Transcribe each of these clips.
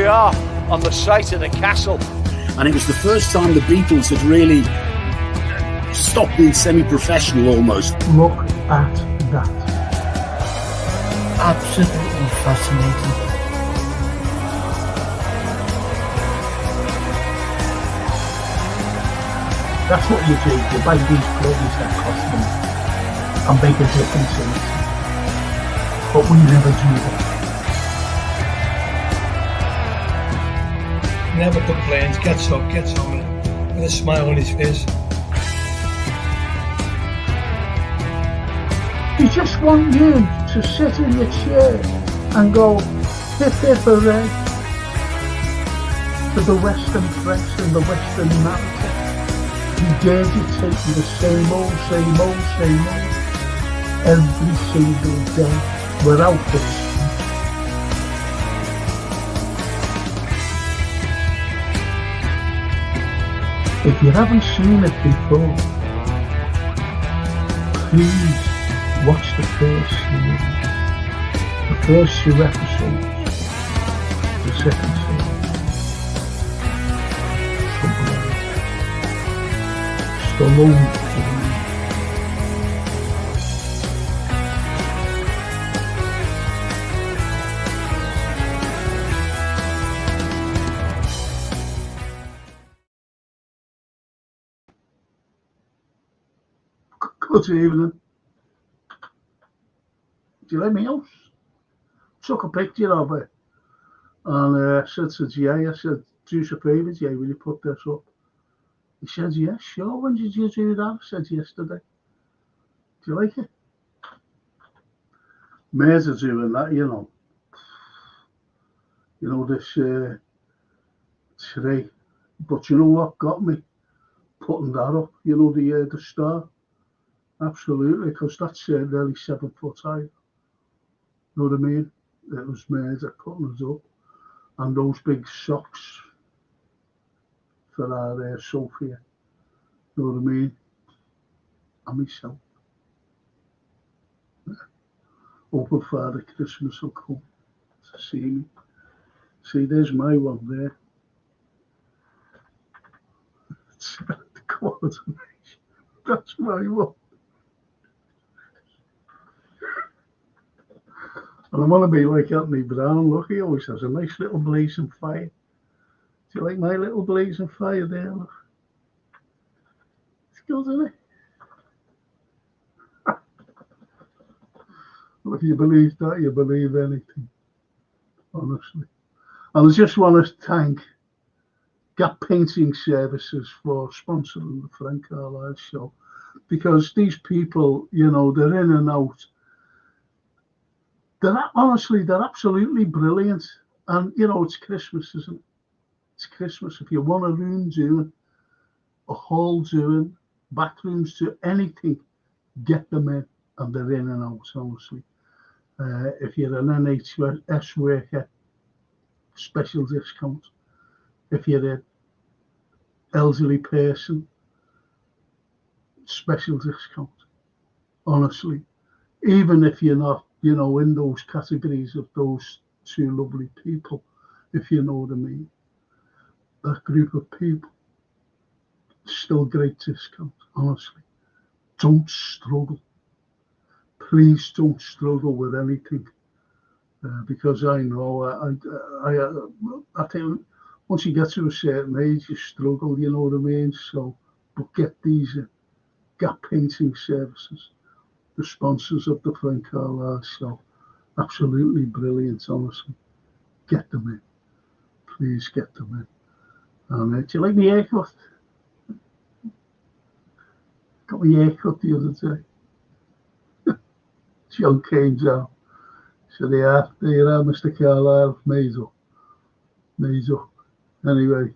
we are on the site of the castle. And it was the first time the Beatles had really stopped being semi-professional almost. Look at that. Absolutely fascinating. That's what you do. You buy these clothes that cost money and make a difference in it. But we never do that. Never complains, gets up, gets on it, with a smile on his face. You just want you to sit in your chair and go, hip hip hooray, for the Western press and the Western narrative. You dare dictate you the same old, every single day, without this. If you haven't seen it before, please watch the first series, the first 2 episodes, the second series. Stallone. Good evening. Do you let me out? Took a picture of it and said to Jay, I said, do us a favour, Jay, will you put this up? He said, yeah, sure. When did you do that? I said, yesterday. Do you like it? Mares are doing that, you know. You know, this today. But you know what got me? Putting that up, you know, the star. Absolutely, because that's nearly 7 foot high. You know what I mean? It was Mares that putting us up. And those big socks for our Sophia. You know what I mean? And myself. Yeah. Hoping Father Christmas will come to see me. See, there's my one there. It's the coordination. That's my one. And I want to be like Anthony Brown. Look, he always has a nice little blazing fire. Do you like my little blazing fire there? Look. It's good, isn't it? Well, if you believe that, you believe anything. Honestly. And I just want to thank Gap Painting Services for sponsoring the Frank Carlyle Show. Because these people, you know, they're in and out. They're absolutely brilliant. And, you know, it's Christmas, isn't it? It's Christmas. If you want a room doing, a hall doing, bathrooms to anything, get them in. And they're in and out, honestly. If you're an NHS worker, special discount. If you're an elderly person, special discount. Honestly. Even if you're not, you know, in those categories of those 2 lovely people, if you know what I mean. That group of people, still great discount, honestly. Don't struggle. Please don't struggle with anything. Because I know, I think once you get to a certain age, you struggle, you know what I mean? So, but get these Gap Painting Services. The sponsors of the Frank Carlyle Show. Absolutely brilliant, honestly. Get them in. Please get them in. And do you like my haircut? Got my haircut the other day. John came down. So there you are, Mr. Carlyle. Made up. Anyway,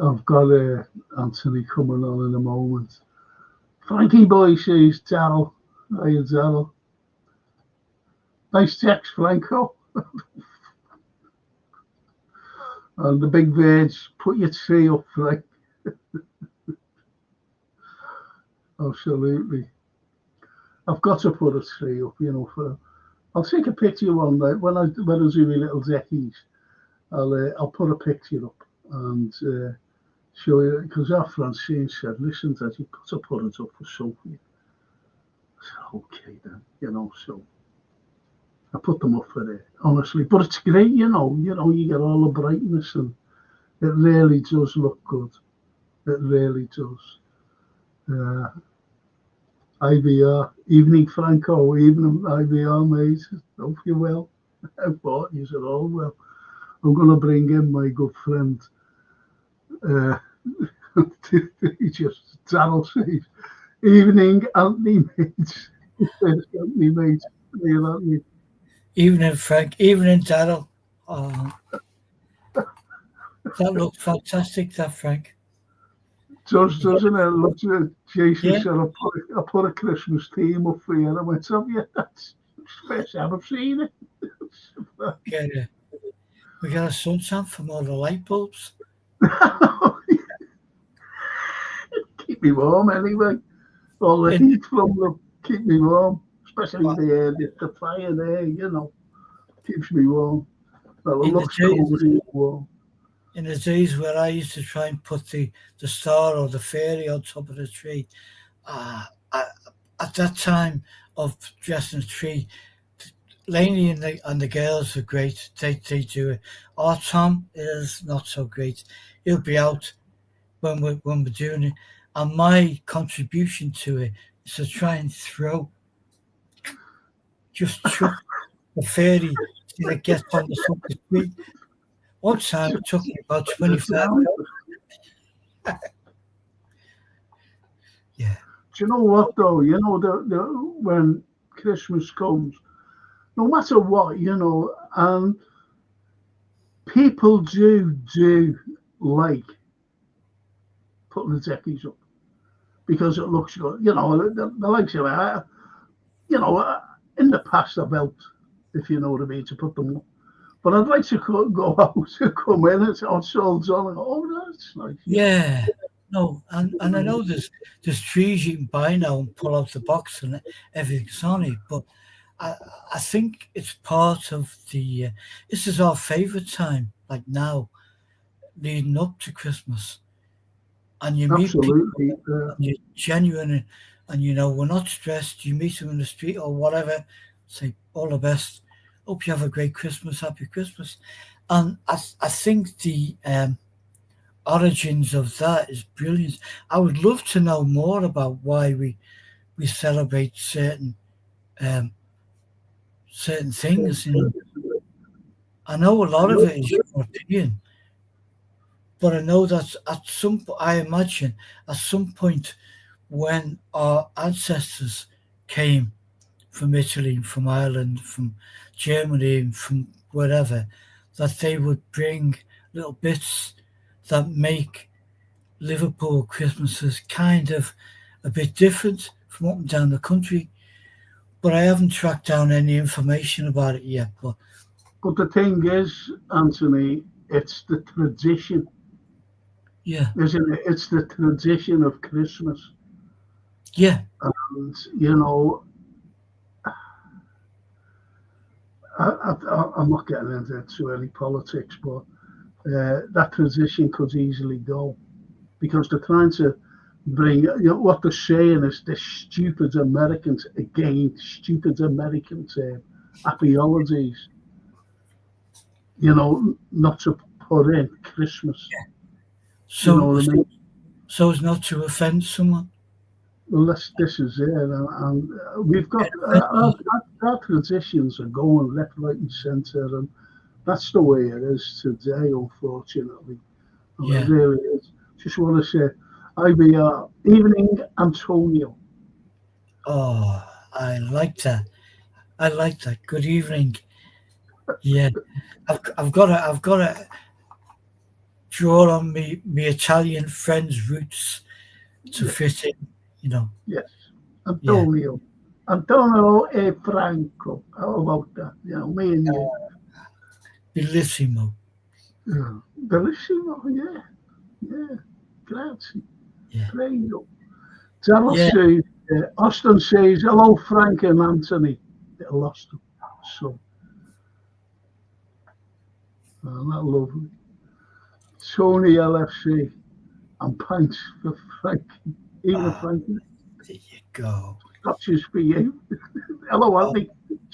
I've got Anthony coming on in a moment. Frankie boy, says Darryl. Hey, Darryl. Nice text, Franco. And the big veg, put your tree up, Frank. Absolutely. I've got to put a tree up, you know. I'll take a picture one night when I do my little deckies. I'll put a picture up and show you, because our Francine said, listen, Dad, you've got to put it up for Sophie. I said, okay then, so I put them up for her, honestly. But it's great, you get all the brightness, and it really does look good. It really does. IBR, evening Franco, evening IBR, mate. Hope you're well. I thought you said all well. I'm going to bring in my good friend. He just Daryl says, evening Anthony mates. Anthony mates. Evening Frank, evening Daryl. Oh, that looked fantastic, that Frank. Doesn't it? Look, Jason Yeah. said, I put a Christmas theme up for you. And I went, yeah, that's the first time I've seen it. We got a sunshine from all the light bulbs. Keep me warm anyway. All the heat from them keep me warm, especially the fire there, keeps me warm. Well, it looks cozy warm. In the days where I used to try and put the star or the fairy on top of the tree, at that time of dressing the tree, Lainey and the girls are great. They do it. Our Tom is not so great. He'll be out when we're doing it. And my contribution to it is to try and just chuck the fairy till it gets on the top of the tree. One time it took me about 25 minutes. Yeah. Do you know what though? When Christmas comes, no matter what, and people do like putting the techies up because it looks good. The likes of it. In the past I've helped, if you know what I mean, to put them up. But I'd like to go out to come in and it's all done and go, oh, that's nice. Yeah. No, and I know there's trees you can buy now and pull out the box and everything's on it, but I think it's part of the. This is our favourite time, like now, leading up to Christmas, and you meet people, and you're genuine, and we're not stressed. You meet them in the street or whatever, say all the best. Hope you have a great Christmas, happy Christmas, and I think the origins of that is brilliant. I would love to know more about why we celebrate certain things. I know a lot of it is your opinion, but I know that I imagine at some point when our ancestors came from Italy, from Ireland, from Germany, from wherever, that they would bring little bits that make Liverpool Christmases kind of a bit different from up and down the country. But I haven't tracked down any information about it yet. But the thing is, Anthony, it's the tradition. Yeah. Isn't it? It's the tradition of Christmas. Yeah. And, I'm not getting into too early politics, but that tradition could easily go because they're trying to bring, what they're saying is the stupid Americans, happy holidays, not to put in Christmas. Yeah. So, you know what I mean? So as not to offend someone? Well, this is it. And we've got, our traditions are going left, right and centre, and that's the way it is today, unfortunately. Yeah. It really is. Just want to say, IBR, evening, Antonio. Oh, I like that. Good evening. Yeah, I've got to draw on me Italian friends' roots to fit in. Yes, Antonio. Yeah. Antonio e Franco. How about that? Me and you. Bellissimo. Bellissimo, yeah. Grazie. Yeah. Prego. Daryl says, Austin says, hello, Frank and Anthony. I lost him. So. Oh, that lovely. Tony LFC and pints for Frank. Even Frank. There you go. Scotches for you. Hello, Andy.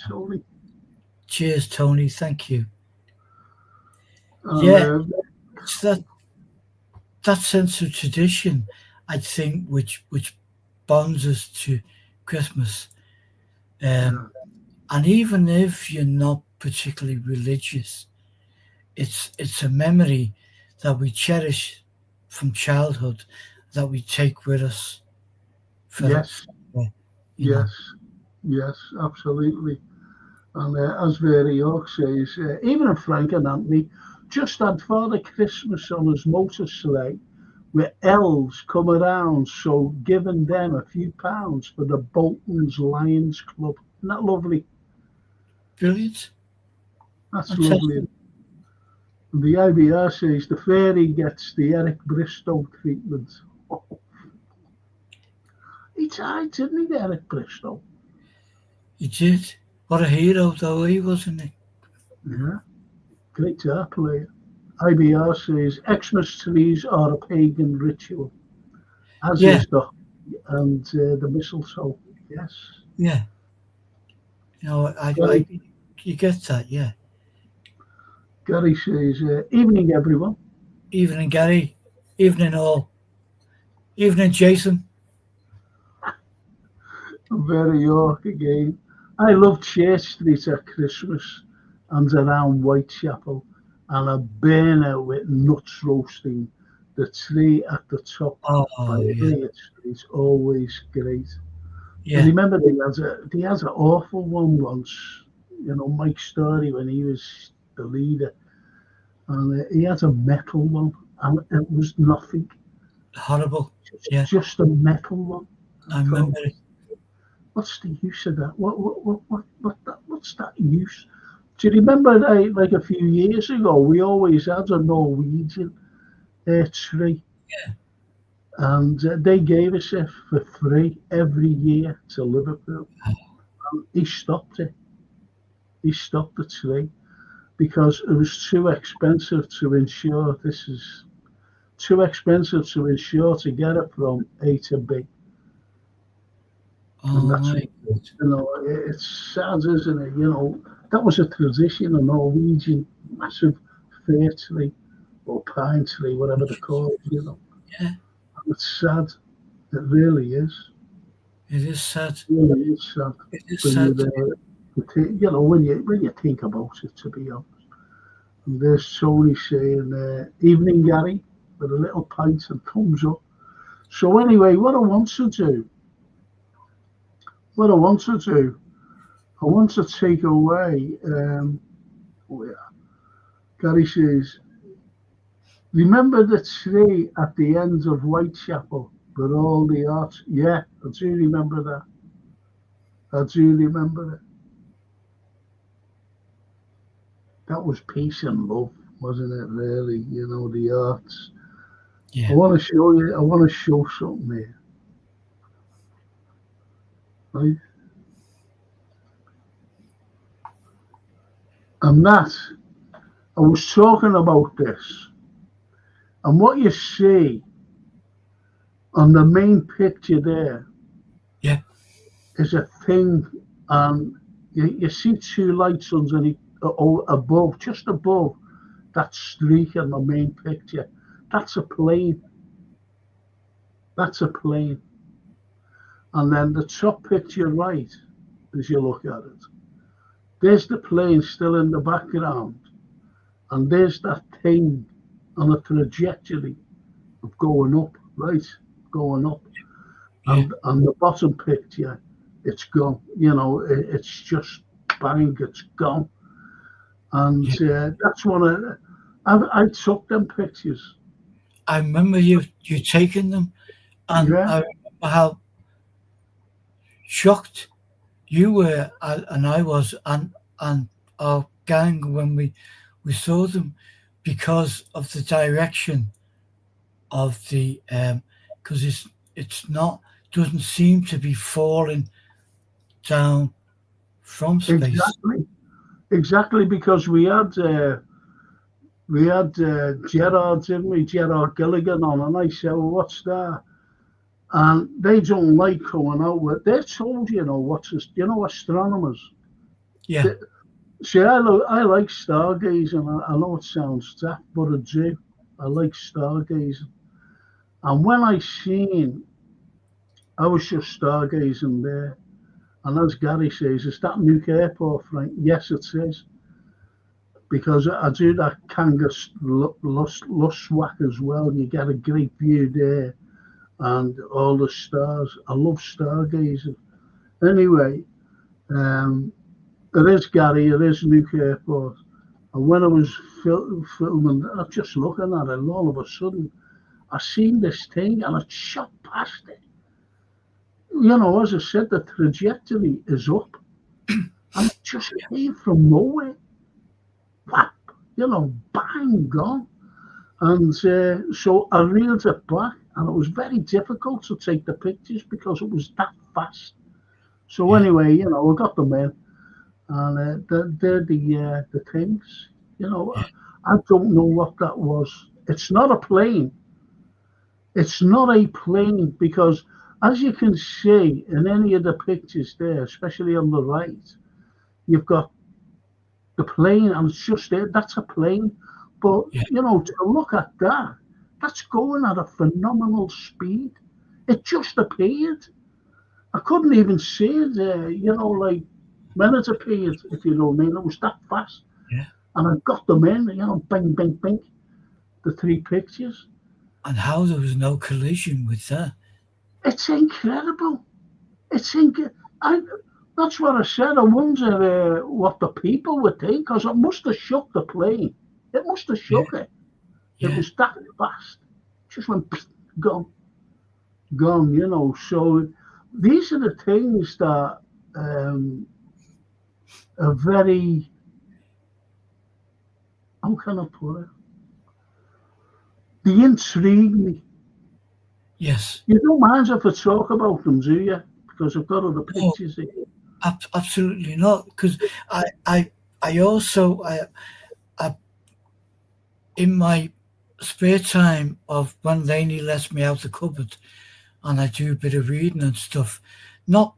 Tony. Cheers, Tony. Thank you. And, It's that sense of tradition, I think, which bonds us to Christmas. And even if you're not particularly religious, it's a memory that we cherish from childhood that we take with us. Yes, absolutely. And as Mary York says, even Frank and Anthony just had Father Christmas on his motor sleigh with elves come around, so giving them a few pounds for the Bolton's Lions Club. Isn't that lovely? Brilliant. That's lovely. And the IBR says the fairy gets the Eric Bristow treatment. Oh. He died, didn't he, Eric Bristow? He did. What a hero, though, he wasn't he? Yeah. Great guitar player. IBR says Xmas trees are a pagan ritual, as is the mistletoe. Yes. Yeah. You know, you get that, yeah. Gary says, evening, everyone. Evening, Gary. Evening, all. Evening, Jason. Very York again. I love Church Street at Christmas and around Whitechapel, and a burner with nuts roasting. The tree at the top by Elliott Street, always great. Yeah. And remember, they had an awful one once, you know, Mike Story, when he was the leader, and he had a metal one, and it was nothing. Horrible. Just a metal one. I remember it. What's the use of that? What's that use? Do you remember, like a few years ago, we always had a Norwegian tree, and they gave us it for free every year to Liverpool. And he stopped it. He stopped the tree because it was too expensive to insure. This is too expensive to insure to get it from A to B. And that's, you know, it's sad, isn't it? You know, that was a tradition, a Norwegian massive fir tree or pine tree, whatever they call it, you know. Yeah. And it's sad. It really is. It is sad. It really is sad. It is sad. You know, when you think about it, to be honest. And there's Tony saying, evening, Gary, with a little pint and thumbs up. So anyway, what I want to do, I want to take away, Gary says, remember the tree at the end of Whitechapel with all the art? Yeah, I do remember that. I do remember it. That was peace and love, wasn't it, really? You know, the arts. Yeah. I want to show something here. Right? And that, I was talking about this, and what you see on the main picture there, is a thing, and you see two lights underneath, above, just above that streak in the main picture. That's a plane. That's a plane. And then the top picture right, as you look at it, there's the plane still in the background, and there's that thing on a trajectory of going up, right? Going up. And the bottom picture, it's gone. You know, it's just bang, it's gone. And that's one of, I took them pictures. I remember you taking them, and I remember how shocked you were, and I was, and our gang when we saw them, because of the direction of the because it's not, doesn't seem to be falling down from space. Exactly, because we had we had Gerard, didn't we? Gerard Gilligan on, and I said, well, what's that? And they don't like coming out with. They're told, astronomers. Yeah. See, I like stargazing. I know it sounds daft, but I do. I like stargazing. And when I was just stargazing there. And as Gary says, is that Nuke Airport, Frank? Yes, it is. Because I do that Kangas Luswak as well. You get a great view there and all the stars. I love stargazing. Anyway, it is Gary, it is Nuke Airport. And when I was filming, I was just looking at it, and all of a sudden, I seen this thing and it shot past it. As I said, the trajectory is up. And it just came from nowhere. Whap, bang, gone. And so I reeled it back, and it was very difficult to take the pictures because it was that fast. So anyway, we got them in, and they're the things. I don't know what that was. It's not a plane. It's not a plane because, as you can see in any of the pictures there, especially on the right, you've got the plane, and it's just there. That's a plane. But, to look at that, that's going at a phenomenal speed. It just appeared. I couldn't even see it there, like when it appeared, if you know what I mean. It was that fast. Yeah. And I got them in, bing, bing, bing, the 3 pictures. And how there was no collision with that. It's incredible. That's what I said. I wonder what the people would think, because it must have shook the plane. It must have shook it. Yeah. It was that fast. Just went gone. So these are the things that are very, how can I put it? They intrigue me. Yes. You don't mind if I talk about them, do you? Because I've got other pictures here. Absolutely not. Because I also in my spare time of when Lainey lets me out the cupboard, and I do a bit of reading and stuff, not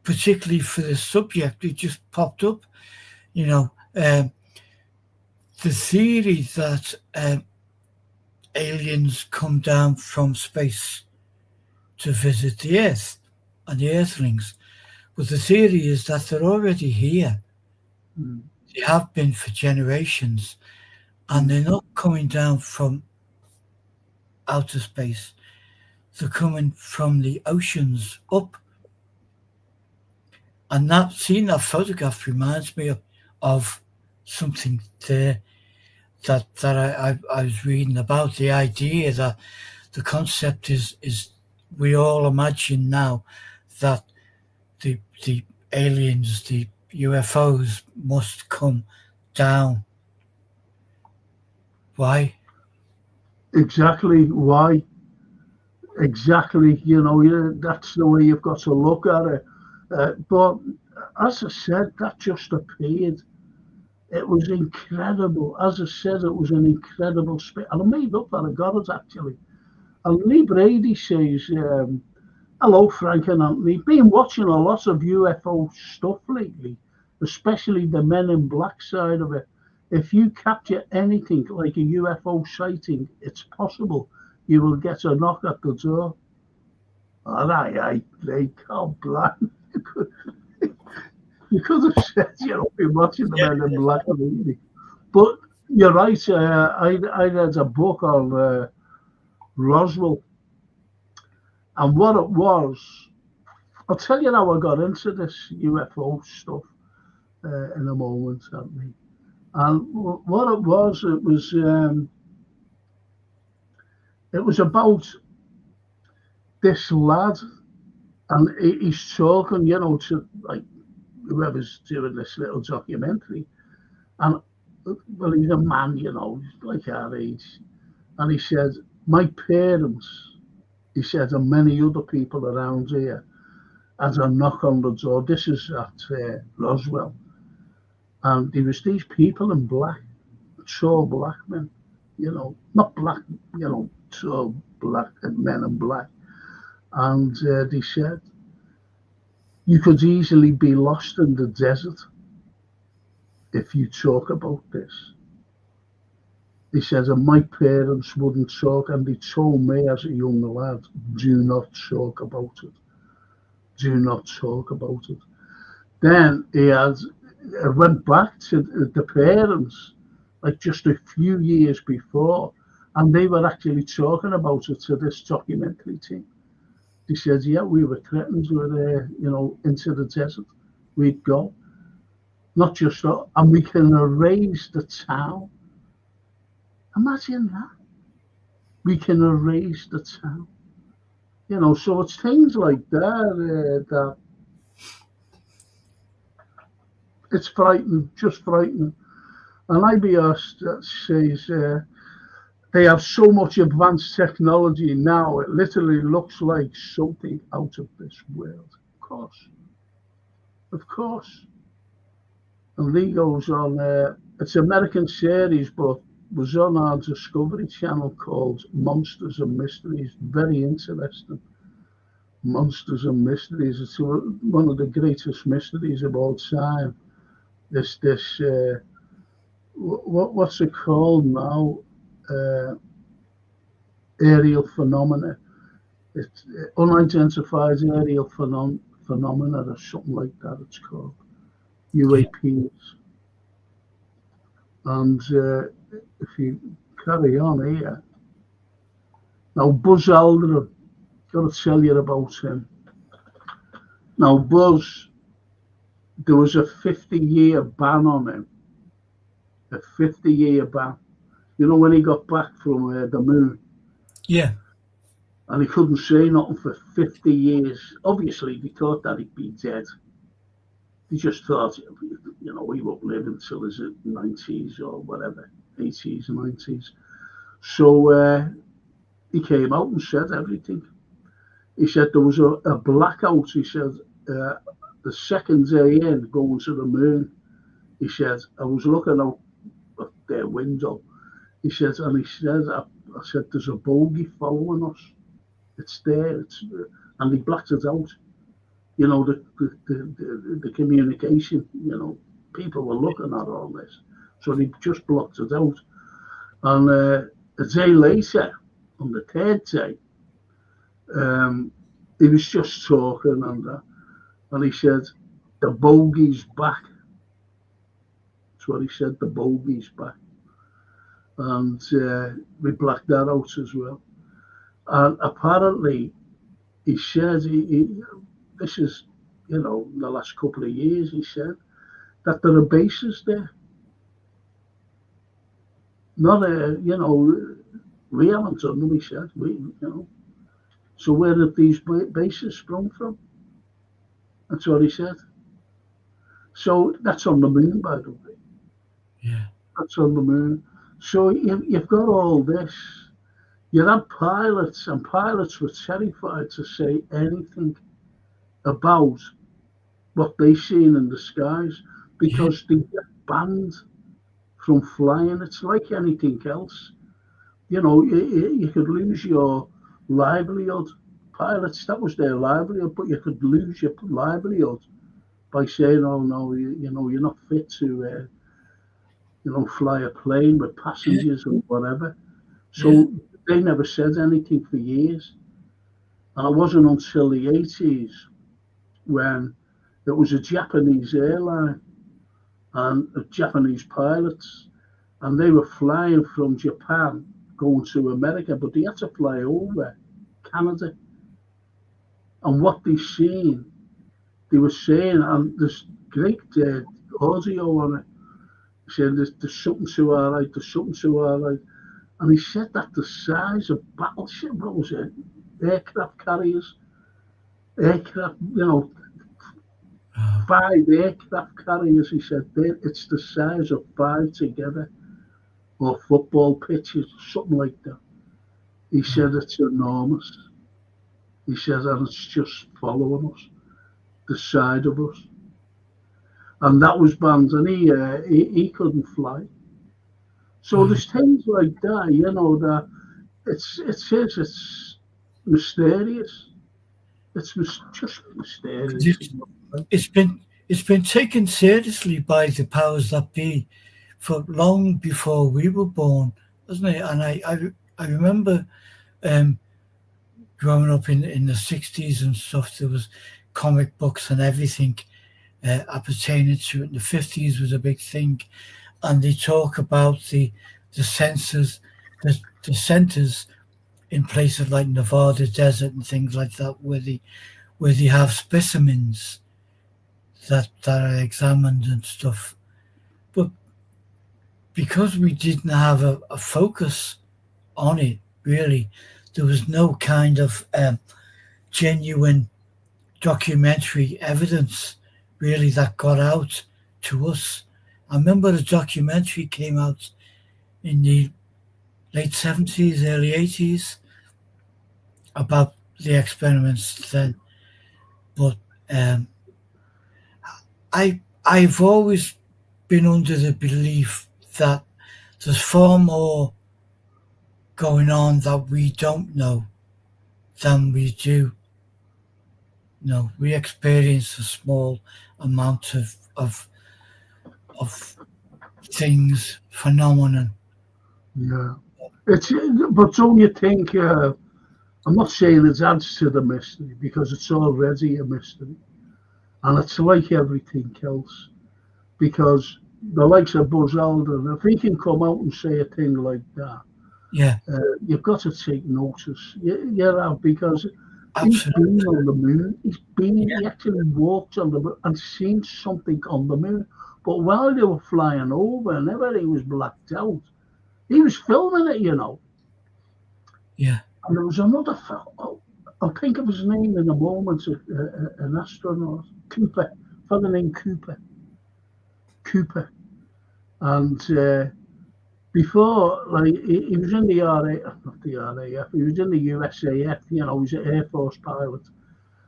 particularly for the subject, it just popped up. The theory that aliens come down from space to visit the Earth and the Earthlings. But the theory is that they're already here. They have been for generations, and they're not coming down from outer space. They're coming from the oceans up. And seeing that photograph reminds me of something there that I was reading about, the idea that the concept is we all imagine now that the aliens, the UFOs must come down. Why? Exactly. Why? Exactly. That's the way you've got to look at it. But as I said, that just appeared. It was incredible. As I said, it was an incredible space. And I made up that I got it, actually. And Lee Brady says, hello, Frank and Anthony. Been watching a lot of UFO stuff lately, especially the Men in Black side of it. If you capture anything like a UFO sighting, it's possible you will get a knock at the door. And they can't blind. You could have said, been watching the Men in Black lately. But you're right. I read a book on Roswell. And what it was, I'll tell you how I got into this UFO stuff in a moment, Anthony. And what it was about this lad, and he's talking, to like whoever's doing this little documentary, and well, he's a man, like our age, and he said, my parents, he said, and many other people around here, had a knock on the door. This is at Roswell. And there was these people in black tall black men, not black, tall black men in black. And they said, you could easily be lost in the desert if you talk about this. He says, and my parents wouldn't talk, and they told me as a young lad, do not talk about it. Do not talk about it. Then he went back to the parents, like just a few years before, and they were actually talking about it to this documentary team. He said, yeah, we were threatened with, into the desert. We'd go. Not just that, and we can erase the town. Imagine that. We can erase the town. So it's things like that that it's frightening, just frightening. And IBS says they have so much advanced technology now, it literally looks like something out of this world. Of course. And Lee goes on, it's an American series, but was on our Discovery Channel called Monsters and Mysteries. Very interesting. Monsters and Mysteries. It's one of the greatest mysteries of all time. This what's it called now? Aerial phenomena. It's unidentified aerial phenomena or something like that. It's called UAPs. And if you carry on here, now Buzz Aldrin, got to tell you about him. Now Buzz, there was a 50-year ban on him. A 50-year ban. When he got back from the moon. Yeah. And he couldn't say nothing for 50 years. Obviously, they thought that he'd be dead. They just thought, he won't live until his 90s or whatever, 80s, 90s. So he came out and said everything. He said there was a blackout. He said the second day in going to the moon, he said, I was looking out at their window. He said, I said, there's a bogey following us. It's there. And he blacked it out. The communication, people were looking at all this. So they just blocked it out. And a day later, on the third day, he was just talking and he said, the bogey's back. That's what he said, the bogey's back. And we blacked that out as well. And apparently, he said, this is, the last couple of years, he said, that there are bases there. Not we haven't done them, he said. So where did these bases sprung from? That's what he said. So that's on the moon, by the way. Yeah. That's on the moon. So you've got all this. You had pilots, and pilots were terrified to say anything about what they seen in the skies because they get banned from flying. It's like anything else. You could lose your livelihood. Pilots, that was their livelihood, but you could lose your livelihood by saying, oh no, you're not fit to fly a plane with passengers or whatever. So they never said anything for years. And it wasn't until the 80s when it was a Japanese airline and Japanese pilots, and they were flying from Japan going to America, but they had to fly over Canada. And what they seen, they were saying, and there's great audio on it, saying there's something to our right, there's something to our right. And he said that the size of battleship, what was it? Aircraft carriers, 5 aircraft carriers, he said, it's the size of 5 together, or football pitches, something like that. He said it's enormous. He says, and it's just following us, the side of us. And that was banned, and he couldn't fly. So there's things like that, that it's mysterious. Just mysterious. It's been taken seriously by the powers that be for long before we were born, hasn't it? And I remember growing up in the 60s and stuff. There was comic books and everything appertaining to it. The 50s was a big thing, and they talk about the centers in places like Nevada desert and things like that, where they have specimens that are examined and stuff. But because we didn't have a focus on it, really, there was no kind of genuine documentary evidence really that got out to us. I remember the documentary came out in the late 70s, early 80s about the experiments then. But I've always been under the belief that there's far more going on that we don't know than we do. We experience a small amount of things, phenomenon. Yeah. But don't you think, I'm not saying it adds to the mystery, because it's already a mystery. And it's like everything else. Because the likes of Buzz Aldrin, if he can come out and say a thing like that, yeah, you've got to take notice. Because absolutely. He's been on the moon. He actually walked on the moon and seen something on the moon. But while they were flying over and everything was blacked out, he was filming it, Yeah. And there was another fellow, I'll think of his name in a moment, an astronaut, Cooper, fellow named Cooper. And before, like, he was in the not the RAF, he was in the USAF, he was an Air Force pilot.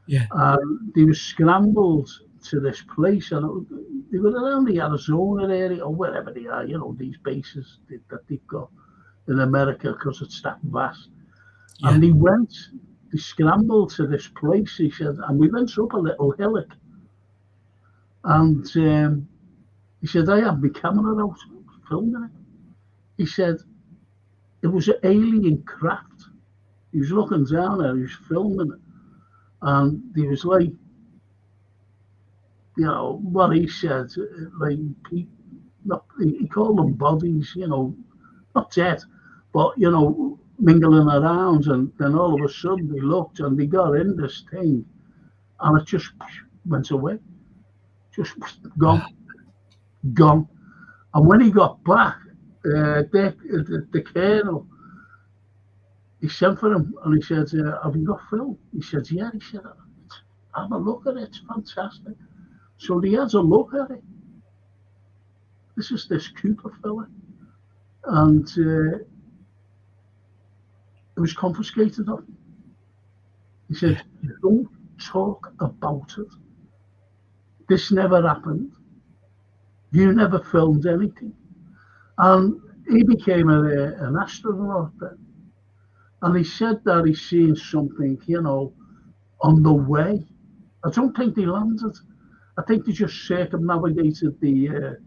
Yeah. And they were scrambled to this place, and they were around the Arizona area, or wherever they are, these bases that they've got in America, because it's that vast. Yeah. And they scrambled to this place, he said, and we went up a little hillock. And he said, I had my camera out, filming it. He said, it was an alien craft. He was looking down there, he was filming it. And he was like, what he said, like, he called them bodies, not dead, but, mingling around. And then all of a sudden they looked and they got in this thing, and it just went away. Just gone. And when he got back, the colonel, he sent for him and he said, have you got film? He said, yeah. He said, have a look at it, it's fantastic. So he has a look at it. This is this Cooper fella. And it was confiscated off him. He said, don't talk about it. This never happened. You never filmed anything. And he became an astronaut then. And he said that he's seen something, on the way. I don't think they landed. I think they just circumnavigated the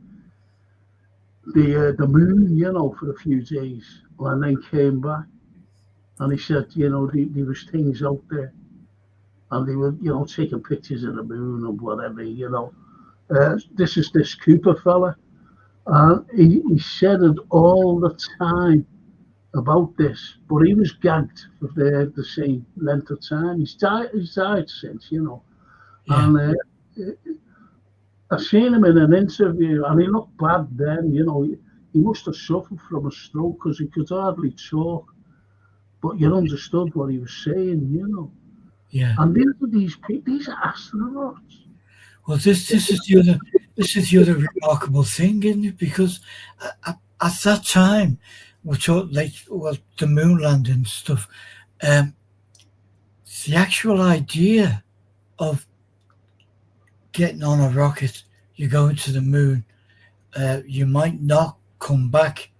moon, for a few days, and then came back. And he said, there was things out there, and they were, taking pictures of the moon and whatever, This is this Cooper fella. And he said it all the time about this, but he was gagged for the same length of time. He's died since, Yeah. And I've seen him in an interview, and he looked bad then, He must have suffered from a stroke because he could hardly talk, but you understood what he was saying, Yeah. And these are astronauts. Well, this is the other remarkable thing, isn't it? Because at that time, the moon landing and stuff, the actual idea of getting on a rocket, you go into the moon, you might not come back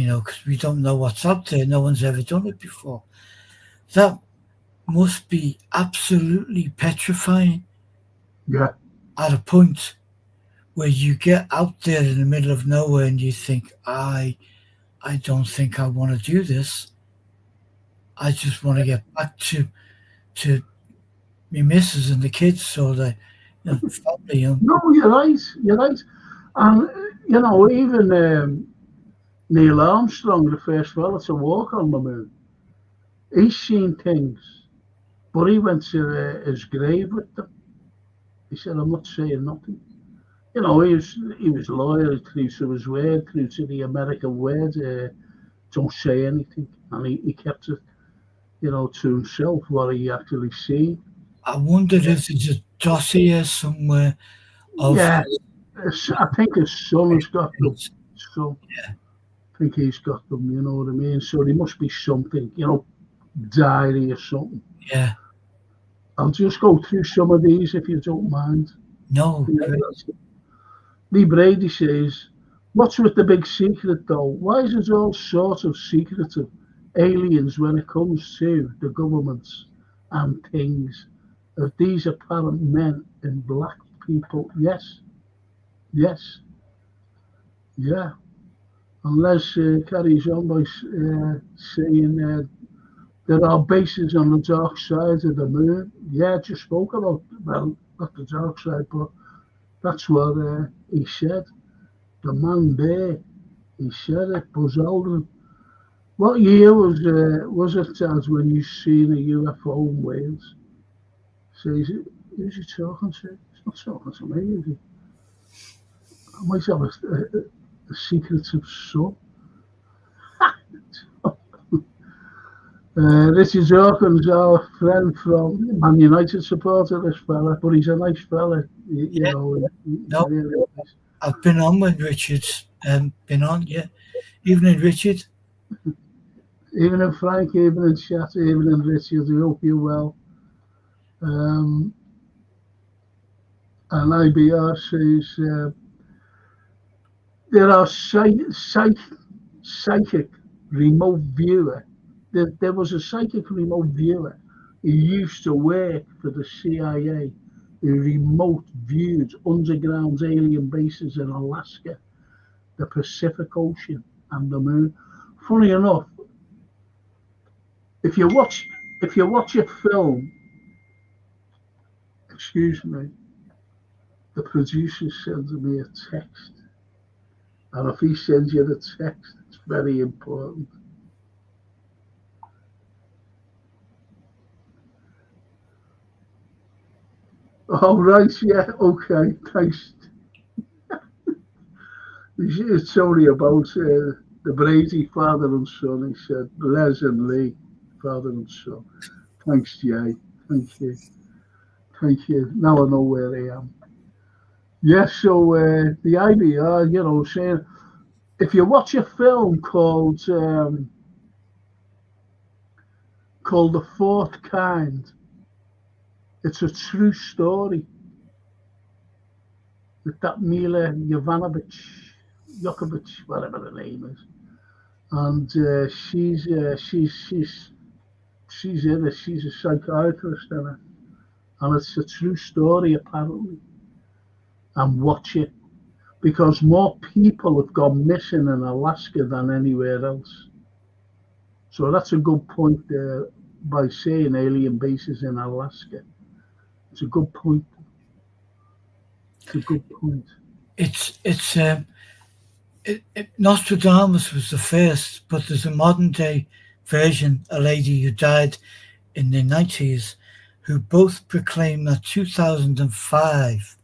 because we don't know what's out there. No one's ever done it before. That must be absolutely petrifying. Yeah. At a point where you get out there in the middle of nowhere and you think, I don't think I want to do this. I just want to get back to my missus and the kids, so that family. No, you're right. You're right. And even Neil Armstrong, the first fella to walk on the moon, he's seen things, but he went to his grave with them. He said, "I'm not saying nothing." He was loyal true to his word, true to the American word. Don't say anything, and he kept it, to himself what he actually seen. I wonder if there's a dossier somewhere. I think his son has got them. So yeah. I think he's got them. You know what I mean? So there must be something, diary or something. Yeah. I'll just go through some of these if you don't mind. No. Lee Brady says, "What's with the big secret though? Why is it all sort of secretive aliens when it comes to the governments and things? Of these apparent men in black people, yes, yeah." Unless carries on by saying there are bases on the dark side of the moon. Yeah, I just spoke about, well, not the dark side, but that's what he said. The man there, he said it, Buzz Aldrin. What year was it, Taz, when you seen a UFO in Wales? So who's he talking to? He's not talking to me, is he? I might have a secretive son. Richard Hawkins, our friend from Man United supporter, this fella, but he's a nice fella. Really nice. I've been on with Richard. Been on, yeah. Evening, Richard. Evening, Frank. Evening, chat. Evening, Richard. I hope you're well. And IBR says there are psychic remote viewer. There was a psychic remote viewer who used to work for the CIA who remote viewed underground alien bases in Alaska, the Pacific Ocean, and the moon. Funny enough, if you watch a film, excuse me, the producer sends me a text, and if he sends you the text, it's very important. Oh, right, yeah, okay, thanks. It's only about the Brady, father and son. He said, Les and Lee, father and son. Thanks, Jay. Thank you. Thank you. Now I know where I am. Yeah, so the IBR, saying, if you watch a film called The Fourth Kind, it's a true story. With that Mila Jokovic, whatever her name is, and she's in it. She's a psychiatrist in it, and it's a true story apparently. And watch it, because more people have gone missing in Alaska than anywhere else. So that's a good point there by saying alien bases in Alaska. It's a good point. It's a good point. Nostradamus was the first, but there's a modern day version, a lady who died in the 90s, who both proclaimed that 2005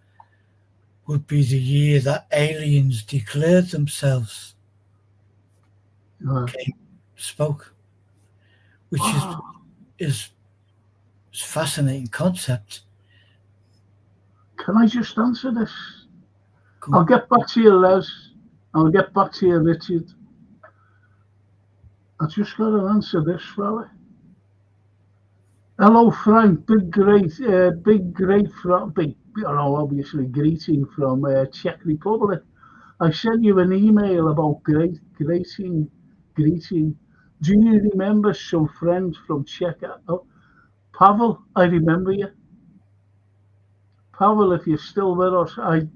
would be the year that aliens declared themselves. Spoke, which is a fascinating concept. Can I just answer this? I'll get back to you, Les. I'll get back to you, Richard. I just got to answer this fella. Hello, Frank. Obviously greeting from Czech Republic. I sent you an email about greeting greeting. Do you remember some friend from Czechia? Oh, Pavel, I remember you. Pavel, if you're still with us, I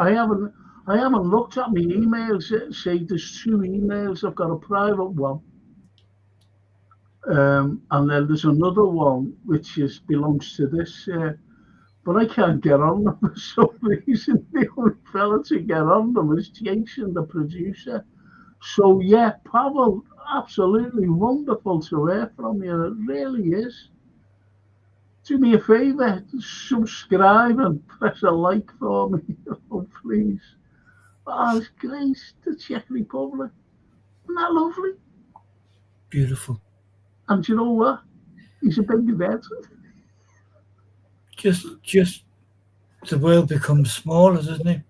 haven't looked at my emails. Say there's 2 emails. I've got a private one, and then there's another one which belongs to this. But I can't get on them for some reason. The only fella to get on them is Jason, the producer. So yeah, Pavel, absolutely wonderful to hear from you. It really is. Do me a favour, subscribe and press a like for me, oh please. Oh, it's great, the Czech Republic. Isn't that lovely? Beautiful. And do you know what? He's a big vet. Just the world becomes smaller, doesn't it?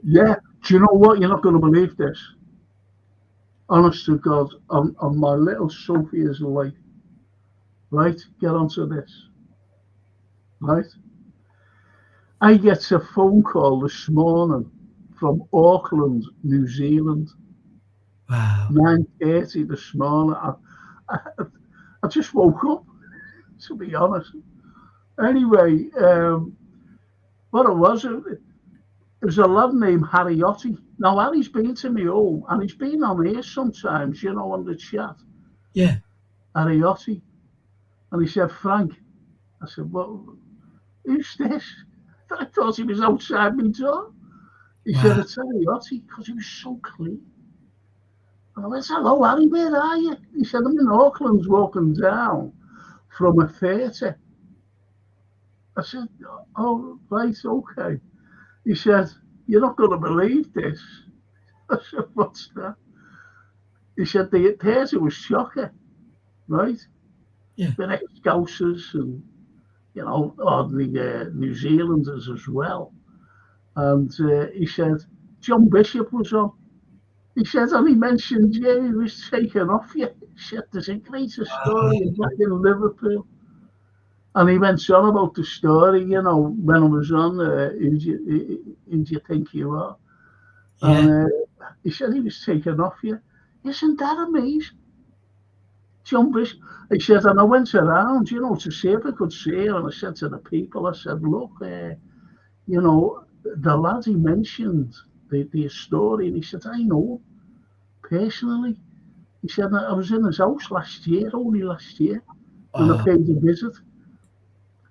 Yeah. Do you know what? You're not going to believe this. Honest to God, on my little Sophia's life. Right? Get onto this. Right? I get a phone call this morning from Auckland, New Zealand. Wow. 9:30 this morning. I just woke up, to be honest. Anyway, what it was a lad named Harry Otti. Now, Harry's been to me home, and he's been on here sometimes, on the chat. Yeah. Harry Otti. And he said, Frank. I said, well, who's this? I thought he was outside my door. He said, it's Harry Otti, because he was so clean. And I went, hello, Harry, where are you? He said, I'm in Auckland walking down from a theatre. I said, oh, right, okay. He said, you're not going to believe this. I said, what's that? He said, the theatre was shocking, right? Yeah. The ex-Scousers and, ordinary New Zealanders as well. And he said, John Bishop was on. He said, and he mentioned, he was taken off you. He said, there's a greater story back in Liverpool. And he went on about the story, when I was on, who do you think you are? Yeah. And he said he was taken off you. Isn't that amazing? John Bishop. He said, and I went around, to see if I could see her. And I said to the people, I said, look, the lad he mentioned, the historian, he said, I know him personally. He said, I was in his house only last year, and I paid a visit.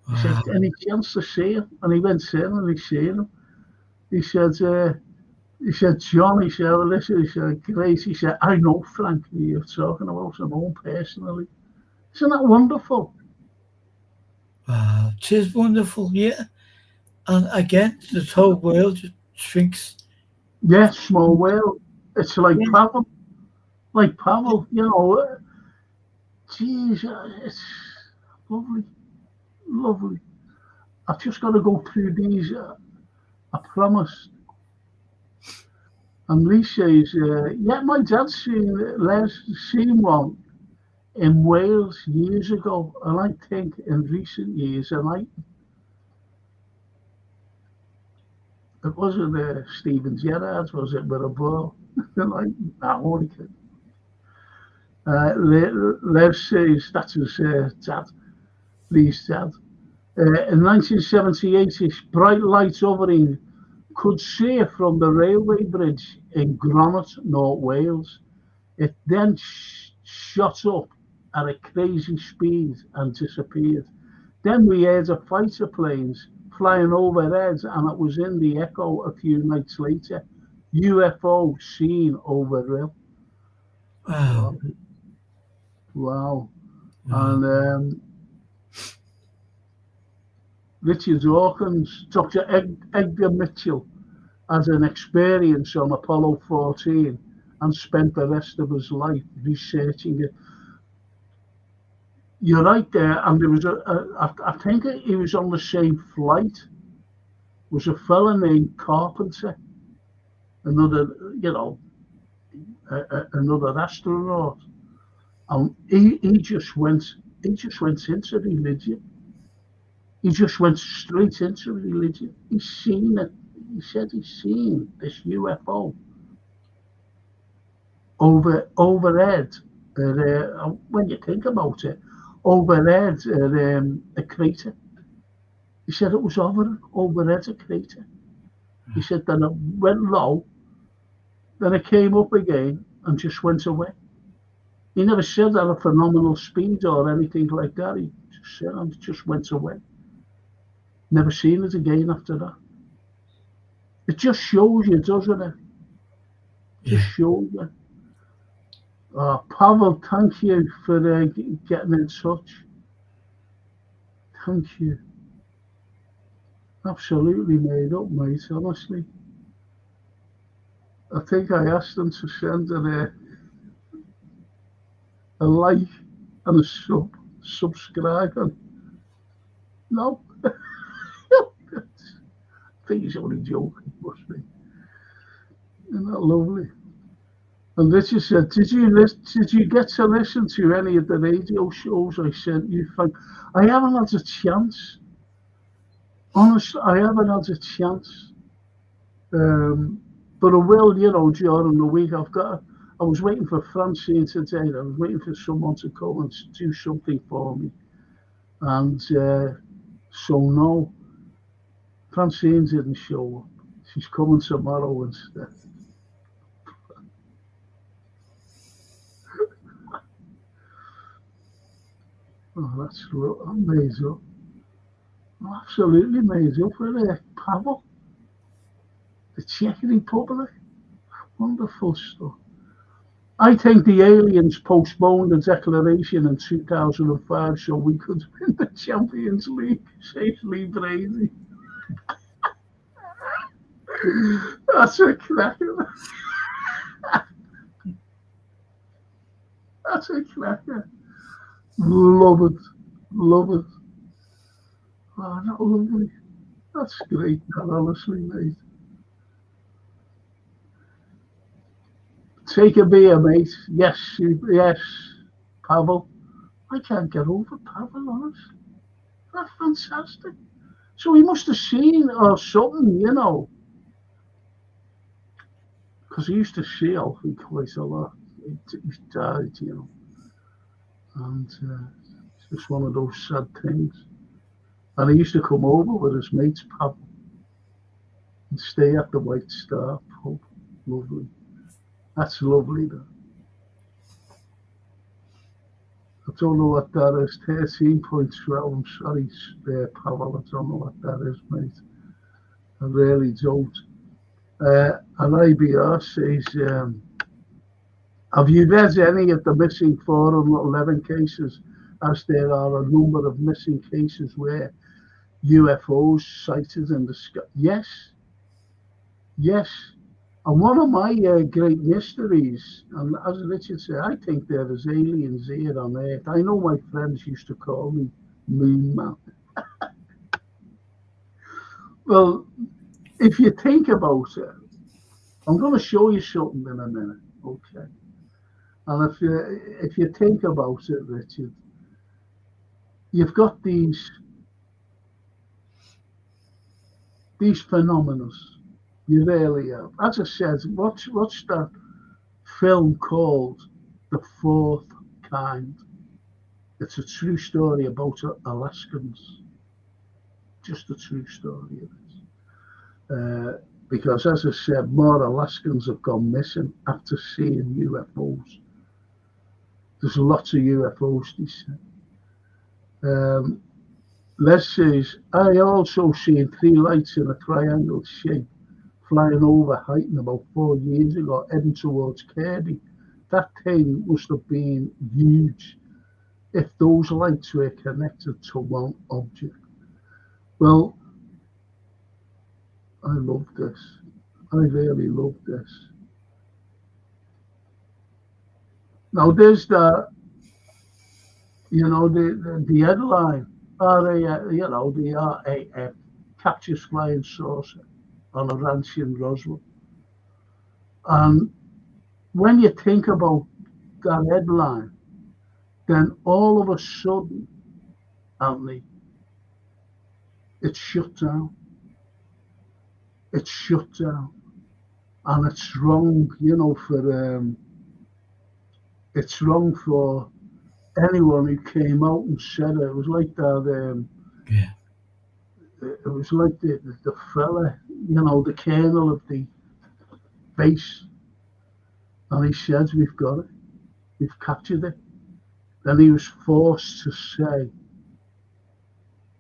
He said, any chance to see him? And he went in and he seen him. He said, John, he said, listen, he said, Grace, he said, I know Frank, you're talking about, I know him personally. Isn't that wonderful? It is wonderful, yeah. And again, this whole world just shrinks. Yeah, small world. It's like Pavel. Like Pavel, geez, it's lovely. Lovely. I've just got to go through these, I promise. And Lee says, my dad's seen one in Wales years ago, and I think in recent years, and it wasn't Stephen Gerrard, was it, with a ball? No, Les says, that's his dad, Lee's dad. In 1978, his bright light hovering could see it from the railway bridge in Granite, North Wales. It then shot up at a crazy speed and disappeared. Then we heard of fighter planes flying overhead, and it was in the echo a few nights later. UFO seen over Rill. Wow. And Richard Hawkins, Dr. Edgar Mitchell, had an experience on Apollo 14 and spent the rest of his life researching it. You're right there, and there was I think he was on the same flight. Was a fella named Carpenter, another astronaut, and he just went into religion. He just went straight into religion. He's seen it. He said he's seen this UFO overhead, when you think about it, overhead a crater. He said it was overhead a crater. He said then it went low, then it came up again and just went away. He never said at a phenomenal speed or anything like that. He just said it just went away. Never seen it again after that. It just shows you, doesn't it? Just shows you. Pavel, thank you for getting in touch. Thank you. Absolutely made up, mate, honestly. I think I asked them to send a like and a subscribe. And no. I think he's only joking, must be. Isn't that lovely? And Richard said, did you get to listen to any of the radio shows I sent you, Frank? I haven't had a chance. Honestly, I haven't had a chance. But I will, during the week. I was waiting for Francine today. I was waiting for someone to come and do something for me. And so no, Francine didn't show up. She's coming tomorrow instead. Oh, that's amazing. Absolutely amazing for Pavel. The Czech Republic. Wonderful stuff. I think the aliens postponed the declaration in 2005 so we could win the Champions League. Safely crazy. That's a cracker. That's a cracker. Love it. Love it. Oh, not lovely. That's great, honestly, mate. Take a beer, mate. Yes, yes, Pavel. I can't get over Pavel, honestly. That's fantastic. So he must have seen or something, because he used to sail quite a lot. He died, and it's just one of those sad things. And he used to come over with his mates, Pavel, and stay at the White Star pub. Lovely. That's lovely, though. I don't know what that is. 13.12. I'm sorry, Pavel. I don't know what that is, mate. I really don't. And IBR says, have you read any of the missing 411 cases, as there are a number of missing cases where UFOs sighted in the sky? Yes. Yes. And one of my great mysteries, and as Richard said, I think there is aliens here on Earth. I know my friends used to call me Moon Man. Well, if you think about it, I'm going to show you something in a minute, okay? And if you think about it, Richard, you've got these phenomena. You really have. As I said, watch that film called The Fourth Kind. It's a true story about Alaskans. Just a true story of it. Because, as I said, more Alaskans have gone missing after seeing UFOs. There's lots of UFOs, they said. Les says, I also seen 3 lights in a triangle shape flying over Heighton about 4 years ago, heading towards Kirby. That thing must have been huge if those lights were connected to one object. Well, I love this. I really love this. Now, there's the headline, the RAF captures flying saucer on a ranch in Roswell. And when you think about that headline, then all of a sudden, Anthony, it's shut down. It's shut down. And it's wrong, it's wrong for anyone who came out and said it. It was like that. Yeah. It was like the fella, the colonel of the base, and he said, "We've got it. We've captured it." Then he was forced to say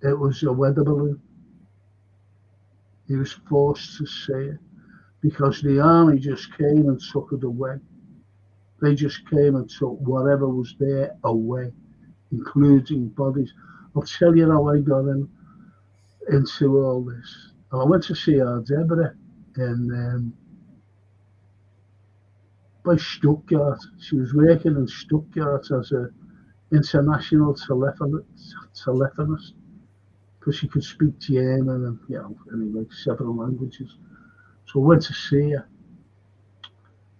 it was a weather balloon. He was forced to say it because the army just came and took it away. They just came and took whatever was there away, including bodies. I'll tell you how I got into all this. I went to see our Deborah in by Stuttgart. She was working in Stuttgart as an international telephonist because she could speak German and anyway, several languages. So I went to see her,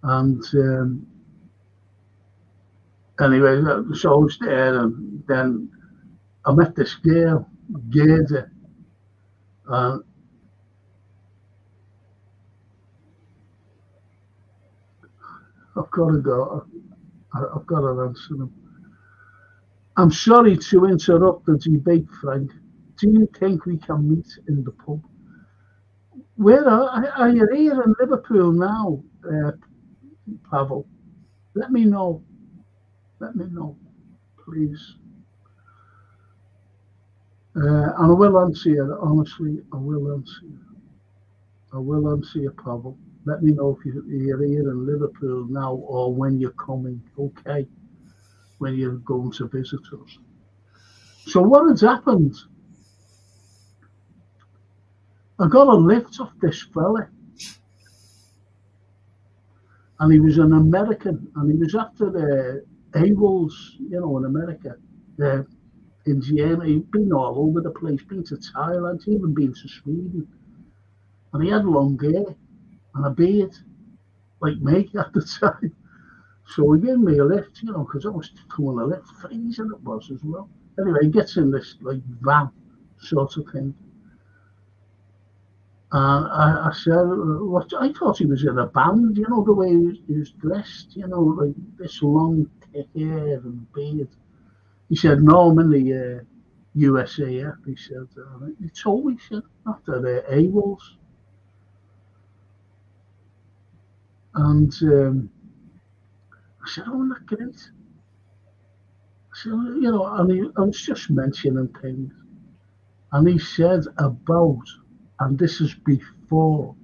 and anyway, so I was there, and then I met this girl, Gerda, and I've got to go. I've got to answer them. I'm sorry to interrupt the debate, Frank. Do you think we can meet in the pub? Where are you here in Liverpool now, Pavel? Let me know. Let me know, please. And I will answer you, honestly, I will answer you. I will answer you, Pavel. Let me know if you're here in Liverpool now or when you're coming, okay? When you're going to visit us. So what has happened? I got a lift off this fella. And he was an American, and he was after the AWOLs, in America. In Germany, he'd been all over the place, been to Thailand, even been to Sweden. And he had long hair and a beard, like me at the time. So he gave me a lift, because I was coming a lift, freezing it was as well. Anyway, he gets in this van sort of thing. And I said, I thought he was in a band, the way he was dressed, like this long, thick hair and beard. He said, no, I'm in the USAF. He said, he told me, he said, after the AWOLs. And I said, oh, isn't that great? I said, and I was just mentioning things. And he said about, and this is before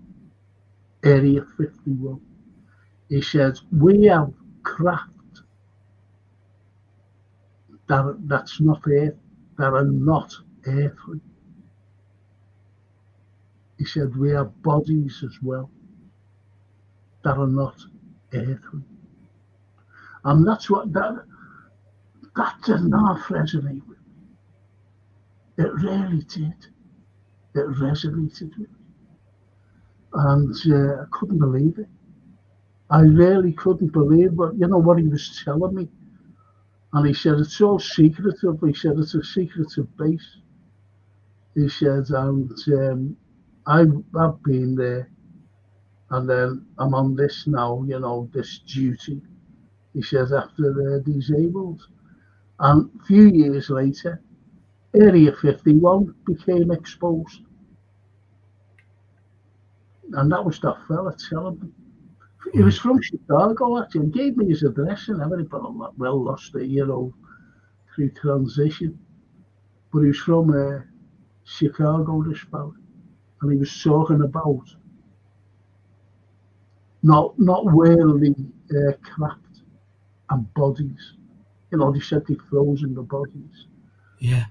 Area 51, he said, we have craft that's not Earth, that are not earthly. He said, we have bodies as well that are not earthly. And that's what that did not resonate with me. It really did. It resonated with me. And I couldn't believe it. I really couldn't believe what he was telling me. And he said, it's all secretive. He said, it's a secretive base. He said, and I've been there. And then I'm on this now, this duty. He says, after these AWOLs. And a few years later, Area 51 became exposed. And that was that fella telling me. He was from Chicago, actually, and gave me his address and everything, but well lost it, through transition. But he was from Chicago, this fella. And he was talking about not worldly craft and bodies. They said they frozen the bodies. Yeah.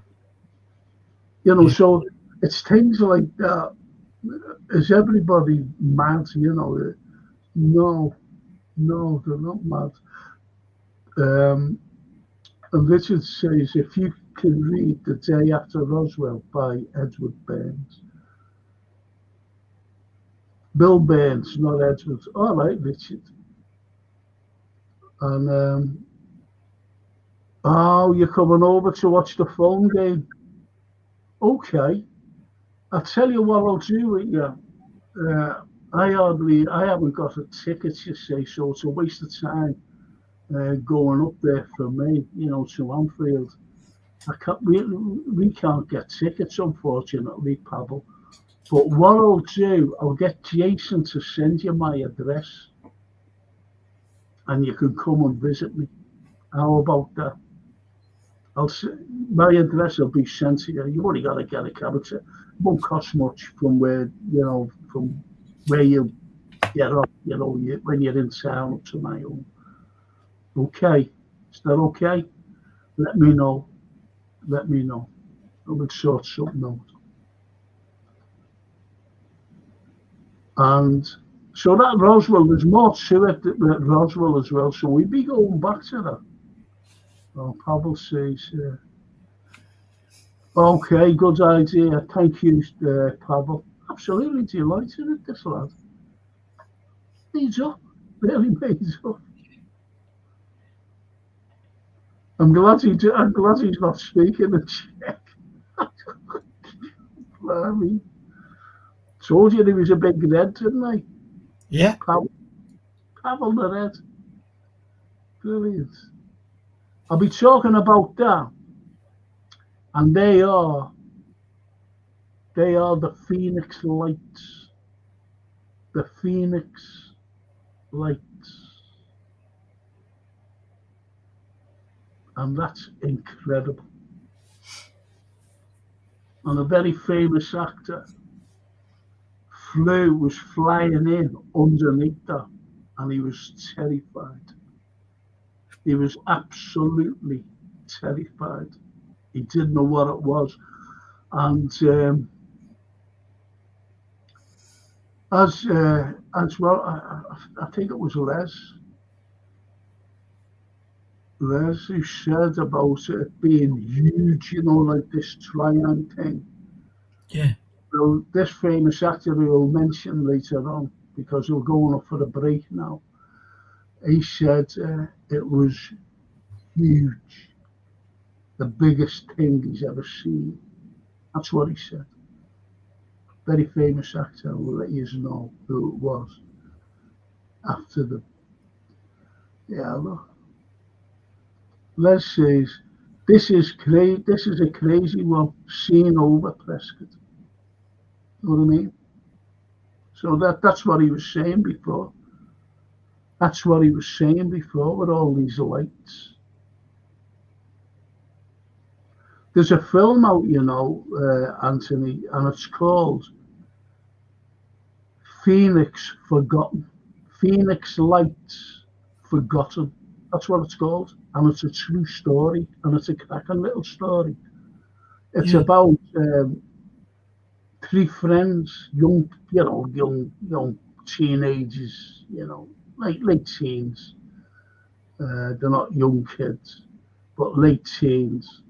So it's things like that. Is everybody mad? No, they're not mad. And Richard says, if you can read The Day After Roswell by Edward Burns. Bill Burns, not Edward. All right, Richard. And, you're coming over to watch the phone game. Okay. I'll tell you what I'll do with you. I haven't got a ticket, you say, so it's a waste of time going up there for me, to Anfield. We can't get tickets, unfortunately, Pavel. But what I'll do, I'll get Jason to send you my address, and you can come and visit me. How about that? My address will be sent to you. You've only got to get a cab. It won't cost much from where you get off. When you're in town up to my home. Okay, is that okay? Let me know. I will sort something out. And so that Roswell, there's more to it at Roswell as well. So we'd be going back to that. Oh, Pavel says, okay, good idea. Thank you, Pavel. Absolutely delighted at this lad. He's up, really made up. I'm glad he's not speaking in Czech. Blimey. Told you he was a big red, didn't I? Yeah. Pavel the Red. Brilliant. I'll be talking about that. And they are the Phoenix Lights. The Phoenix Lights. And that's incredible. And a very famous actor was flying in underneath that, and he was terrified. He was absolutely terrified. He didn't know what it was. And as well, I think it was Les who said about it being huge, like this triangle thing. Yeah. So this famous actor who we'll mention later on, because we're going up for a break now, he said it was huge. The biggest thing he's ever seen. That's what he said. Very famous actor. We'll let you know who it was. After the... Yeah, look. Les says, this is a crazy one. Seeing over Prescott. You know what I mean? So that's what he was saying before. That's what he was saying before with all these lights. There's a film out, Anthony, and it's called Phoenix Forgotten. Phoenix Lights Forgotten. That's what it's called. And it's a true story, and it's a cracking little story. It's about three friends, young teenagers, like late teens. They're not young kids, but late teens.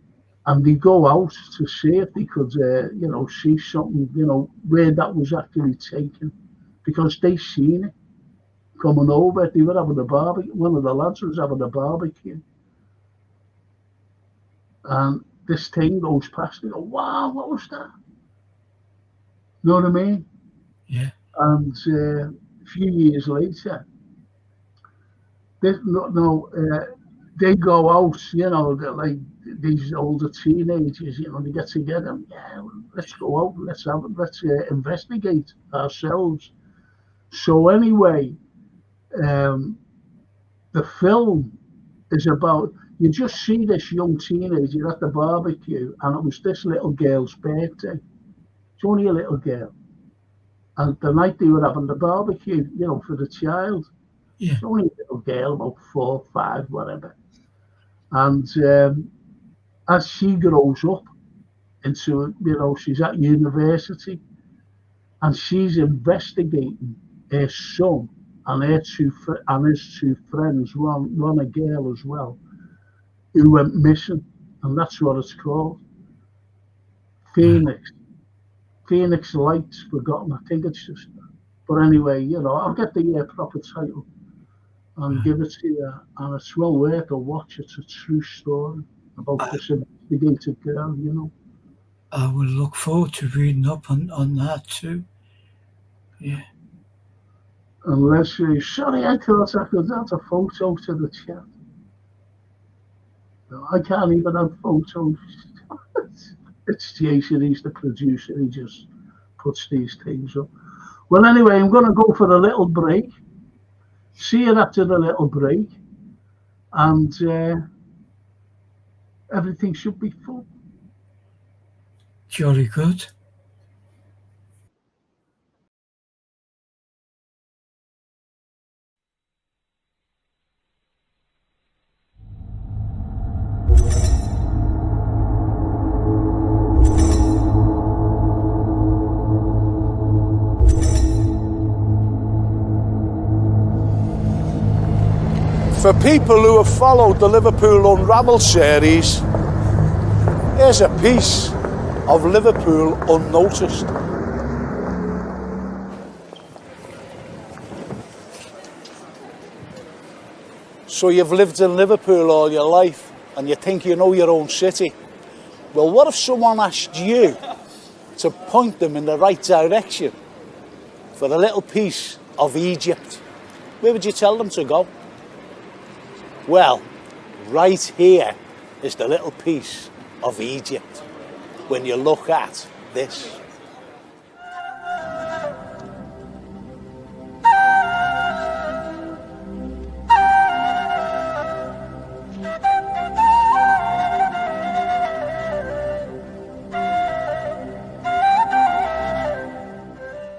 And they go out to see if they could, see something, where that was actually taken, because they seen it coming over. They were having a barbecue. One of the lads was having a barbecue, and this thing goes past. They go, "Wow, what was that?" You know what I mean? Yeah. And a few years later, they go out, like these older teenagers, they get together. Yeah, let's go out. Let's investigate ourselves. So anyway, the film is about, you just see this young teenager at the barbecue, and it was this little girl's birthday. It's only a little girl. And the night they were having the barbecue, for the child. Yeah. It's only a little girl, about 4, 5, whatever. And as she grows up into, she's at university, and she's investigating her son and his two friends, one a girl as well, who went missing, and that's what it's called. Phoenix Lights Forgotten. I think it's just that. But anyway, I'll get the proper title and give it to you, and it's well worth a watch. It's a true story about this investigative girl, I will look forward to reading up on that too. Yeah. Unless sorry, I thought I could add a photo to the chat. I can't even have photos. It's Jason, he's the producer, he just puts these things up. Well, anyway, I'm going to go for a little break. See you after the little break. And everything should be fun. Jolly good. For people who have followed the Liverpool Unraveled series, here's a piece of Liverpool unnoticed. So you've lived in Liverpool all your life and you think you know your own city. Well, what if someone asked you to point them in the right direction for a little piece of Egypt? Where would you tell them to go? Well, right here is the little piece of Egypt when you look at this.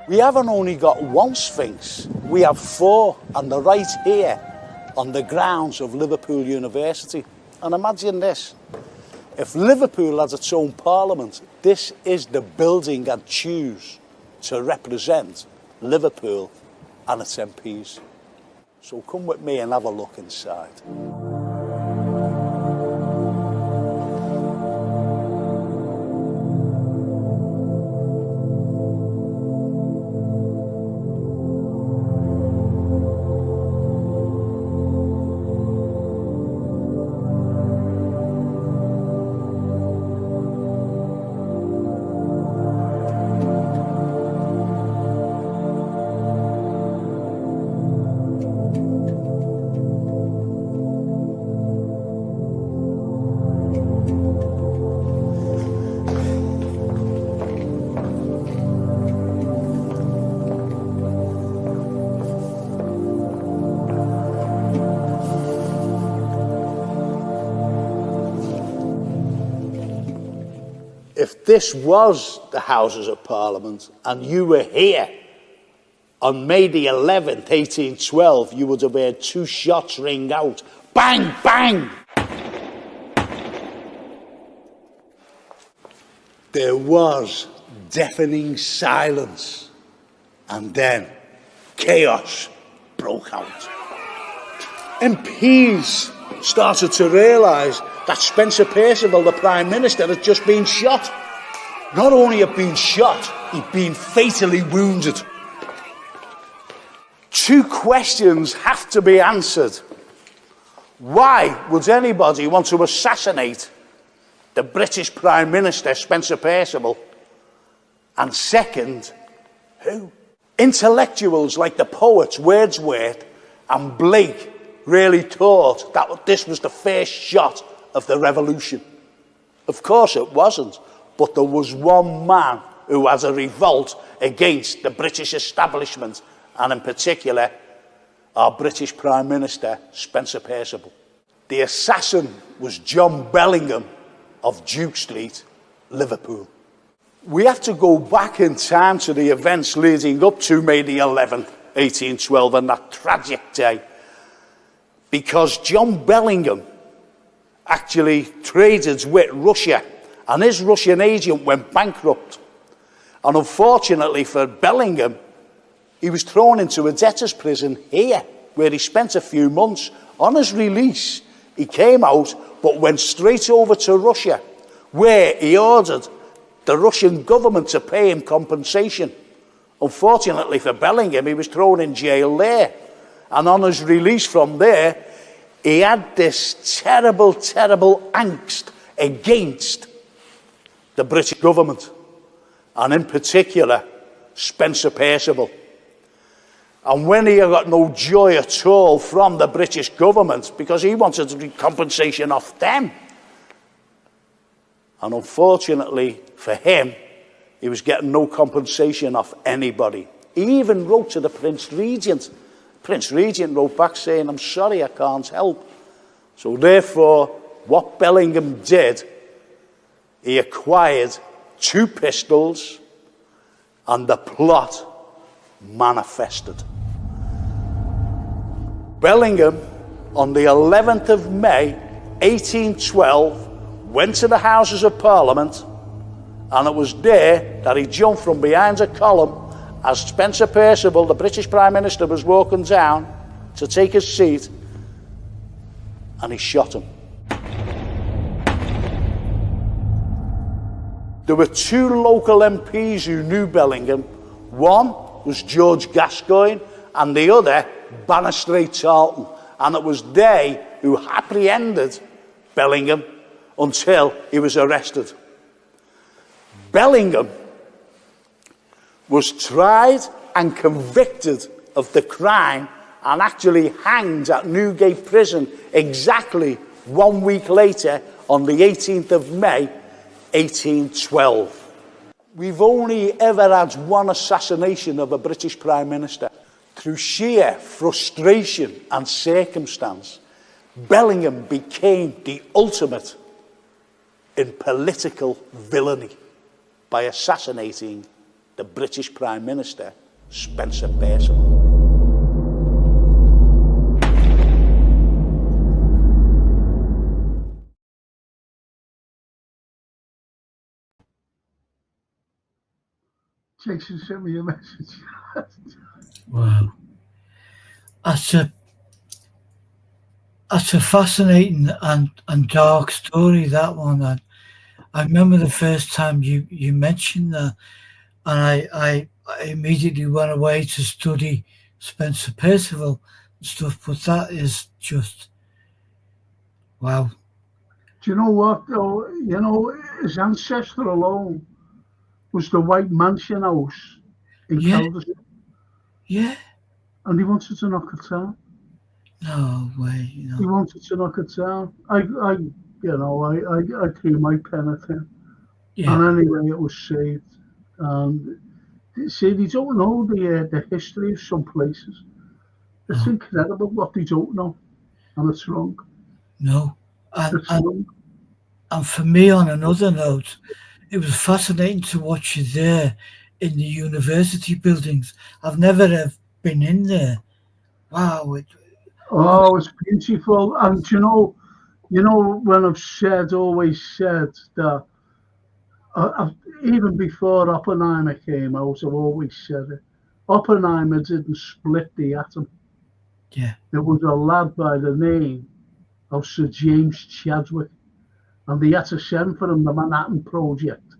We haven't only got one Sphinx, we have four, and they're right here on the grounds of Liverpool University. And imagine this, if Liverpool has its own parliament, this is the building I'd choose to represent Liverpool and its MPs. So come with me and have a look inside. If this was the Houses of Parliament and you were here on May the 11th, 1812, you would have heard two shots ring out. Bang, bang! There was deafening silence, and then chaos broke out. MPs started to realise that Spencer Perceval, the Prime Minister, had just been shot. Not only had been shot, he'd been fatally wounded. Two questions have to be answered. Why would anybody want to assassinate the British Prime Minister, Spencer Perceval? And second, who? Intellectuals like the poets Wordsworth and Blake really thought that this was the first shot of the revolution. Of course it wasn't, but there was one man who had a revolt against the British establishment, and in particular, our British Prime Minister, Spencer Perceval. The assassin was John Bellingham of Duke Street, Liverpool. We have to go back in time to the events leading up to May the 11th, 1812, and that tragic day, because John Bellingham actually traded with Russia, and his Russian agent went bankrupt. And unfortunately for Bellingham, he was thrown into a debtor's prison here, where he spent a few months. On his release, he came out, but went straight over to Russia, where he ordered the Russian government to pay him compensation. Unfortunately for Bellingham, he was thrown in jail there. And on his release from there, he had this terrible, terrible angst against the British government, and in particular, Spencer Perceval. And when he got no joy at all from the British government, because he wanted compensation off them. And unfortunately for him, he was getting no compensation off anybody. He even wrote to the Prince Regent. Prince Regent wrote back saying, I'm sorry, I can't help. So therefore, what Bellingham did, he acquired 2 pistols, and the plot manifested. Bellingham, on the 11th of May, 1812, went to the Houses of Parliament, and it was there that he jumped from behind a column as Spencer Perceval, the British Prime Minister, was walking down to take his seat, and he shot him. There were 2 local MPs who knew Bellingham. One was George Gascoigne, and the other, Bannister Tarleton. And it was they who apprehended Bellingham until he was arrested. Bellingham was tried and convicted of the crime and actually hanged at Newgate Prison exactly 1 week later on the 18th of May, 1812. We've only ever had one assassination of a British Prime Minister. Through sheer frustration and circumstance, Bellingham became the ultimate in political villainy by assassinating the British Prime Minister, Spencer Perceval. Jason sent me a message. Wow. That's a fascinating and dark story, that one. And I remember the first time you mentioned that, and I immediately went away to study Spencer Perceval and stuff, but that is just, wow. Do you know what, though? You know, his ancestor alone was the White Mansion House in Calderwood. Yeah. And he wanted to knock it down. No way, you know. He wanted to knock it down. I threw my pen at him. Yeah. And anyway, it was saved. And see, they don't know the history of some places. It's incredible what they don't know, and it's wrong. No, and for me, on another note, it was fascinating to watch you there in the university buildings. I've never been in there. Wow. It's beautiful. And you know, when I've always said that, even before Oppenheimer came out, I've always said it. Oppenheimer didn't split the atom. Yeah. There was a lad by the name of Sir James Chadwick, and they had to send for him the Manhattan Project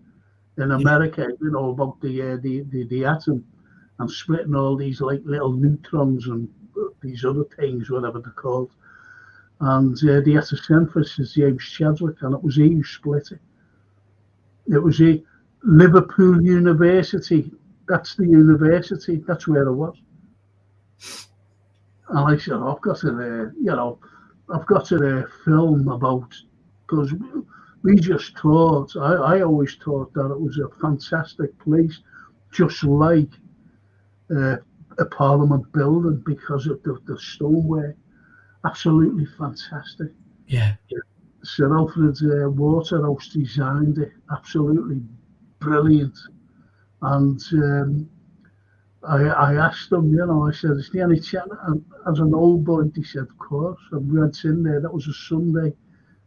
in America, you know, about the atom and splitting all these like little neutrons and these other things, whatever they're called. And they had to send for Sir James Chadwick, and it was he who split it. It was a Liverpool University. That's the university. That's where it was. And I said, I've got to film about, because we just thought, I always thought that it was a fantastic place, just like a Parliament building, because of the stonework. Absolutely fantastic. Yeah. Sir Alfred Waterhouse designed it. Absolutely brilliant. And I asked him, you know, I said, is there any chance? And as an old boy, he said, of course. And we went in there, that was a Sunday,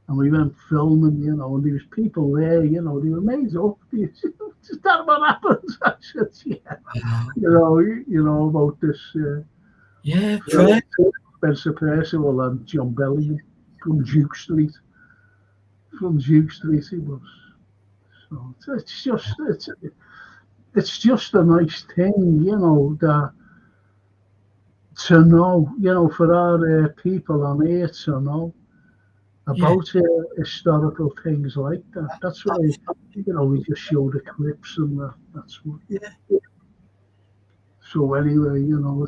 and we went filming, you know, and there was people there, you know, they were made up. Is that what happens? I said, yeah. You know about this. Yeah, right. Spencer Perceval and John Bellingham from Duke Street. From Duke Street he was. So it's just a nice thing, you know, that to know, you know, for our people on here to know about historical things like that. That's why, you know, we just show the clips and that's what. Yeah. So anyway, you know,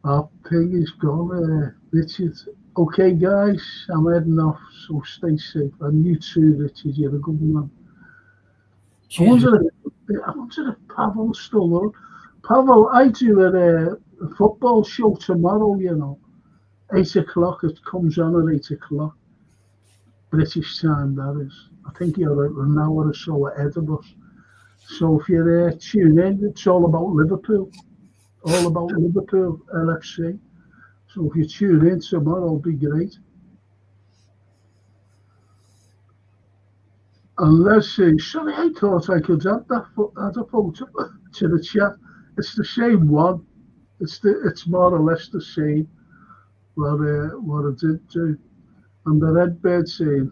Our pig is gone, Richard. Okay, guys, I'm heading off, so stay safe. And you too, Richard, you're a good man. I wonder if Pavel's still on. Pavel, I do a football show tomorrow, 8 o'clock. It comes on at 8 o'clock, British time, that is. I think you're an hour or so ahead of us. So if you're tune in, it's all about Liverpool. All about Liverpool, LFC. So if you tune in tomorrow, it'll be great. And let's see. Sorry, I thought I could add a photo to the chat. It's the same one. It's more or less the same. What I did do. And the red bird saying,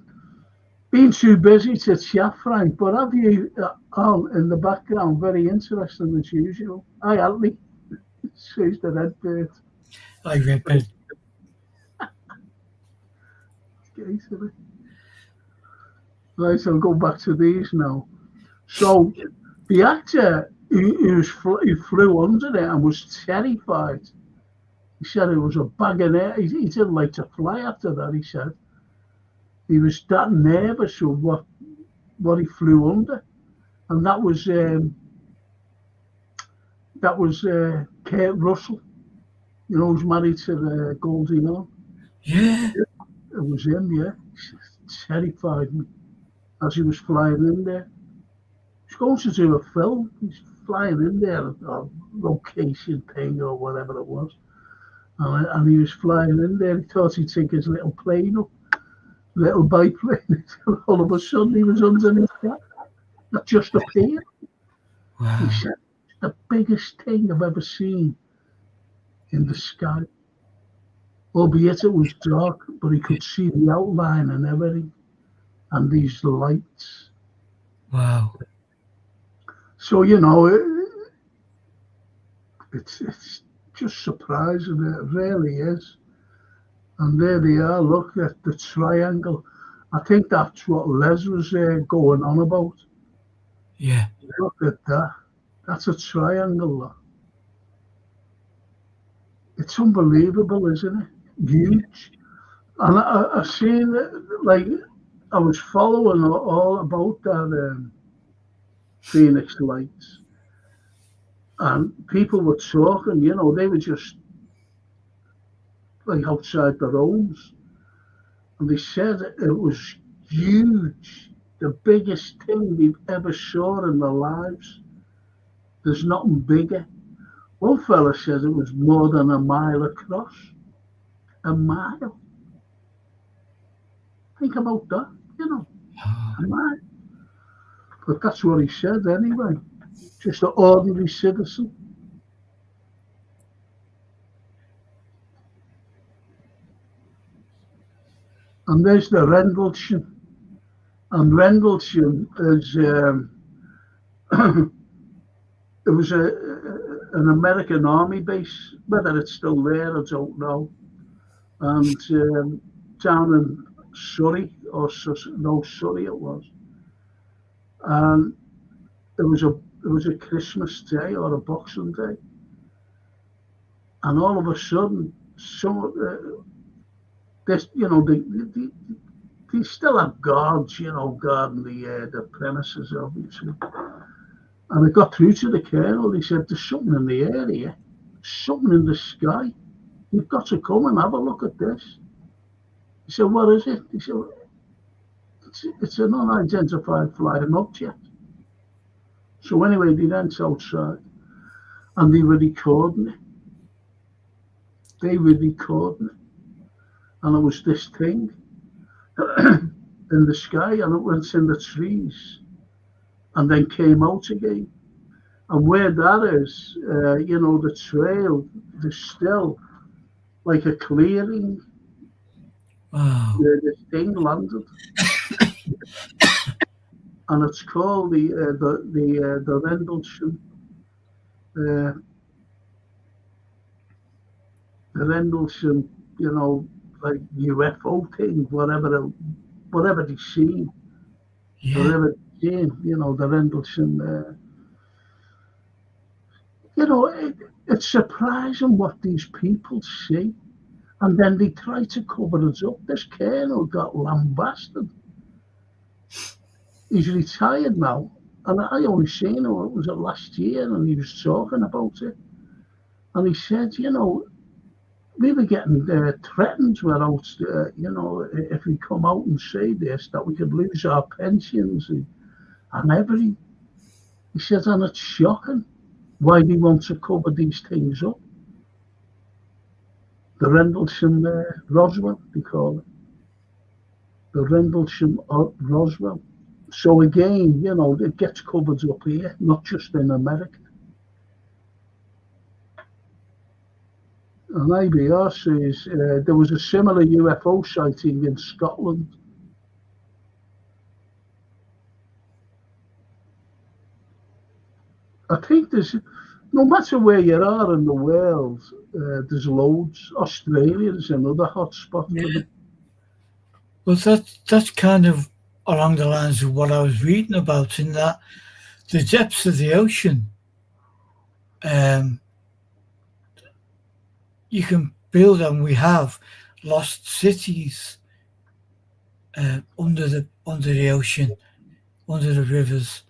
"Been too busy to chat, Frank, but have you on in the background? Very interesting as usual." Hi, Anthony. Says the red bird. Hi, red bird. Right, I'll go back to these now. So the actor who flew under it and was terrified. He said it was a bag of air. He didn't like to fly after that, he said. He was that nervous of what he flew under. And that was Kurt Russell, who's married to Goldie Hawn. Yeah. It was him, yeah. He terrified me as he was flying in there. He's going to do a film. He's flying in there, a location thing or whatever it was. And he was flying in there. He thought he'd take his little plane up, little biplane. All of a sudden, he was underneath that. That just appeared. Wow. He said, "The biggest thing I've ever seen in the sky." Albeit it was dark, but he could see the outline and everything. And these lights. Wow. So, it's just surprising. It really is. And there they are. Look at the triangle. I think that's what Les was going on about. Yeah. Look at that. That's a triangle. Look. It's unbelievable, isn't it? Huge. And I seen it, I was following all about that Phoenix Lights. And people were talking, they were just outside their homes. And they said it was huge, the biggest thing they've ever saw in their lives. There's nothing bigger. One fella said it was more than a mile across. A mile. Think about that, a mile. But that's what he said anyway. Just an ordinary citizen. And there's the Rendlesham. And Rendlesham is, it was an American army base. Whether it's still there, I don't know. And down in Surrey, Surrey it was. And it was a Christmas Day or a Boxing Day. And all of a sudden, they still have guards, guarding the premises, obviously. And it got through to the colonel. He said, "There's something in the area, something in the sky. You've got to come and have a look at this." He said, "What is it?" He said, it's an unidentified flying object. So anyway, they went outside and they were recording it. And it was this thing in the sky, and it went in the trees and then came out again. And where that is, the trail, there's still like a clearing. Wow. Where this thing landed. And it's called the Rendlesham. The Rendlesham, like UFO thing, whatever they see, whatever they see, the Rendlesham. It's surprising what these people see. And then they try to cover it up. This colonel got lambasted. He's retired now. And I only seen him, it was last year, and he was talking about it. And he said, you know, we were getting threatened without, you know, if we come out and say this, that we could lose our pensions and everything. He said, and it's shocking why they want to cover these things up. The Rendlesham Roswell, they call it. The Rendlesham Roswell. So again, you know, it gets covered up here, not just in America. And IBR says there was a similar UFO sighting in Scotland. I think there's, no matter where you are in the world, there's loads. Australia is another hot spot. Yeah. Well, that's kind of along the lines of what I was reading about, in that the depths of the ocean, you can build, and we have lost cities under the ocean, under the rivers.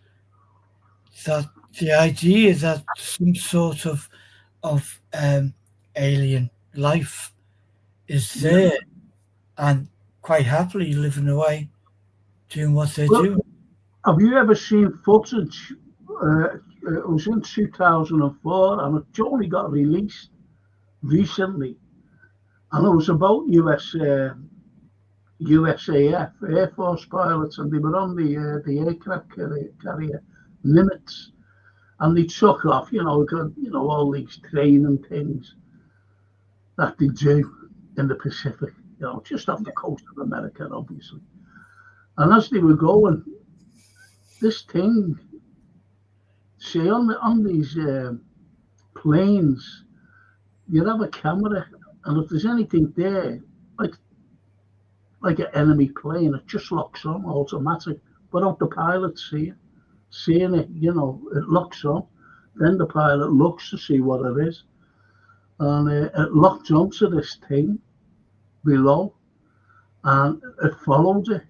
That the idea that some sort of alien life is there, and quite happily living away, doing what they do. Have you ever seen footage? It was in 2004, and it only got released recently, and it was about USAF Air Force pilots, and they were on the aircraft carrier Nimitz, and they took off. You know, all these training things that they do in the Pacific. You know, just off the coast of America, obviously. And as they were going, this thing, see, on these planes, you have a camera, and if there's anything there, like an enemy plane, it just locks on automatic, without the pilot seeing it. You know, it locks on. Then the pilot looks to see what it is, and it locked onto this thing below, and it followed it.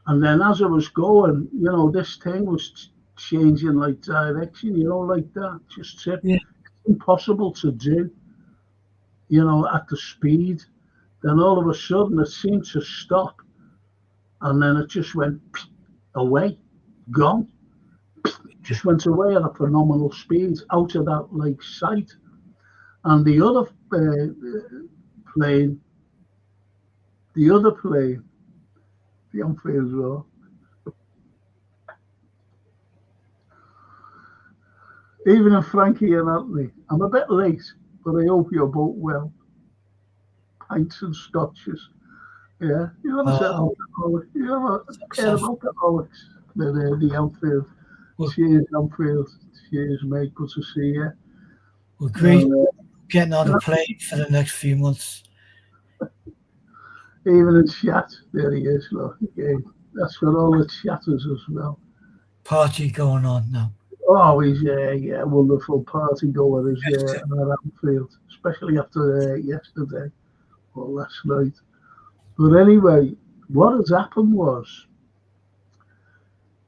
And then as it was going, you know, this thing was changing like direction, you know, like that. Just it's impossible to do, you know, at the speed. Then all of a sudden it seemed to stop, and then it just went away, gone. Just went away at a phenomenal speed, out of that like sight. And the other plane, the Anfield Row, even in Frankie and Anthony, I'm a bit late, but I hope you're both well. Pints and scotches. Yeah, you ever said alcoholics? You ever care about alcoholics? The Anfield. Cheers, Anfield. Cheers, mate. Good to see you. Well, great getting on the plane for the next few months. Even in chat, there he is. Look, again. That's got all the chatters as well. Party going on now. Oh, he's wonderful party goer is at Anfield, especially after yesterday or last night. But anyway, what has happened was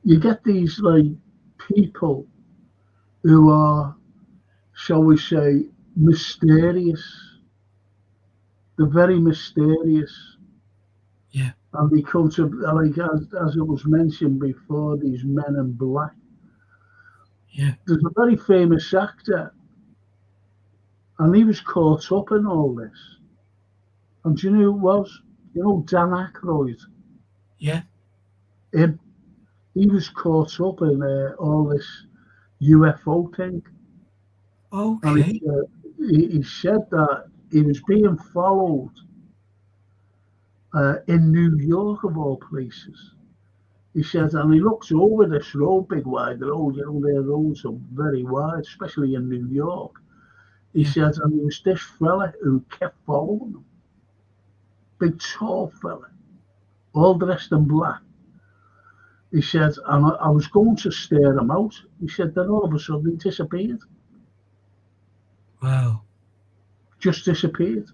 you get these like people who are, shall we say, mysterious. They're very mysterious. Yeah. And they come to, like as it was mentioned before, these men in black. Yeah. There's a very famous actor, and he was caught up in all this. And do you know who it was? You know Dan Aykroyd? Yeah. Him. He was caught up in all this UFO thing. Okay. And he said that he was being followed in New York, of all places. He said, and he looks over this road, big wide road, you know, their roads are very wide, especially in New York. He said, and there was this fella who kept following him. Big, tall fella, all dressed in black. He said, and I was going to stare him out. He said, then all of a sudden he disappeared. Wow. Just disappeared.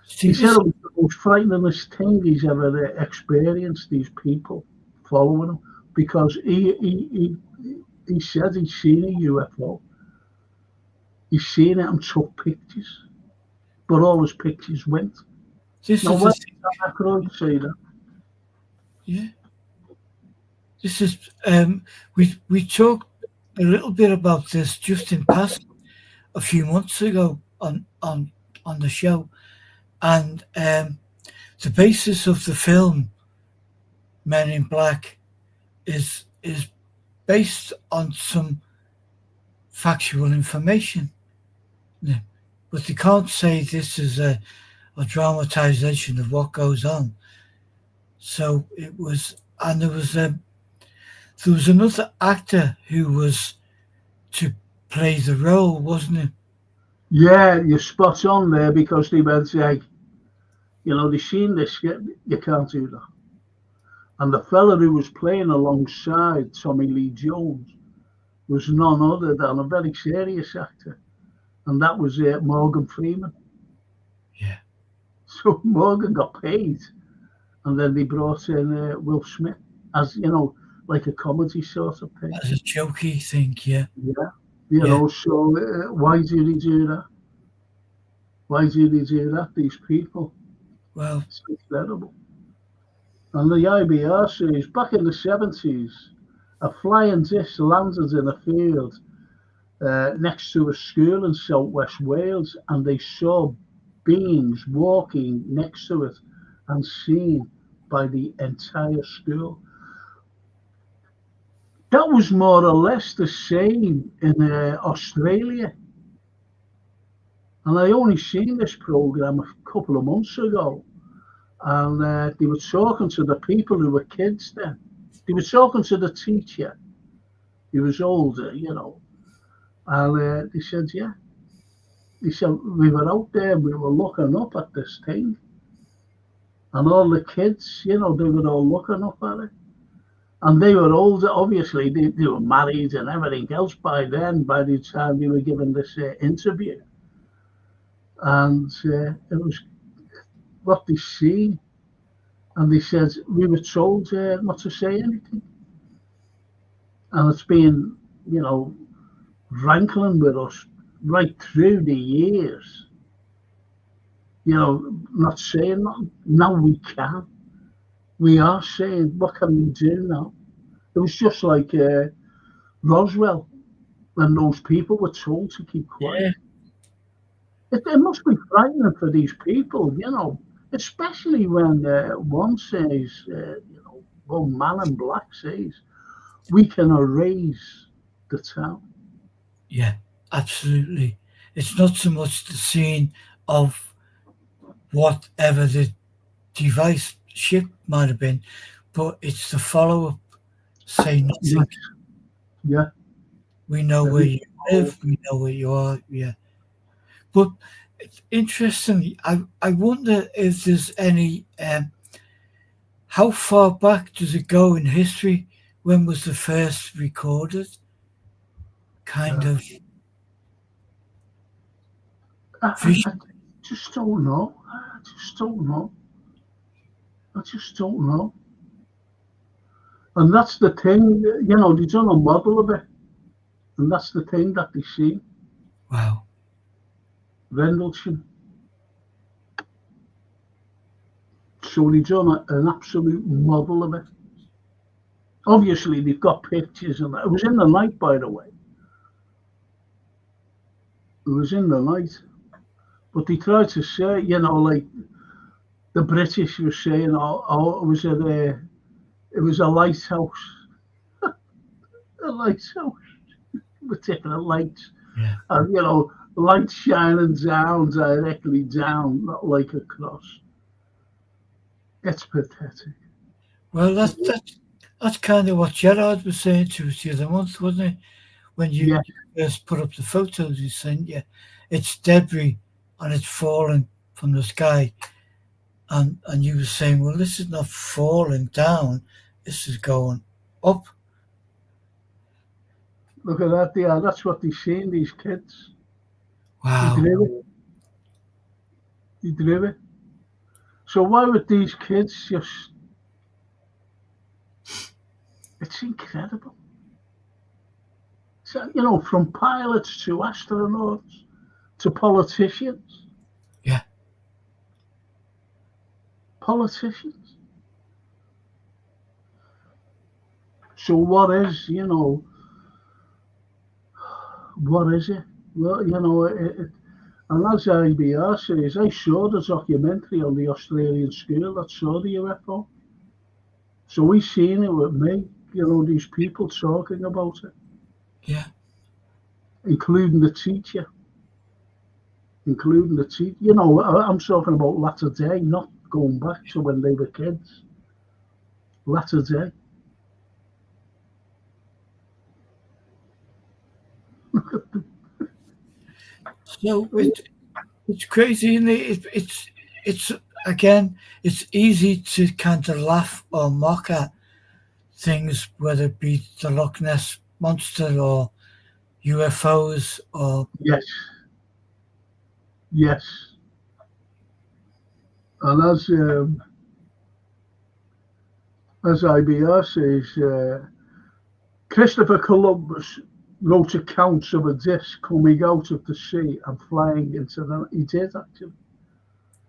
See, He said this, it was the most frighteningest thing he's ever experienced, these people following him, because he said he'd seen a UFO. He's seen it and took pictures, but all his pictures went. this Now, is why the did Aykroyd say that? yeah. This is we talked a little bit about this just in passing a few months ago on the show, and the basis of the film Men in Black is based on some factual information. Yeah. But they can't say this is a dramatization of what goes on. So it was, and there was another actor who was to play the role, wasn't it? Yeah, you're spot on there, because they went, like, they've seen this, you can't do that. And the fella who was playing alongside Tommy Lee Jones was none other than a very serious actor, and that was Morgan Freeman. Yeah. So Morgan got paid, and then they brought in Will Smith as, like a comedy sort of thing. As a jokey thing, yeah. Yeah. So why did he do that? Why did he do that, these people? Well, It's incredible. And the IBR says, back in the 70s, a flying disc landed in a field next to a school in southwest Wales, and they saw beings walking next to it and seen by the entire school. That was more or less the same in Australia. And I only seen this program a couple of months ago. And they were talking to the people who were kids then. They were talking to the teacher. He was older, And they said, yeah. He said, we were out there, we were looking up at this thing. And all the kids, they were all looking up at it. And they were older, obviously, they were married and everything else by then, by the time they were given this interview. And it was what they see. And they said, we were told not to say anything. And it's been, rankling with us right through the years. Not saying nothing. Now we can. We are saying, what can we do now? It was just like Roswell, when those people were told to keep quiet. yeah. It must be frightening for these people, especially when one says, one man in black says, we can erase the town. Yeah, absolutely. It's not so much the scene of whatever the device ship might have been, but it's the follow-up. Say nothing. Yeah. We know where you live. We know where you are. Yeah. But interestingly, I wonder if there's any. How far back does it go in history? When was the first recorded? Kind of. I just don't know. I just don't know. And that's the thing, they've done a model of it. And that's the thing that they see. Wow. Rendlesham. So they've done an absolute model of it. Obviously, they've got pictures, and it was in the night, by the way. It was in the night. But they tried to say, like the British were saying, it was a lighthouse. A lighthouse. Particular lights. Yeah. And, light shining down, directly down, not like a cross. It's pathetic. Well, that's kind of what Gerard was saying to us the other month, wasn't it? When you first put up the photos you sent, it's debris and it's falling from the sky. And you were saying, well, this is not falling down, this is going up. Look at that, that's what they see in these kids. Wow. He drew it. So why would these kids just... It's incredible. So, you know, from pilots to astronauts to politicians. Yeah. Politicians. So what is, you know, what is it? Well, you know, and as IBR says, I saw the documentary on the Australian school that saw the UFO. So we seen it with me, you know, these people talking about it. Yeah. Including the teacher. You know, I'm talking about latter day, not going back to when they were kids. Latter day. So it's crazy, isn't it? It's again, it's easy to kind of laugh or mock at things, whether it be the Loch Ness monster or UFOs or... Yes. And as IBR says, Christopher Columbus wrote accounts of a disc coming out of the sea and flying into them. He did, actually.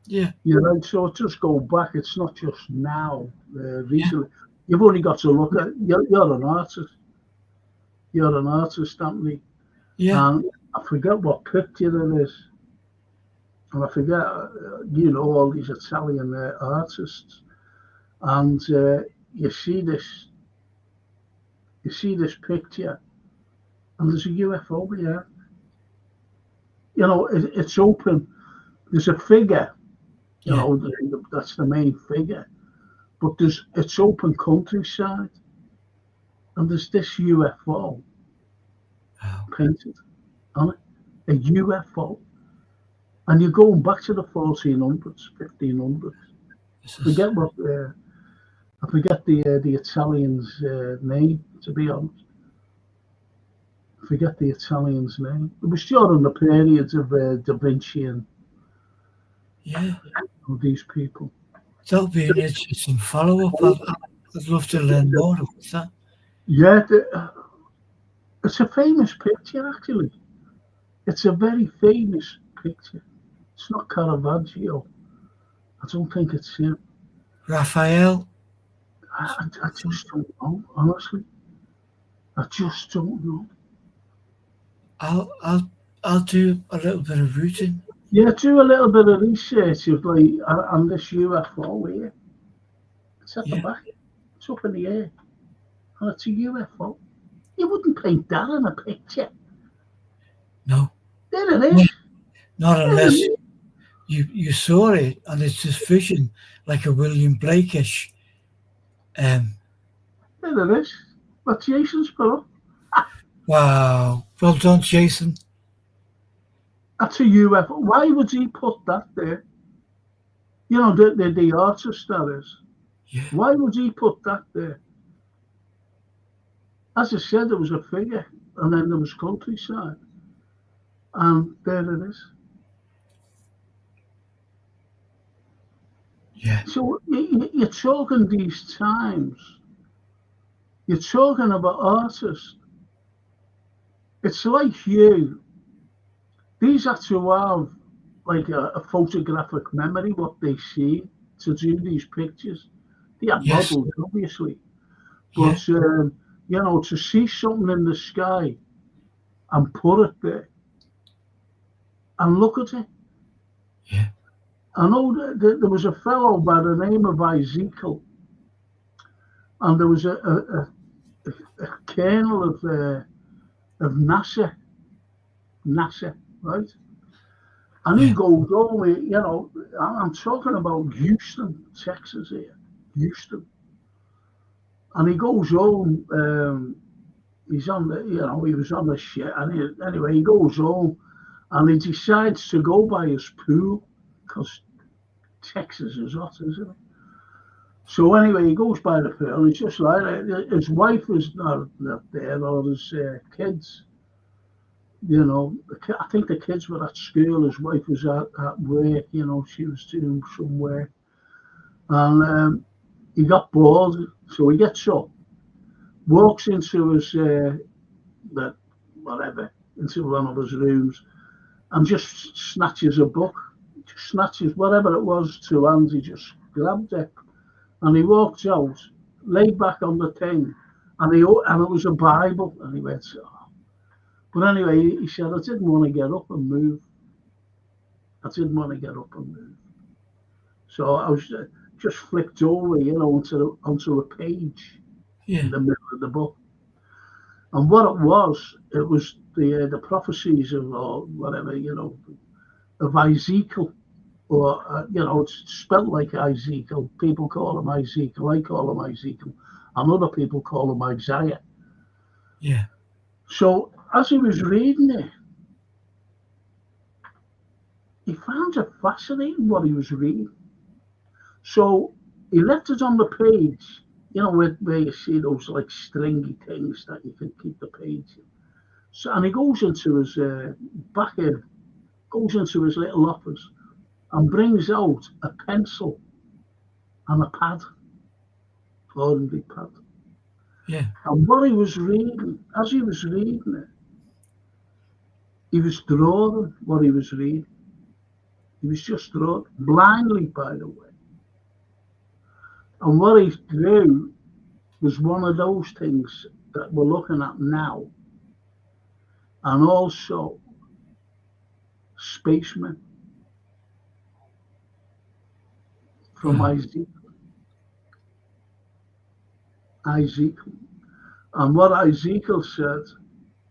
Yeah. You know, so just go back. It's not just now, recently. Yeah. You've only got to look at... You're an artist. You're an artist, Anthony. Yeah. And I forget what picture it is. And I forget, you know, all these Italian artists. And you see this picture, and there's a UFO here. You know, it's open. There's a figure, you know, that's the main figure. But it's open countryside. And there's this UFO painted on it. A UFO. And you're going back to the 1400s, 1500s. Forget what... I forget the Italian's name, to be honest. I forget the Italian's name. It was during the periods of Da Vinci and these people. That'll be an interesting follow-up. I'd love to learn more about that. Yeah, it's a famous picture, actually. It's a very famous picture. It's not Caravaggio. I don't think it's him. Raphael? I just don't know, honestly. I just don't know. I'll do a little bit of rooting. Yeah, do a little bit of research of like on this UFO here. It's at the back. It's up in the air. And it's a UFO. You wouldn't paint that in a picture. No. There it is. Not unless you saw it and it's this vision like a William Blake-ish. There it is. What Jason's put up. Wow. Well done, Jason. That's a UFO. Why would he put that there? You know, the artist that is. Yeah. Why would he put that there? As I said, there was a figure, and then there was countryside. And there it is. Yeah. So you're talking these times. You're talking about artists. It's like you. These have to have like a photographic memory, what they see, to do these pictures. They have models, obviously. But, you know, to see something in the sky and put it there and look at it. Yeah. I know there was a fellow by the name of Ezekiel, and there was a colonel of NASA, right? And he goes over, you know, I'm talking about Houston, Texas here, Houston. And he goes home, he's on the, you know, he was on the ship, and anyway, he goes home, and he decides to go by his pool, because Texas is hot, isn't it? So anyway, he goes by the pool. It's just like his wife is not there, or his kids. you know, I think the kids were at school. His wife was at work. You know, she was doing some work, and he got bored, so he gets up, walks into his the whatever, into one of his rooms, and just snatches a book, just snatches whatever it was, two hands. He just grabbed it, and he walked out, laid back on the thing, and it was a Bible, and he went. Oh. But anyway, he said, I didn't want to get up and move. I didn't want to get up and move. So I was just flicked over, you know, onto a page in the middle of the book. And what it was the prophecies of, or whatever, you know, of Ezekiel, or, you know, it's spelled like Ezekiel. People call him Ezekiel. I call him Ezekiel. And other people call him Isaiah. Yeah. So as he was reading it, he found it fascinating what he was reading. So he left it on the page, you know, where you see those like stringy things that you can keep the page in. So, and he goes into his goes into his little office and brings out a pencil and a pad, ordinary pad. Yeah. And what he was reading, as he was reading it, he was drawing what he was reading. He was just drawing, blindly, by the way. And what he drew was one of those things that we're looking at now. And also spacemen from Ezekiel. And what Ezekiel said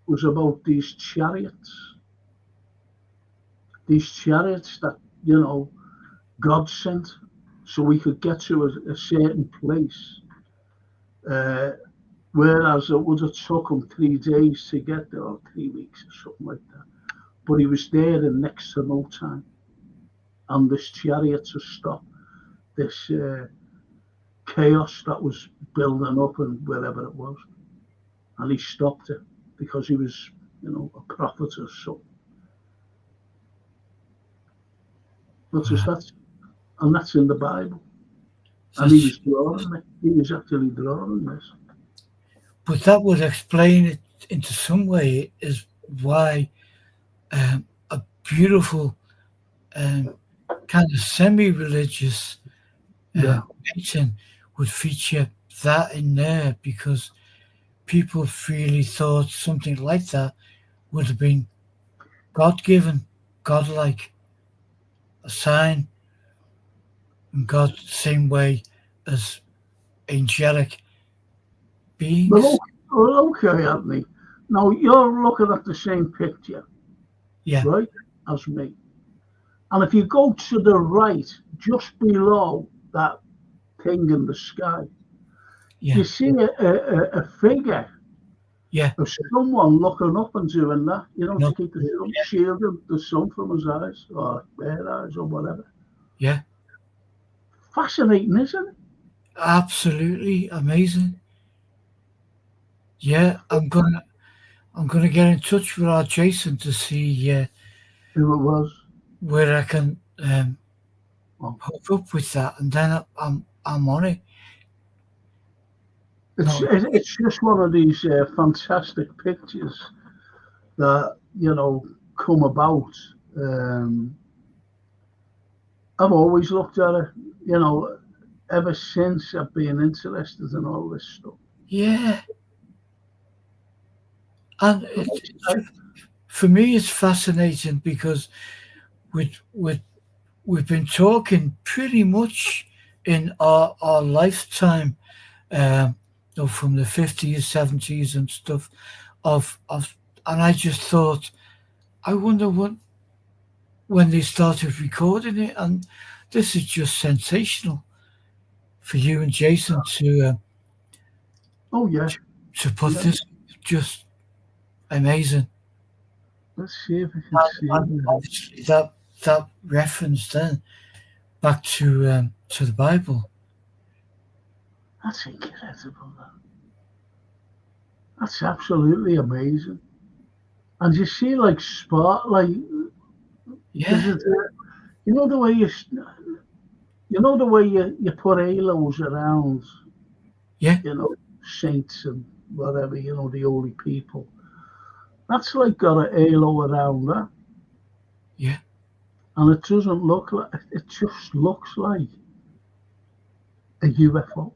was about these chariots that, you know, God sent so we could get to a certain place. Whereas it would have took him 3 days to get there, or 3 weeks or something like that. But he was there in next to no time. And this chariot to stop this chaos that was building up and wherever it was. And he stopped it because he was, you know, a prophet or something. But that's in the Bible. And he was drawing it. He was actually drawing this. But that would explain it into some way is why a beautiful kind of semi-religious painting would feature that in there, because people really thought something like that would have been God-given, godlike, a sign, and God the same way as angelic beings. Well, okay, Anthony. Now you're looking at the same picture, right, as me. And if you go to the right, just below that thing in the sky, you see a figure of someone looking up and doing that, you know, to keep the sun, shielding the sun from his eyes, or their eyes, or whatever. Yeah. Fascinating, isn't it? Absolutely amazing. Yeah, I'm gonna get in touch with our Jason to see who it was, where I can hook up with that, and then I'm on it. It's just one of these fantastic pictures that, you know, come about. I've always looked at it, you know, ever since I've been interested in all this stuff. Yeah. And for me, it's fascinating because we've been talking pretty much in our lifetime, from the 50s, 70s and stuff and I just thought, I wonder when they started recording it, and this is just sensational for you and Jason to to put this, just amazing. Let's see if we can see it. Obviously that reference then back to the Bible. That's incredible. That's absolutely amazing. And you see like spotlight. Yeah. You know the way you put halos around, Yeah. you know, saints and whatever, you know, the holy people. That's like got a halo around that. Yeah. And it doesn't look like, it just looks like a UFO.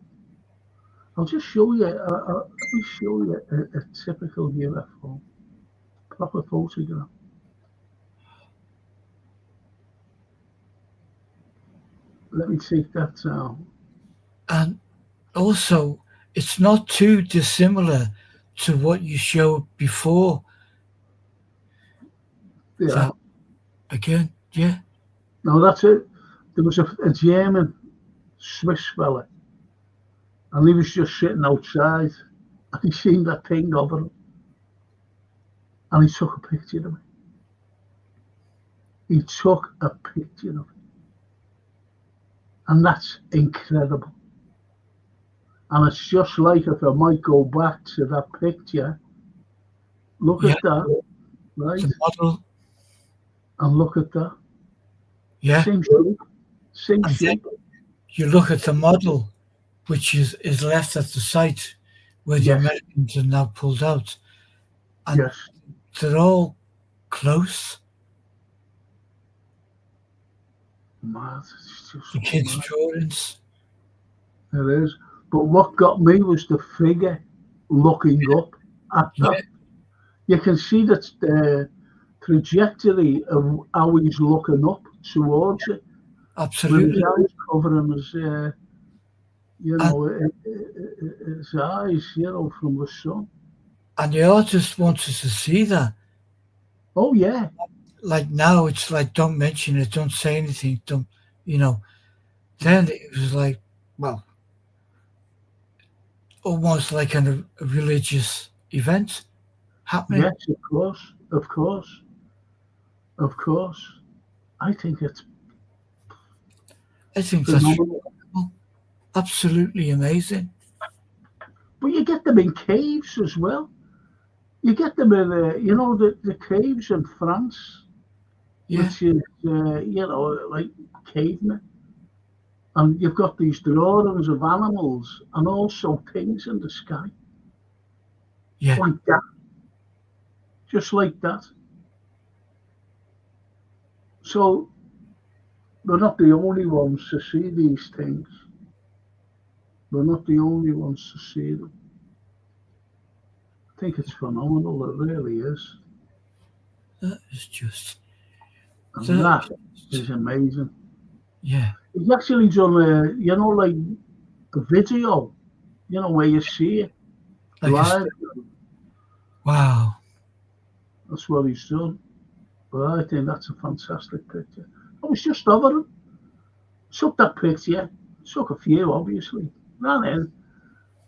I'll just show you, let me show you a typical UFO, proper photograph. Let me take that down. And also, it's not too dissimilar to what you showed before. Yeah. That again, yeah. Now that's it. There was a German Swiss fella, and he was just sitting outside, and he seen that thing over him, and he took a picture of it. He took a picture of it, and that's incredible. And it's just like, if I might go back to that picture, look Yeah. at that, right? The model. And look at that. Yeah. Same shape. Same And then shape. you look at the model, which is left at the site where the Yes. Americans are now pulled out. And Yes. they're all close. Mad. It's just The kids' mad. drawings. It is. But what got me was the figure looking up at that. Yeah. You can see that the trajectory of how he's looking up towards it, with Absolutely. his eyes covering his, you know, his eyes, you know, from the sun. And the artist wants us to see that. Oh yeah, Like now, it's like, don't mention it, don't say anything, don't, you know. Then it was like, well, almost like a religious event happening. yes, of course, of course, of course. I think it's I think that's phenomenal. absolutely amazing. But you get them in caves as well. You get them in, you know, the caves in France, Yeah. which is, you know, like cavemen. And you've got these drawings of animals and also things in the sky. Yeah. Like that. Just like that. So we're not the only ones to see these things. We're not the only ones to see them. I think it's phenomenal. It really is. That is just. And that is amazing. Yeah. He's actually done a, you know, like a video, you know, where you see it Like live. Wow. That's what he's done. But I think that's a fantastic picture. I was just over him. Took that picture. Took a few, obviously. Ran in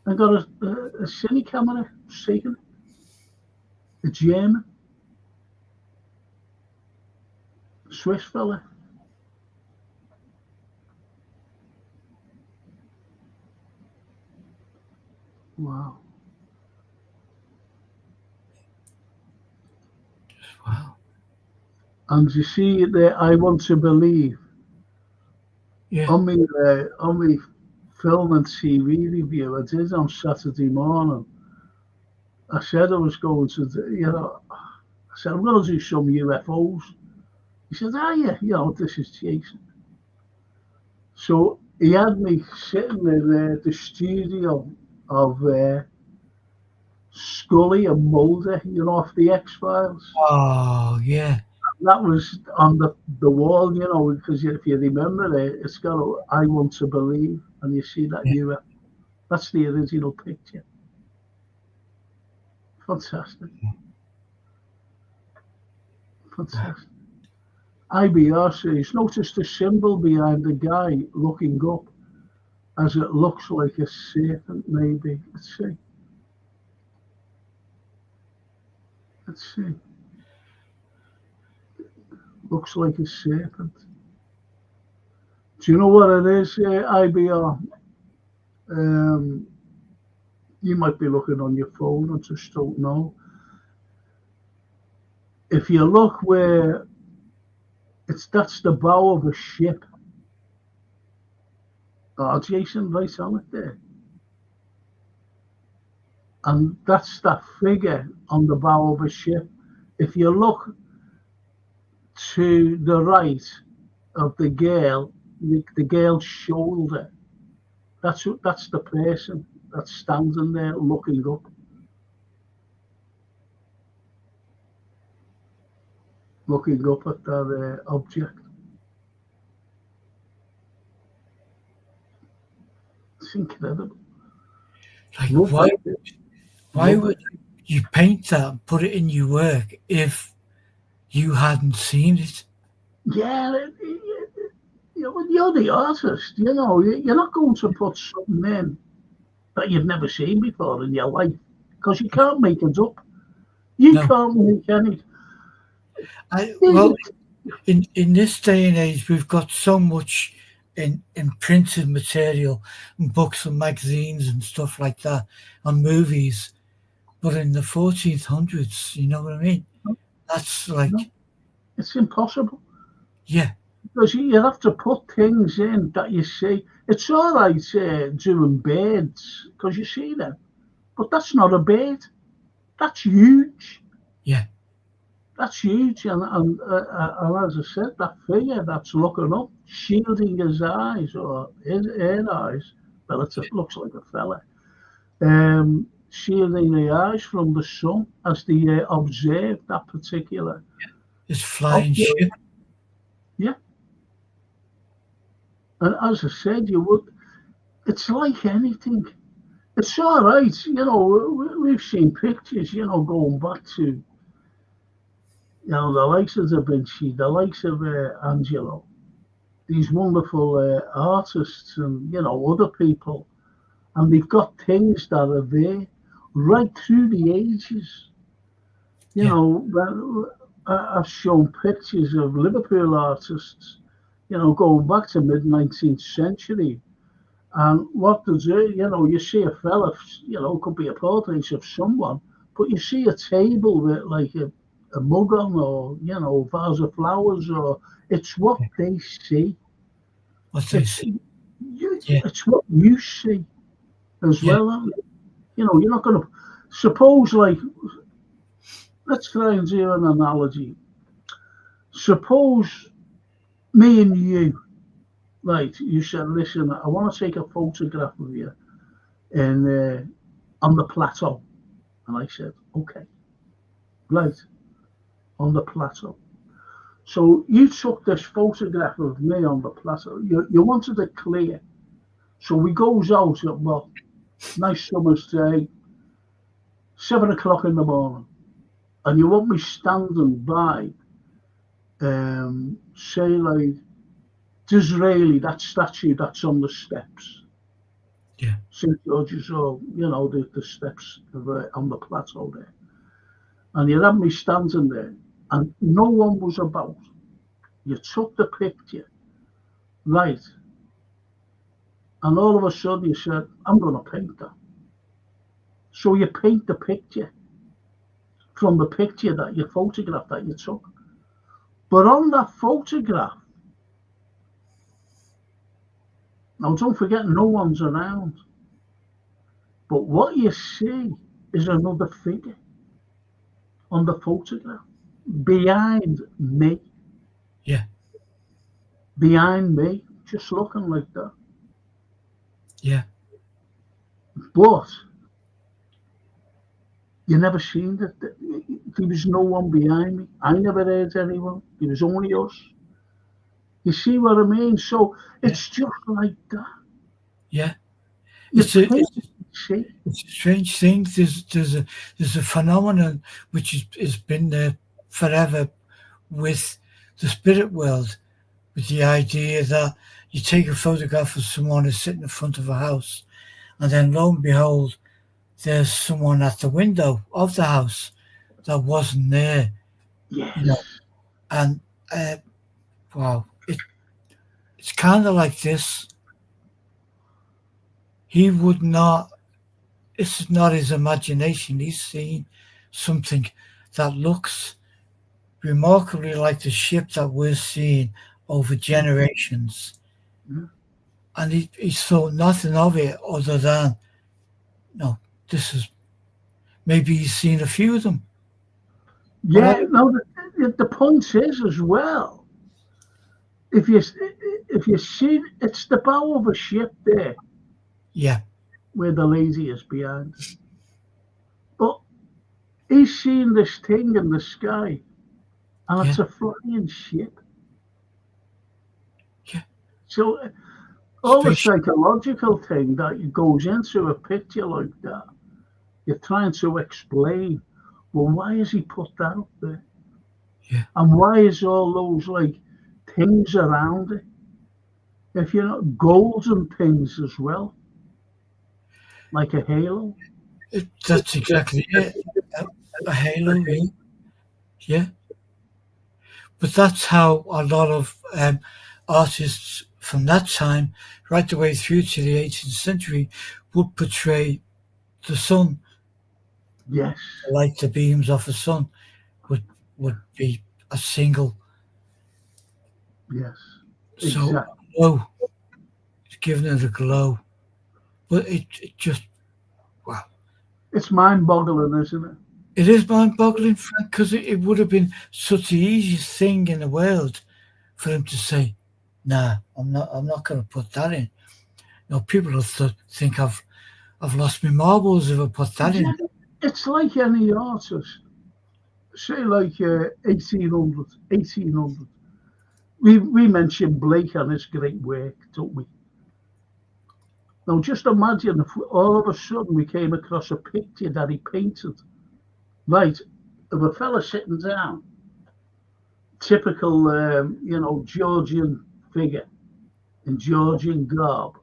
and got a cine camera taken it. A German. Swiss fella. Wow. Wow. And you see there, I Want to Believe. Yeah. On me film and TV review I did on Saturday morning, I said I was going to do, you know, I said I'm going to do some UFOs. He said, "Are you? You know, this is Jason." So he had me sitting in the studio of Scully and Mulder, you know, off the X-Files. Oh, yeah. That was on the wall, you know, because if you remember it, it's got I Want to Believe, and you see that UFO. That's the original picture. Fantastic. Fantastic. IBR says, notice the symbol behind the guy looking up, as it looks like a serpent, maybe. Let's see. Let's see. Looks like a serpent. Do you know what it is, IBR? You might be looking on your phone, I just don't know. if you look where that's the bow of a ship. Oh, Jason, right on it there. And that's that figure on the bow of a ship. If you look to the right of the girl, the girl's shoulder, that's the person that's standing there looking up. Looking up at that object. It's incredible. Like, Love why Love would you paint that and put it in your work if you hadn't seen it? Yeah, you're the artist, you know. You're not going to put something in that you've never seen before in your life, because you can't make it up. You No. can't make any. Well, in this day and age, we've got so much in printed material, and books and magazines and stuff like that, and movies. But in the 1400s, you know what I mean? That's like, No, it's impossible. Yeah. Because you have to put things in that you see. It's all right doing birds, because you see them, but that's not a bird. That's huge. Yeah. That's huge, and as I said, that figure that's looking up, shielding his eyes or her eyes. Well, it looks like a fella. Shielding the eyes from the sun as they observe that particular. This flying ship. Yeah. And as I said, it's like anything. It's all right, you know. We've seen pictures, you know, going back to, you know, the likes of Da Vinci, the likes of Angelo, these wonderful artists, and you know, other people, and they've got things that are there right through the ages. You know, I've shown pictures of Liverpool artists, you know, going back to mid-19th century. And what does it, you know, you see a fella, you know, could be a portrait of someone, but you see a table with like a mug on, or, you know, vase of flowers, or it's what they see. What they see. It's what you see as well. You know, you're not going to, suppose, like, let's try and do an analogy. Suppose me and you, right, you said, listen, I want to take a photograph of you on the plateau. And I said, okay, right, on the plateau. So you took this photograph of me on the plateau. You wanted it clear. So we goes out at, well, nice summer's day, 7 o'clock in the morning. And you want me standing by, say, like, Disraeli, that statue that's on the steps. Yeah. St. George's, or, you know, the steps on the plateau there. And you had me standing there, and no one was about. You took the picture, right? And all of a sudden you said, I'm going to paint that. So you paint the picture from the picture that you photographed that you took. But on that photograph, now don't forget, no one's around. But what you see is another figure on the photograph behind me. Yeah. Behind me, just looking like that. Yeah. But you never seen that. There was no one behind me. I never heard anyone. It was only us. You see what I mean? So it's just like that. Yeah. It's a strange thing. There's a phenomenon which has been there forever with the spirit world, with the idea that you take a photograph of someone who's sitting in front of a house, and then lo and behold, there's someone at the window of the house that wasn't there. Yes. You know? And wow, it's kind of like this. He would not, this is not his imagination. He's seeing something that looks remarkably like the ship that we're seeing over generations. Yeah. And he saw nothing of it other than, no, this is, maybe he's seen a few of them. Yeah, no, the point is as well, if you see, it's the bow of a ship there Yeah, where the lady is behind. But he's seen this thing in the sky, and it's Yeah. a flying ship. Yeah. So all the Spaceship. psychological thing that goes into a picture like that, you're trying to explain, well, why has he put that up there? Yeah. And why is all those like things around it? If you're not golden things as well, like a halo. That's exactly it. A halo, yeah. Yeah. But that's how a lot of artists from that time, right the way through to the 18th century, would portray the sun, Yes, like the beams of the sun, would be a single. yes, So exactly. glow, it's giving it a glow. But it just, wow. It's mind-boggling, isn't it? It is mind-boggling, Frank, because it would have been such the easiest thing in the world for him to say, "Nah, I'm not going to put that in." You know, people will think I've lost my marbles if I put that in. It's like any artist, say like 1800, 1800. We mentioned Blake and his great work, don't we? Now just imagine if all of a sudden we came across a picture that he painted, right, of a fella sitting down, typical, Georgian figure in Georgian garb,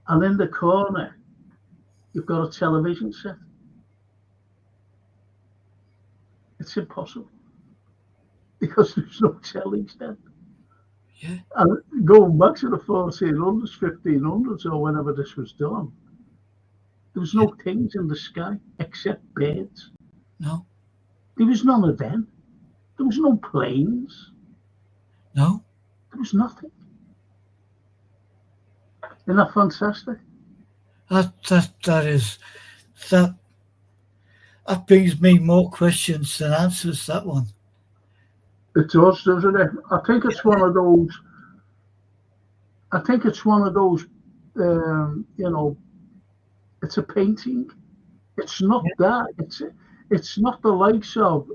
and in the corner you've got a television set. It's impossible because there's no tellies then. Yeah. And going back to the 1400s, 1500s, or whenever this was done, there was no things in the sky except birds. No. There was none of them. There was no planes. No. There was nothing. Isn't that fantastic? That brings me more questions than answers, that one. It does, doesn't it? I think it's one of those. I think it's one of those. It's a painting. It's not that. It's not the likes of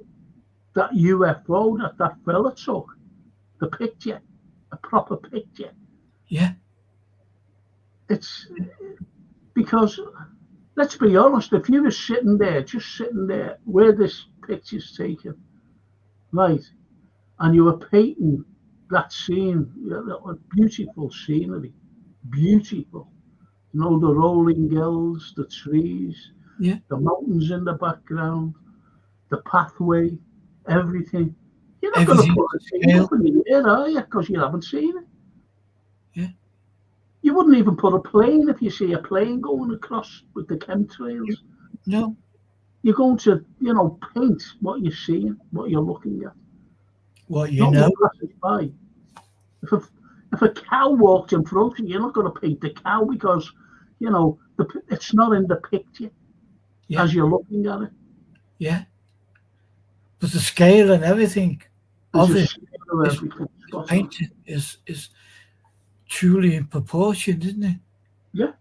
that UFO that fella took. The picture, a proper picture. Yeah. It's because, let's be honest, if you were sitting there, just sitting there, where this picture's taken, right, and you were painting that scene, beautiful scenery, beautiful. You know, the rolling hills, the trees, Yeah. the mountains in the background, the pathway, everything. You're not going to put a thing up in the air, are you? Because you haven't seen it. Yeah. You wouldn't even put a plane if you see a plane going across with the chemtrails. No. You're going to, paint what you're seeing, what you're looking at. What you Not know. what passes by. If a cow walked in front of you, you're not going to paint the cow because, it's not in the picture as you're looking at it. Yeah. But the scale and everything of it painted is truly in proportion, isn't it? Yeah.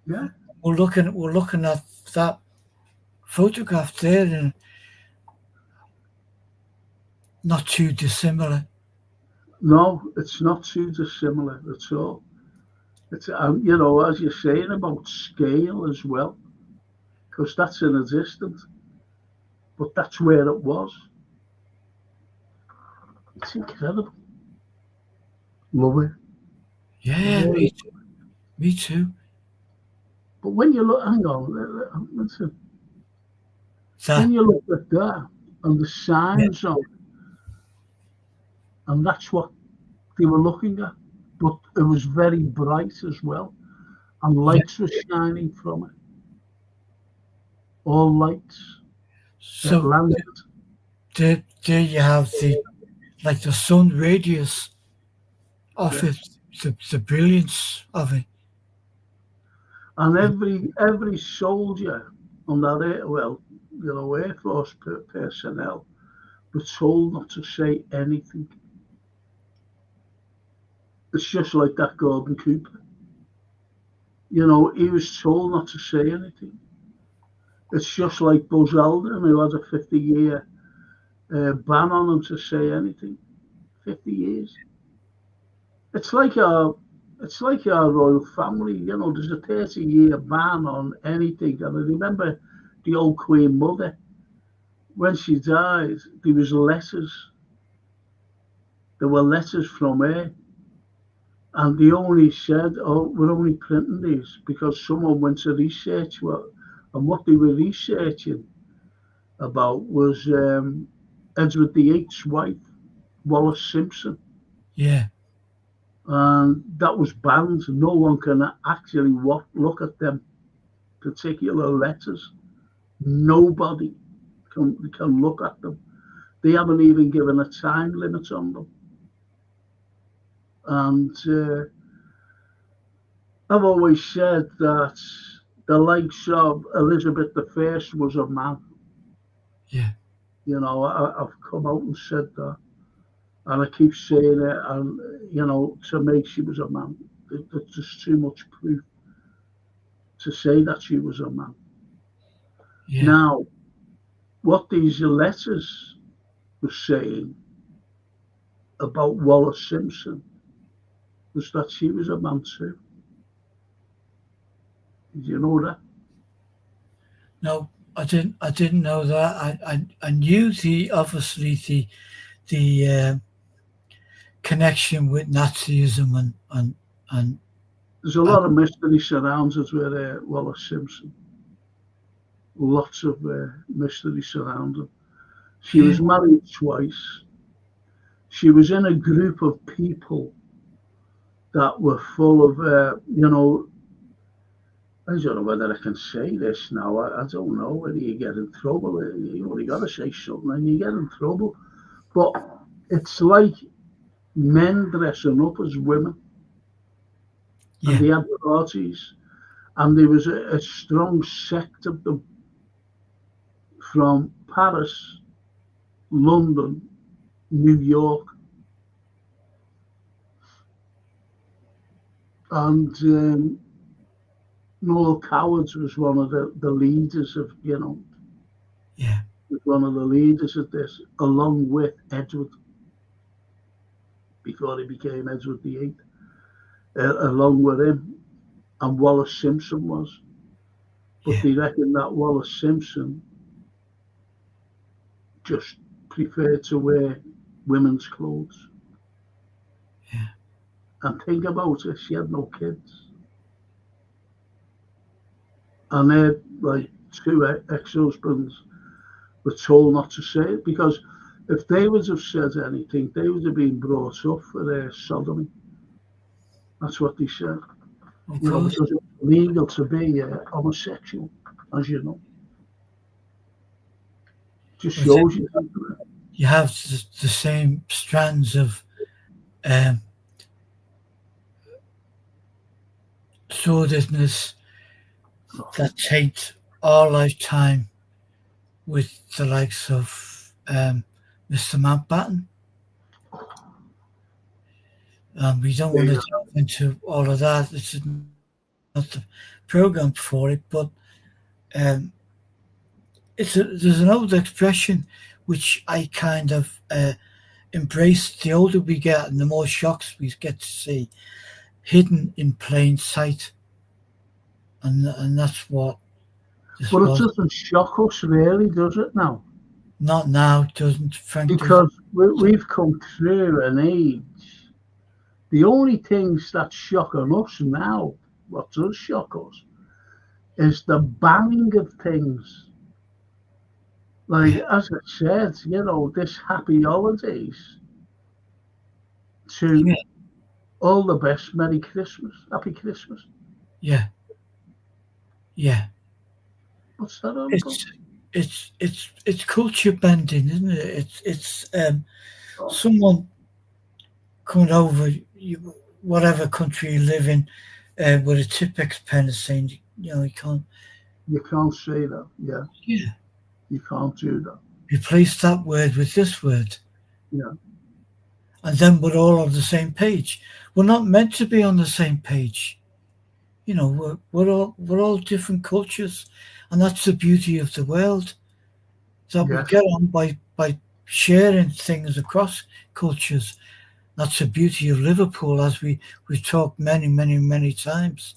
Yeah. We're looking at that photograph there, and not too dissimilar. No, it's not too dissimilar at all. It's as you're saying about scale as well, because that's in a distance, but that's where it was. It's incredible. Love it. Yeah, me too. But when you look, hang on, listen. When you look at that and the signs on it, and that's what they were looking at, but it was very bright as well, and lights were shining from it. All lights. So there you have the sun radius of Yeah. it, the brilliance of it. And every soldier on that Air Force personnel were told not to say anything. It's just like that Gordon Cooper. He was told not to say anything. It's just like Buzz Aldrin, who had a 50-year ban on him to say anything. 50 years. It's like our royal family. There's a 30-year ban on anything. And I remember the old Queen Mother, when she died, there was letters. There were letters from her. And they only said, we're only printing these because someone went to research and what they were researching about was Edward VIII's wife, Wallace Simpson. Yeah. And that was banned. No one can actually look at them particular letters. Nobody can look at them. They haven't even given a time limit on them. And I've always said that the likes of Elizabeth I was a man. Yeah. I've come out and said that. And I keep saying it, and, to me, she was a man. There's just too much proof to say that she was a man. Yeah. Now, what these letters were saying about Wallace Simpson was that she was a man too. Did you know that? No, I didn't know that. I knew obviously the connection with Nazism and there's a lot of mystery surrounds us with Wallace Simpson. Lots of mystery surrounds him. She was married twice. She was in a group of people that were full of, I don't know whether I can say this now. I don't know whether you get in trouble. You got to say something and you get in trouble. But it's like men dressing up as women. Yeah. And they had parties. And there was a strong sect of them from Paris, London, New York. And Noel Coward was one of the leaders of, Yeah. was one of the leaders of this, along with Edward, before he became Edward VIII, along with him, and Wallace Simpson was. But they reckon that Wallace Simpson just preferred to wear women's clothes. Yeah. And think about it, she had no kids. And they're like two ex-husbands were told not to say it, because if they would have said anything, they would have been brought up for their sodomy. That's what they said. Because it's legal to be homosexual, as you know. Just shows you. You have the same strands of sordidness that take our lifetime with the likes of Mr. Mountbatten. We don't want to delve into all of that. This is not the program for it, but there's an old expression which I kind of embrace. The older we get and the more shocks we get to see, hidden in plain sight. And that's what this But was. it doesn't shock us really, does it now? Not now, it doesn't, Frank. Because we've come through an age. The only things that shock on us now, what does shock us, is the banning of things. Like, as I said, this happy holidays to all the best, Merry Christmas, Happy Christmas. Yeah. What's that all about? it's culture bending, isn't it? It's someone coming over, whatever country you live in, with a Tipex pen and saying, you can't. You can't say that. Yeah, Yeah. you can't do that. Replace that word with this word, Yeah, and then we're all on the same page. We're not meant to be on the same page. We're all different cultures, and that's the beauty of the world. That we yes, get on by sharing things across cultures. That's the beauty of Liverpool, as we've talked many times.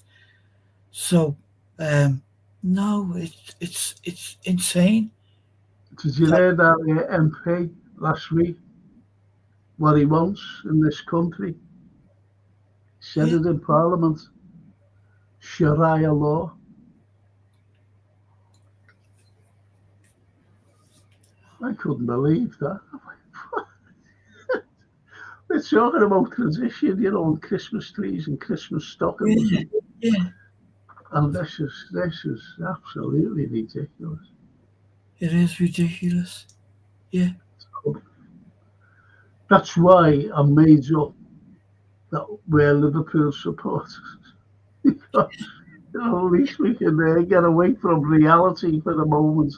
So, um, no, it's insane. did you That, hear that MP last week? What he wants in this country? He said yeah, it in Parliament. Sharia law. I couldn't believe that. We're talking about tradition, and Christmas trees and Christmas stockings, yeah, yeah. and this is absolutely ridiculous. It is ridiculous. Yeah, That's why I made up that we're Liverpool supporters. Because, at least we can get away from reality for the moment,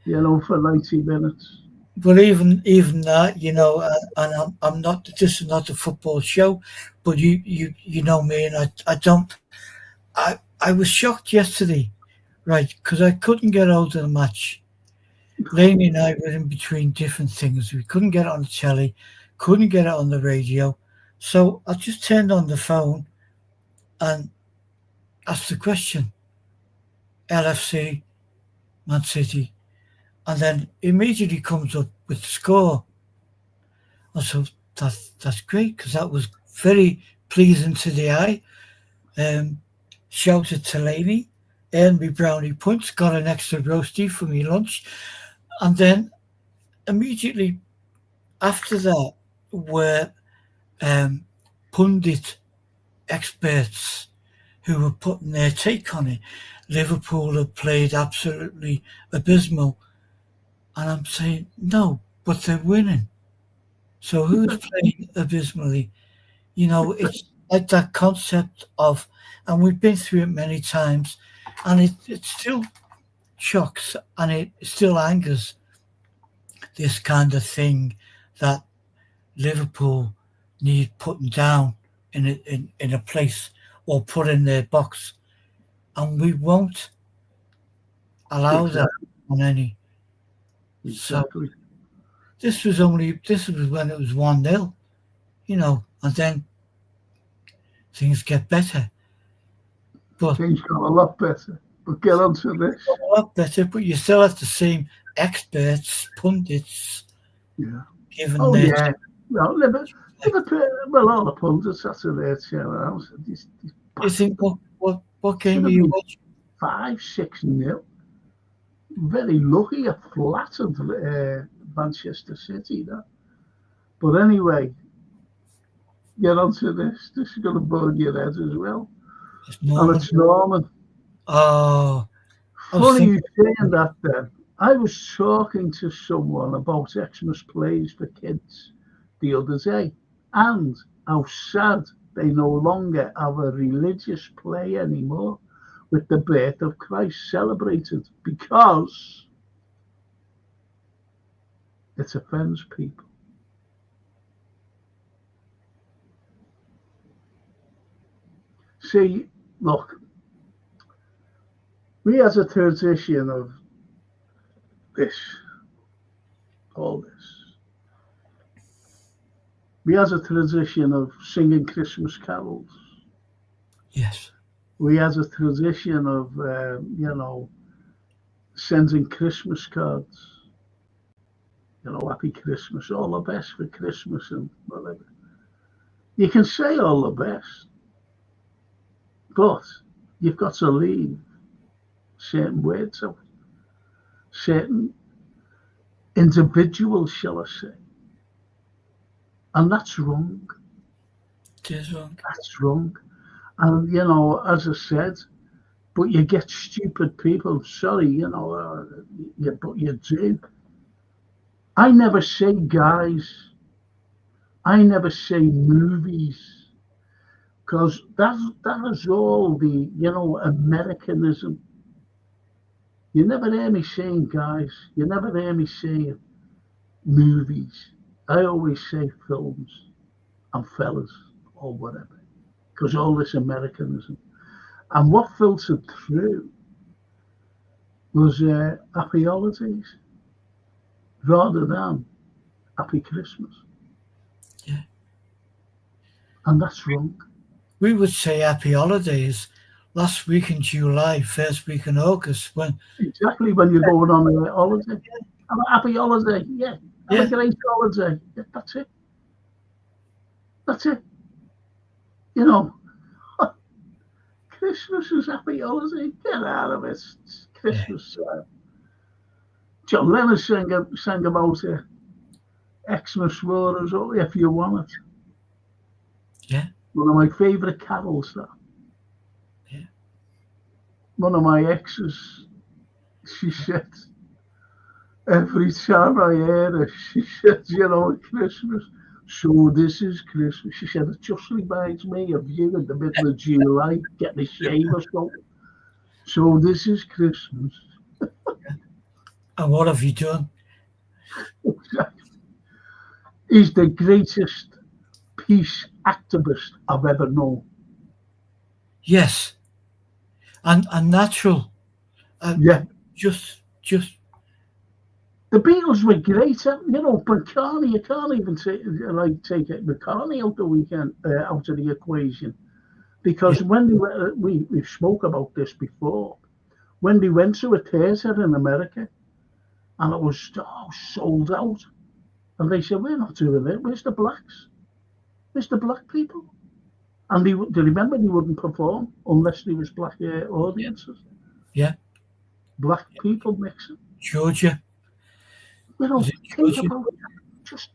for 90 minutes. but even that, and I'm not. This is not a football show, but you know me, and I don't. I was shocked yesterday, right? Because I couldn't get out of the match. Lainey and I were in between different things. We couldn't get it on the telly, couldn't get it on the radio. So I just turned on the phone and asked the question, LFC, Man City. And then immediately comes up with the score. And so that's great, because that was very pleasing to the eye. Shouted to Lainey, earned me brownie points, got an extra roastie for me lunch. And then immediately after that were pundit experts who were putting their take on it. Liverpool have played absolutely abysmal. And I'm saying, no, but they're winning. So who's playing abysmally? It's like that concept of, and we've been through it many times, and it still shocks and it still angers this kind of thing that Liverpool need putting down in a place or put in their box, and we won't allow that on any. So Exactly. this was when it was 1-0, and then things get better. But Things got a lot better. But get on to this. a lot better, but you still have the same experts, pundits Yeah. giving Oh, their. yeah. No, Liverpool, well, all the pundits, that's a their channel. These You think what should game are have you been watching? 5-6-0. Very lucky, I flattered Manchester City. That. But anyway, get on to this. This is going to burn your head as well. It's And Norman. it's Norman. Oh, I was Funny you thinking, saying that then. I was talking to someone about Xmas plays for kids the other day, and how sad they no longer have a religious play anymore with the birth of Christ celebrated, because it offends people. See, look, we as a tradition of this, all this. We has a tradition of singing Christmas carols. yes, We has a tradition of, sending Christmas cards. Happy Christmas, all the best for Christmas and whatever. You can say all the best, but you've got to leave certain words out, certain individuals, shall I say. And that's wrong. it is wrong. That's wrong. And, as I said, But you get stupid people, sorry, you know, you drink. I never say guys. I never say movies. Because that is all the, you know, Americanism. You never hear me saying guys. You never hear me saying movies. I always say films and fellas or whatever. Because all this Americanism. And what filtered through was happy holidays rather than happy Christmas. Yeah. And that's wrong. We would say happy holidays last week in July, first week in August. Exactly when you're going on a holiday. Have a happy holiday, yeah. Have a great holiday. Yeah, that's it. That's it. You know, Christmas is happy holiday. Get out of it. It's Christmas. John Lennon sang about Xmas war as well, if you want it. Yeah. One of my favourite carols, that. Yeah. One of my exes, she said, every time I hear it, she said, you know, at Christmas, so this is Christmas. She said, it just reminds me of you in the middle of July, getting a shave or something. So this is Christmas. And what have you done? He's the greatest peace activist I've ever known. Yes. And natural. Yeah. Just. The Beatles were great, you know, but McCartney, you can't even take McCartney out the weekend, out of the equation. Because when they were, we spoke about this before, when they went to a theatre in America and it was sold out, and they said, we're not doing it, where's the blacks? Where's the black people? And they remember they wouldn't perform unless there was black audiences. Yeah. Black people mixing. Georgia. You know, think about it. Just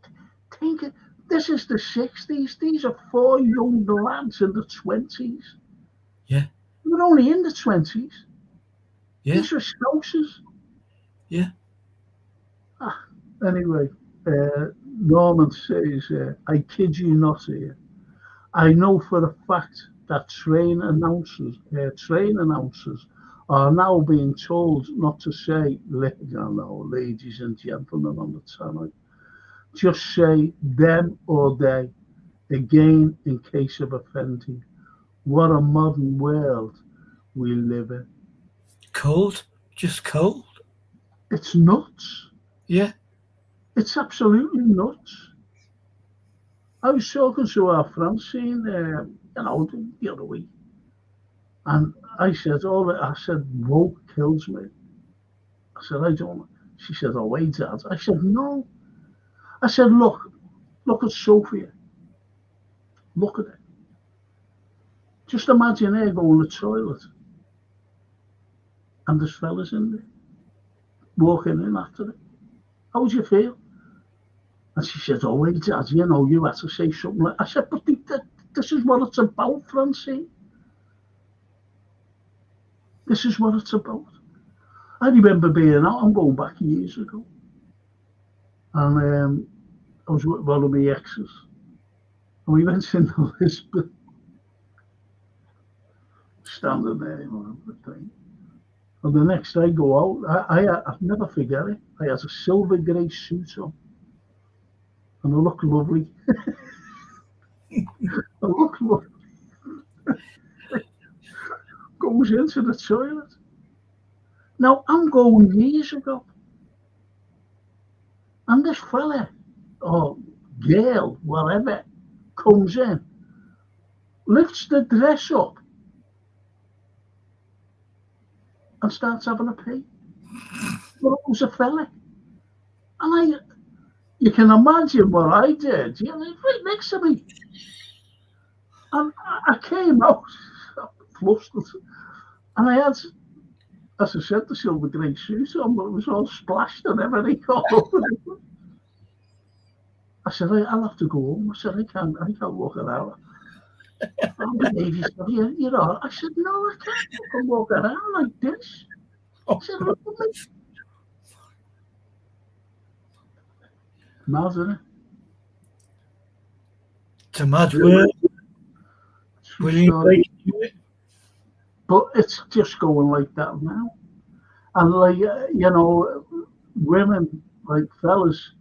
think it. This is the 60s. These are 4 young lads in the 20s. Yeah. They were only in the 20s. Yeah. These were spouses. Yeah. Anyway, Norman says, I kid you not here. I know for a fact that train announcers are now being told not to say, ladies and gentlemen on the tannoy. Just say them or they again in case of offending. What a modern world we live in. Cold? Just cold? It's nuts. Yeah. It's absolutely nuts. I was talking to our Francine, the other week, and I said, woke kills me. I said, I don't. She said, oh, wait, Dad. I said, no. I said, look at Sophia. Look at it. Just imagine her going to the toilet, and there's fellas in there, walking in after it. How would you feel? And she said, oh, wait, Dad, you had to say something like. I said, but this is what it's about, Francine. This is what it's about. I remember being out, I'm going back years ago. And I was with one of my exes. And we went into Lisbon. Standing there, and the next day I go out, I'll never forget it. I had a silver grey suit on. And I look lovely. I look lovely. Goes into the toilet. Now, I'm going years ago. And this fella, or girl, whatever, comes in, lifts the dress up, and starts having a pee. Well, it was a fella. And you can imagine what I did. Right next to me. And I came out flustered. And I had, as I said, the silver grey suit on, but it was all splashed and everything all over it. I said, I'll have to go home. I said, I can't walk it out. And the lady said, you're all. I said, no, I can't fucking walk around like this. I said, look at me. Mad, isn't it? It's a mad world. But it's just going like that now. And like, women, like fellas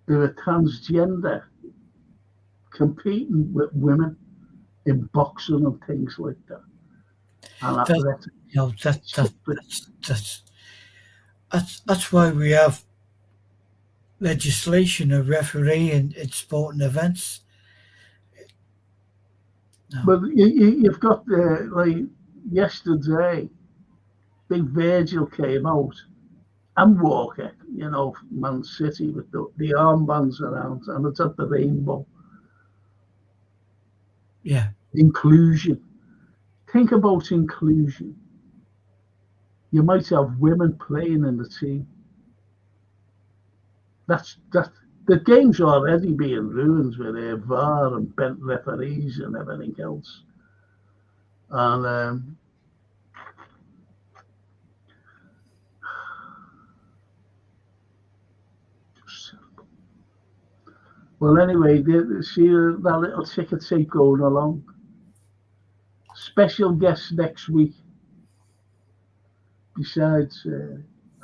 who are transgender, competing with women in boxing and things like that. And that's why we have legislation of refereeing in sporting events. No. But you've got like yesterday, Big Virgil came out and Walker, Man City with the armbands around, and it's at the rainbow. Yeah. Inclusion. Think about inclusion. You might have women playing in the team. The game's already being ruined with VAR and bent referees and everything else. And well, anyway, see that little ticker tape going along. Special guest next week, besides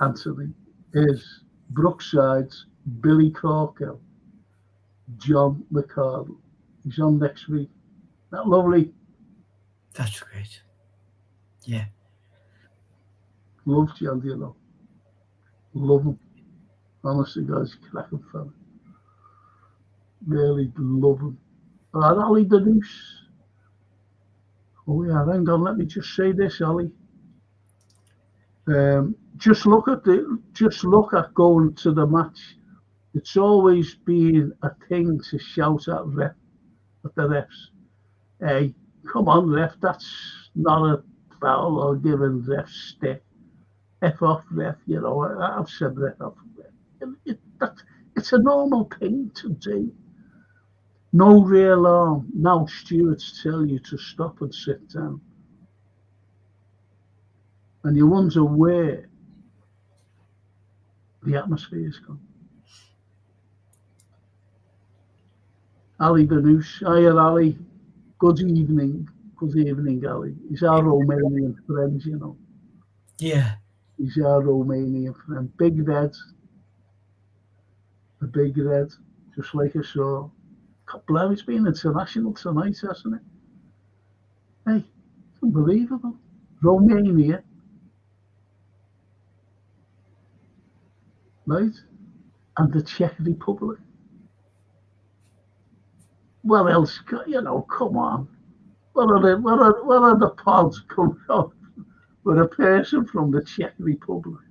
Anthony, is Brookside's Billy Corkill, John McCardle. He's on next week. Isn't that lovely? That's great. Yeah. Love John, Love him. Honestly, guys, cracking fella. Really love him. And Ali Denous. Oh yeah, hang on, let me just say this, Ali. Just look at going to the match. It's always been a thing to shout at the refs. Hey, come on, ref, that's not a foul or giving ref stick. F off, ref, I've said ref off. It's a normal thing to do. No real harm. Now stewards tell you to stop and sit down. And you wonder where the atmosphere is gone. Ali Denous. Hiya, Ali. Good evening. Good evening, Ali. He's our Romanian friend, Yeah. He's our Romanian friend. Big Red. The Big Red. Just like I saw. God bless, it's been international tonight, hasn't it? Hey, it's unbelievable. Romania. Right? And the Czech Republic. What else? Come on. What are the pods coming up with a person from the Czech Republic?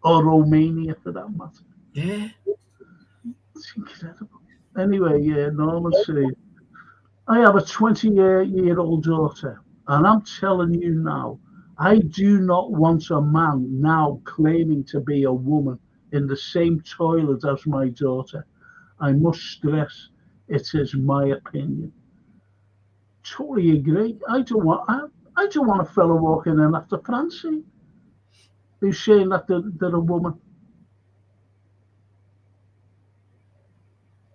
Or Romania, for that matter. Yeah. It's incredible. Anyway, Norman said, I have a 20-year-old daughter, and I'm telling you now, I do not want a man now claiming to be a woman in the same toilet as my daughter. I must stress, it is my opinion. Totally agree. I don't want a fellow walking in after Francie who's saying that they're a woman.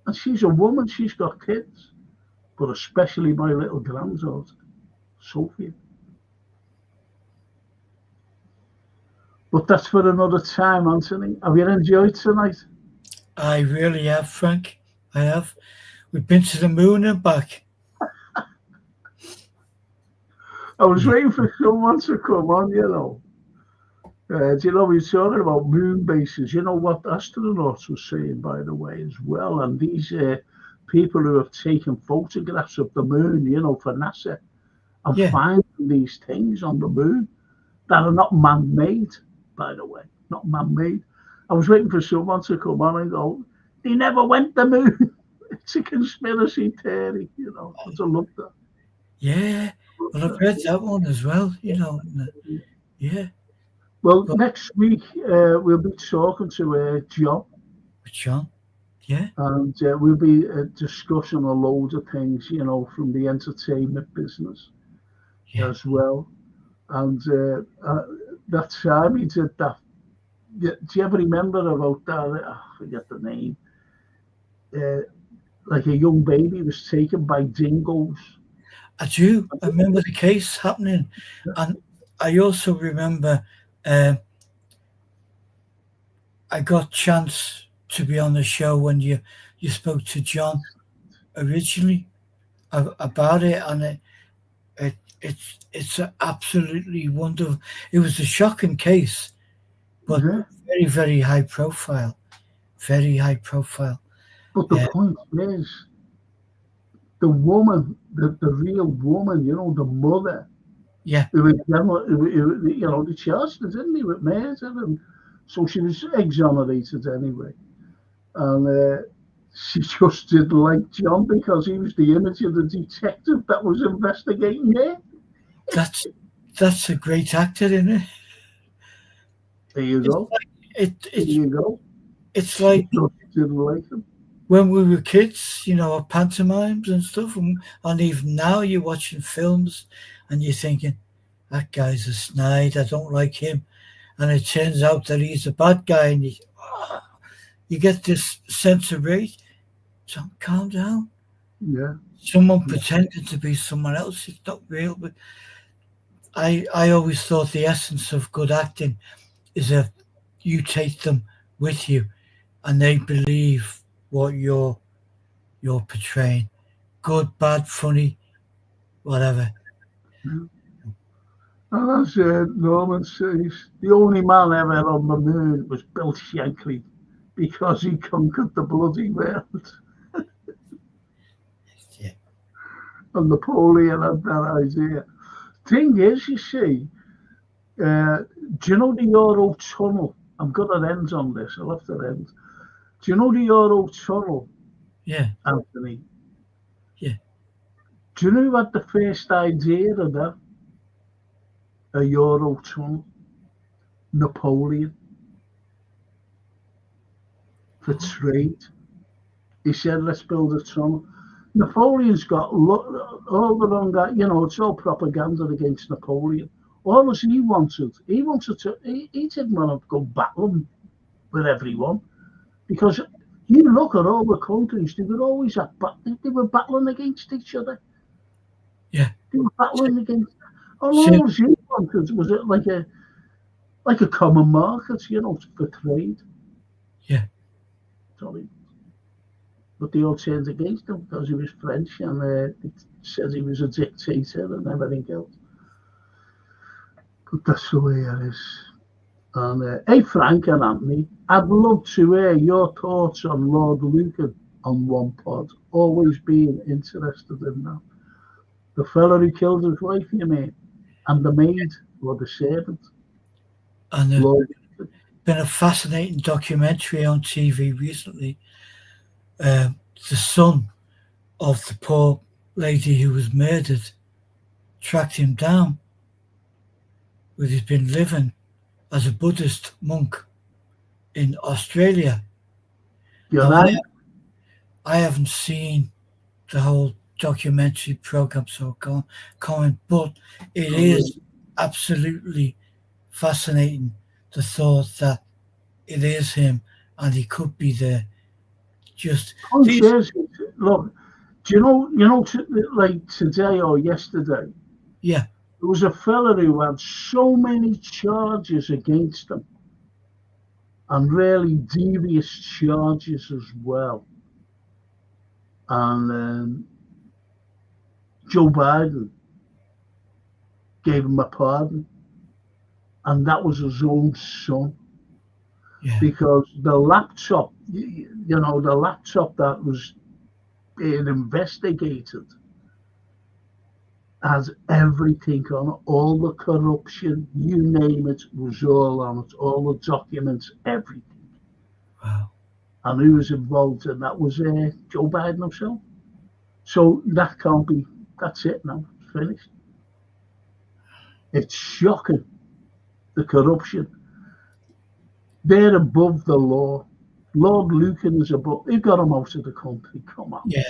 And she's a woman, she's got kids, but especially my little granddaughter, Sophia. But that's for another time, Anthony. Have you enjoyed tonight? I really have, Frank. I have. We've been to the moon and back. I was waiting for someone to come on, we were talking about moon bases. You know what astronauts were saying, by the way, as well. And these people who have taken photographs of the moon, for NASA, and finding these things on the moon that are not man-made, by the way, not man-made. I was waiting for someone to come on and go, they never went to the moon. It's a conspiracy theory, I love that. Yeah, well, I've read that one as well, yeah. Well, next week we'll be talking to John. John, Yeah. And we'll be discussing a load of things, you know, from the entertainment business Yeah. as well. And that time he did that. Do you ever remember about that? I forget the name. Like a young baby was taken by dingoes. I do. I remember the case happening. And I also remember I got chance to be on the show when you spoke to John originally about it, and it's absolutely wonderful. It was a shocking case, but Yeah. very, very high profile. Very high profile. But the point is, the woman, the real woman, you know, the mother, Yeah. who was, you know, they charged her, didn't they, with murder, and so she was exonerated anyway. And she just didn't like John because he was the image of the detective that was investigating her. That's a great actor, isn't it? There you go. There you go. It's like She just didn't like him. when we were kids, you know, pantomimes and stuff, and even now you're watching films and you're thinking, that guy's a snide, I don't like him. And it turns out that he's a bad guy, and you get this sense of rage. So calm down. Yeah. Someone pretending to be someone else, it's not real. But I always thought the essence of good acting is if you take them with you and they believe what you're portraying. Good, bad, funny, whatever. And as Norman says, the only man ever on the moon was Bill Shankly because he conquered the bloody world. Yeah. And Napoleon had that idea. Thing is, you see, do you know the Euro Tunnel? I'm going to end on this. I'll have to end. Do you know the Euro Tunnel, Yeah. Anthony? Yeah. Do you know who had the first idea of that? A Euro Tunnel? Napoleon. For trade. He said, let's build a tunnel. Napoleon's got all the wrong, you know, it's all propaganda against Napoleon. All he wanted to, he didn't want to go battling with everyone. Because you look at all the countries, they were always they were battling against each other. Yeah. They were battling against, all he wanted was like a common market, you know, for trade. Yeah. Sorry. But they all turned against him because he was French and it says he was a dictator and everything else. But that's the way it is. And hey, Frank and Anthony, I'd love to hear your thoughts on Lord Lucan on one pod. Always being interested in that. The fella who killed his wife, you mean, and the maid or the servant. And there's been a fascinating documentary on TV recently. The son of the poor lady who was murdered tracked him down, where he's been living as a Buddhist monk in Australia. Now, I haven't seen the whole documentary program, so I can't comment, but it is absolutely fascinating, the thought that it is him and he could be there. Just look, do you know, like today or yesterday? Yeah. There was a fella who had so many charges against him, and really devious charges as well. And Joe Biden gave him a pardon, and that was his own son. Yeah. Because the laptop, you know, the laptop that was being investigated has everything on it, all the corruption, you name it, was all on it, all the documents, everything. Wow. And who was involved in that was Joe Biden himself. So that can't be, that's it now, it's finished. It's shocking, the corruption. They're above the law. Lord Lucan is above. He got him out of the country. Come on. Yeah,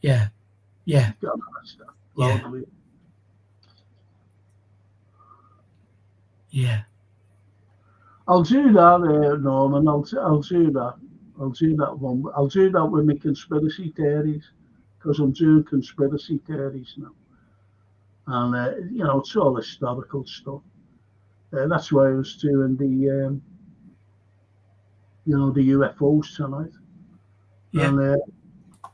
yeah, yeah, You gotta understand. yeah, Lord Lucan. yeah. I'll do that, Norman. I'll do that. I'll do that one. I'll do that with my conspiracy theories, because I'm doing conspiracy theories now, and it's all historical stuff. That's why I was doing the UFOs tonight. Yeah. And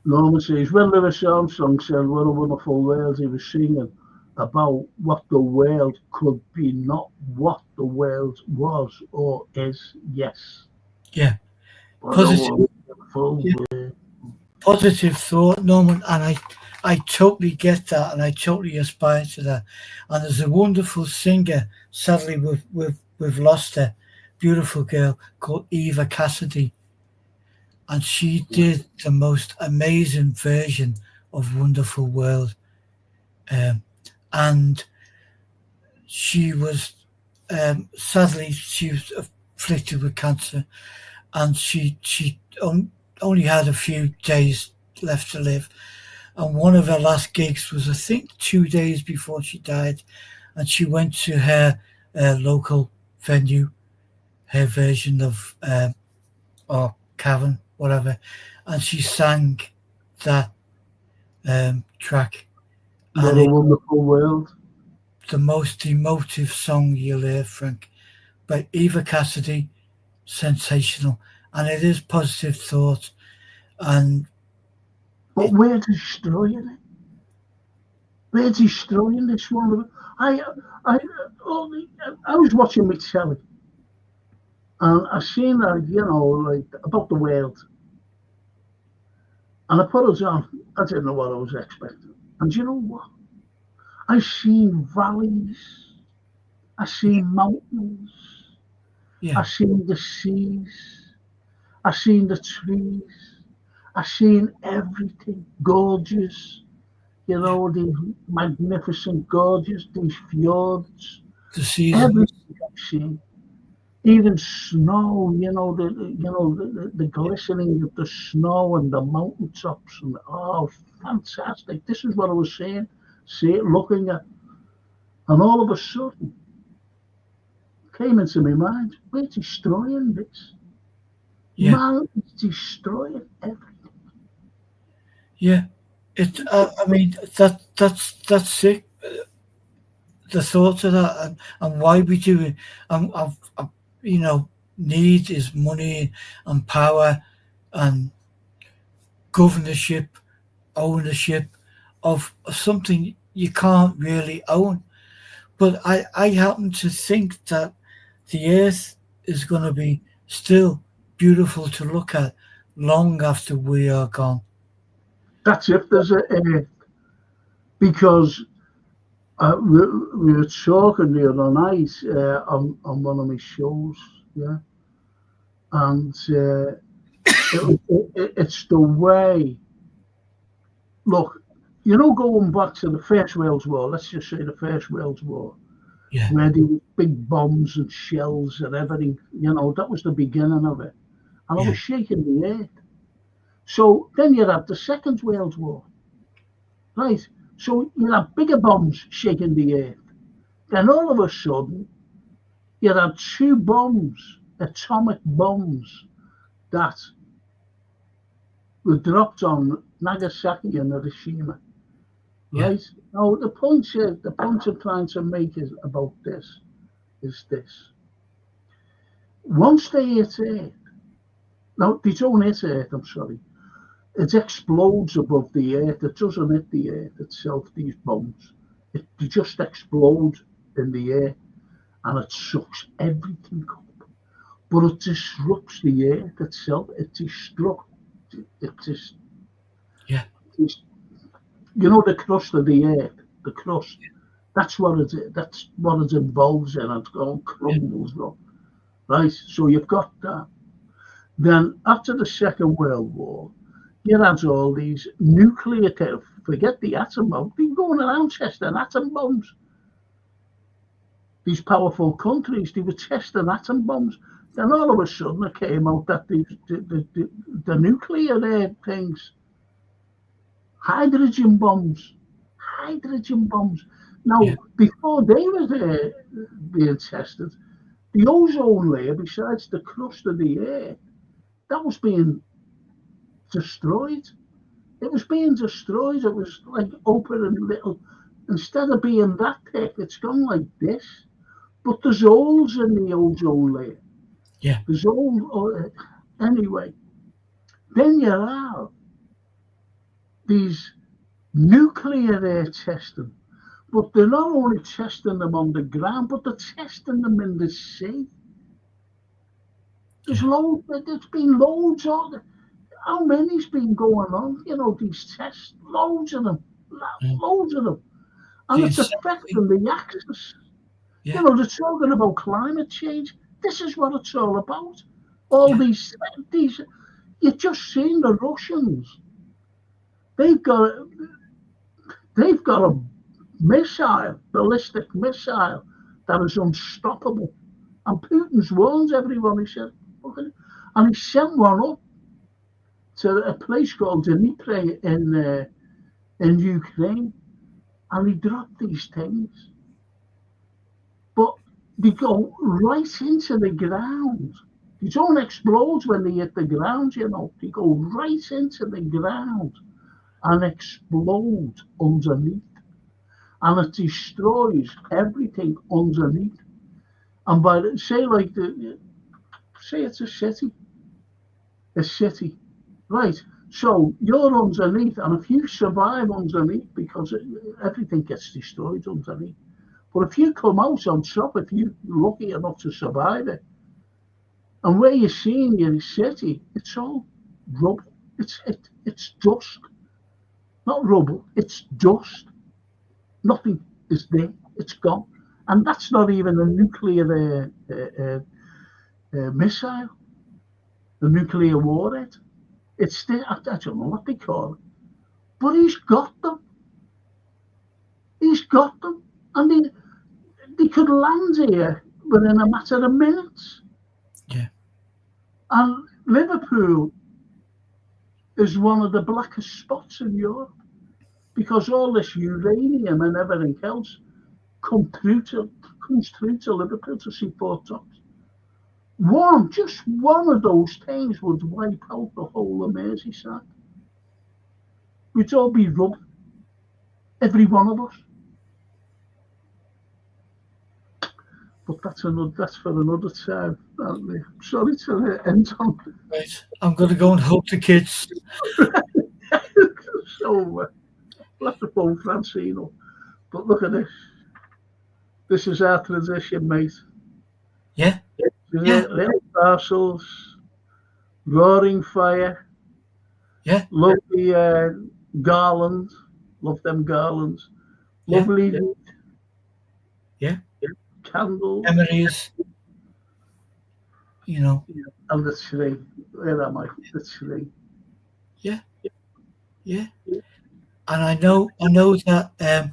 Norman says, when Louis Armstrong said, "What a wonderful world," he was singing about what the world could be, not what the world was or is. Yes. Yeah. What a Positive, wonderful yeah. world. Positive thought, Norman, and I totally get that, and I totally aspire to that. And there's a wonderful singer. Sadly, we've lost her. Beautiful girl called Eva Cassidy, and she did the most amazing version of "Wonderful World," and she was sadly she was afflicted with cancer, and she only had a few days left to live. And one of her last gigs was, I think, 2 days before she died, and she went to her local venue, her version of or cavern, whatever, and she sang that track. What And a it's wonderful world. the most emotive song you'll hear, Frank, by Eva Cassidy. Sensational, and it is positive thought. And But we're destroying it. We're destroying this one. I was watching my telly, and I seen that, like about the world. And I put it on. I didn't know what I was expecting. And you know what? I seen valleys. I seen mountains. yeah, I seen the seas. I seen the trees. I seen everything. Gorgeous. These magnificent gorgeous, these fjords. the season, Everything I've seen. Even snow, the glistening of the snow and the mountaintops, and fantastic! This is what I was saying, looking at, and all of a sudden came into my mind: we're destroying this. yeah, Man is destroying everything. yeah. It. I mean, that's it. The thought of that, and why we do it, and need is money and power and governorship, ownership of something you can't really own. But I happen to think that the earth is going to be still beautiful to look at long after we are gone. That's if there's because we were talking the other night on one of my shows, yeah, and it's the way. Look, going back to the First World War. Let's just say the First World War, Yeah, where there were big bombs and shells and everything. That was the beginning of it, and I yeah, was shaking the earth. So then you had the Second World War, right? So you had bigger bombs shaking the earth. Then all of a sudden, you had two bombs, atomic bombs, that were dropped on Nagasaki and Hiroshima. yeah, Right? Now the point I'm trying to make is about this is this. Once they hit Earth, now they don't hit Earth, I'm sorry. It explodes above the Earth. It doesn't hit the Earth itself, these bombs. They just explode in the air, and it sucks everything up. But it disrupts the Earth itself. It just, yeah, the crust of the Earth, the crust. That's what it involves in. It crumbles up, right? So you've got that. Then after the Second World War, you had all these nuclear, forget the atom bomb, they're going around testing atom bombs. These powerful countries, they were testing atom bombs. Then all of a sudden it came out that the nuclear things, hydrogen bombs. Now, Yeah. before they were being tested, the ozone layer, besides the crust of the air, that was being destroyed. It was being destroyed. It was like open and little. Instead of being that thick, it's gone like this. But there's holes in the ozone layer. Yeah. There's holes. Anyway, then you have these nuclear testing. But they're not only testing them on the ground, but they're testing them in the sea. There's been loads of them. How many's been going on? You know, these tests, loads of them. And it's affecting the axis. Yeah. You know, they're talking about climate change. This is what it's all about. All these, you've just seen the Russians. They've got a missile, ballistic missile, that is unstoppable. And Putin's warned everyone. He said, and he sent one up to a place called Dnipro in Ukraine, and he dropped these things. But they go right into the ground. They don't explode when they hit the ground, you know. They go right into the ground and explode underneath. And it destroys everything underneath. And say it's a city, right? So you're underneath, and if you survive underneath, because everything gets destroyed underneath. But if you come out on top, if you're lucky enough to survive it, and where you're seeing your city, it's all rubble. It's dust, not rubble. It's dust. Nothing is there. It's gone, and that's not even a nuclear missile, the nuclear warhead. It's still, I don't know what they call it, but he's got them. And they could land here within a matter of minutes. Yeah. And Liverpool is one of the blackest spots in Europe, because all this uranium and everything else comes through to Liverpool, to see Fort Tops. Just one of those things would wipe out the whole of Merseyside. We'd all be rubbed, every one of us. But that's for another time. Sorry to end on. Right, I'm going to go and help the kids. So we'll have to phone Francino. But look at this. This is our tradition, mate. Yeah. Little parcels, roaring fire. Yeah. Lovely garland. Love them garlands. Lovely. Yeah. Candles. Memories. You know. And the tree. Where am I? The tree. Yeah. Yeah. And I know that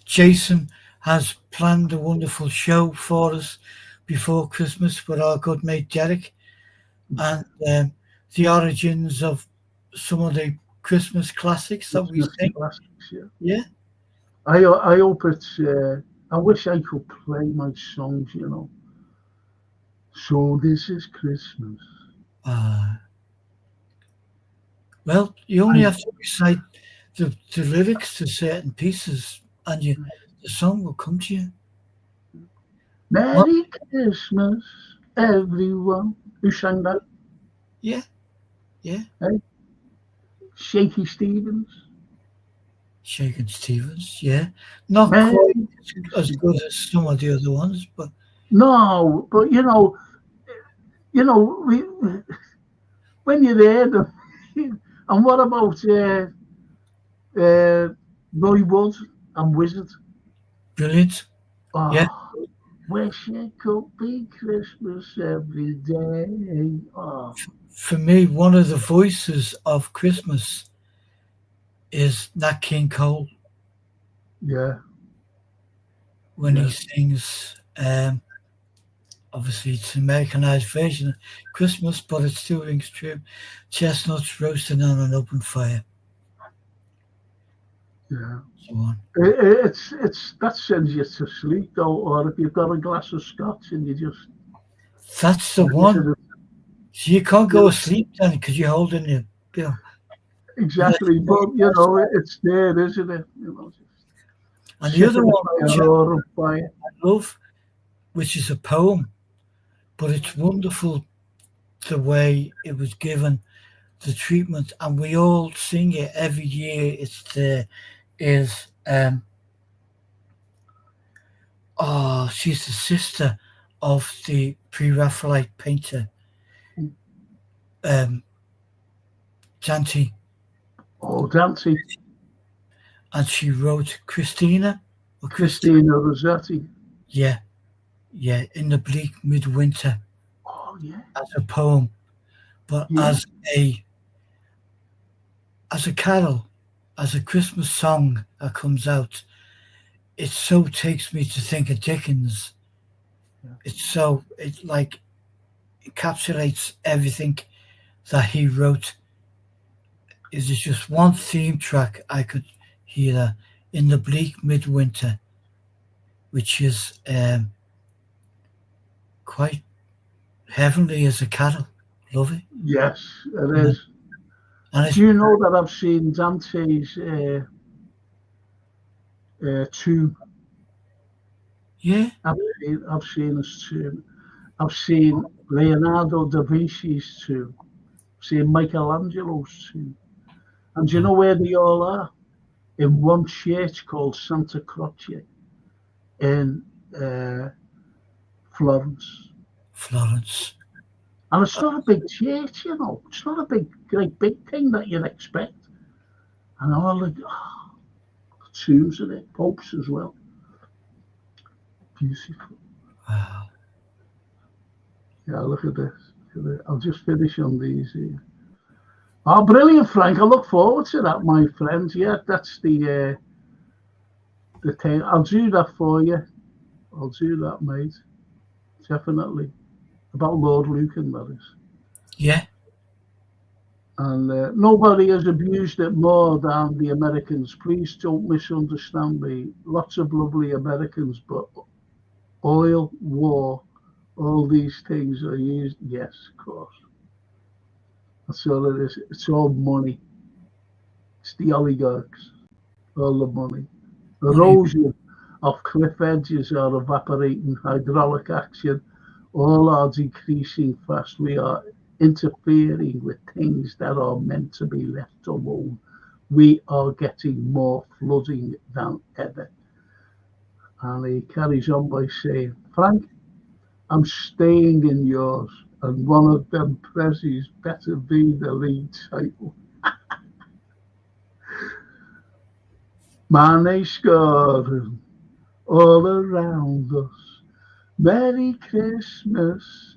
Jason has planned a wonderful show for us before Christmas with our good mate Derek, and the origins of some of the Christmas classics that we sing. Yeah. I hope it's. I wish I could play my songs, you know. So this is Christmas. Well, you only have to recite the lyrics to certain pieces, and the song will come to you. Merry Christmas, everyone. Who sang that? Yeah. Hey? Shaky Stevens. Shakin' Stevens, yeah. Not quite as good as some of the other ones, but no, but you know, we when you hear them, and what about Roy Wood and Wizard? Brilliant. Oh, yeah. Wish it could be Christmas every day. Oh. For me, one of the voices of Christmas is Nat King Cole. Yeah. When he sings, obviously it's an Americanized version of Christmas, but it still rings true. Chestnuts roasting on an open fire. Yeah. So on. It's that sends you to sleep though, or if you've got a glass of scotch and you just That's the one. So you can't go to sleep then because you're holding your bill. Exactly, but you know it's there, isn't it? You know, and the other one I love, which is a poem, but it's wonderful the way it was given, the treatment, and we all sing it every year. It's there. Is she's the sister of the pre-Raphaelite painter, Dante. Oh, Dante. And she wrote Christina Rossetti. Yeah, in the bleak midwinter. Oh yeah. As a poem, but as a carol, as a Christmas song that comes out, it so takes me to think of Dickens. Yeah. It encapsulates everything that he wrote. Is it just one theme track I could hear in the bleak midwinter, which is quite heavenly as a carol. Love it. Yes, it is. And do you know that I've seen Dante's tomb? Yeah. I've seen his tomb. I've seen Leonardo da Vinci's tomb. I've seen Michelangelo's tomb. And do you know where they all are? In one church called Santa Croce in Florence. And it's not a big church, you know. It's not a great big thing that you'd expect. And all the tombs in it, popes as well. Beautiful. Wow. Yeah, look at this. I'll just finish on these here. Oh, brilliant, Frank. I look forward to that, my friends. Yeah, that's the thing. I'll do that for you. I'll do that, mate. Definitely. About Lord Lucan, that is. Yeah. And nobody has abused it more than the Americans. Please don't misunderstand me. Lots of lovely Americans, but oil, war, all these things are used. Yes, of course. That's all it is. It's all money. It's the oligarchs. All the money. Erosion of cliff edges are evaporating. Hydraulic action. All are decreasing fast. We are interfering with things that are meant to be left alone. We are getting more flooding than ever. And he carries on by saying, Frank, I'm staying in yours, and one of them prezzies better be the lead title. Money's garden all around us. Merry Christmas,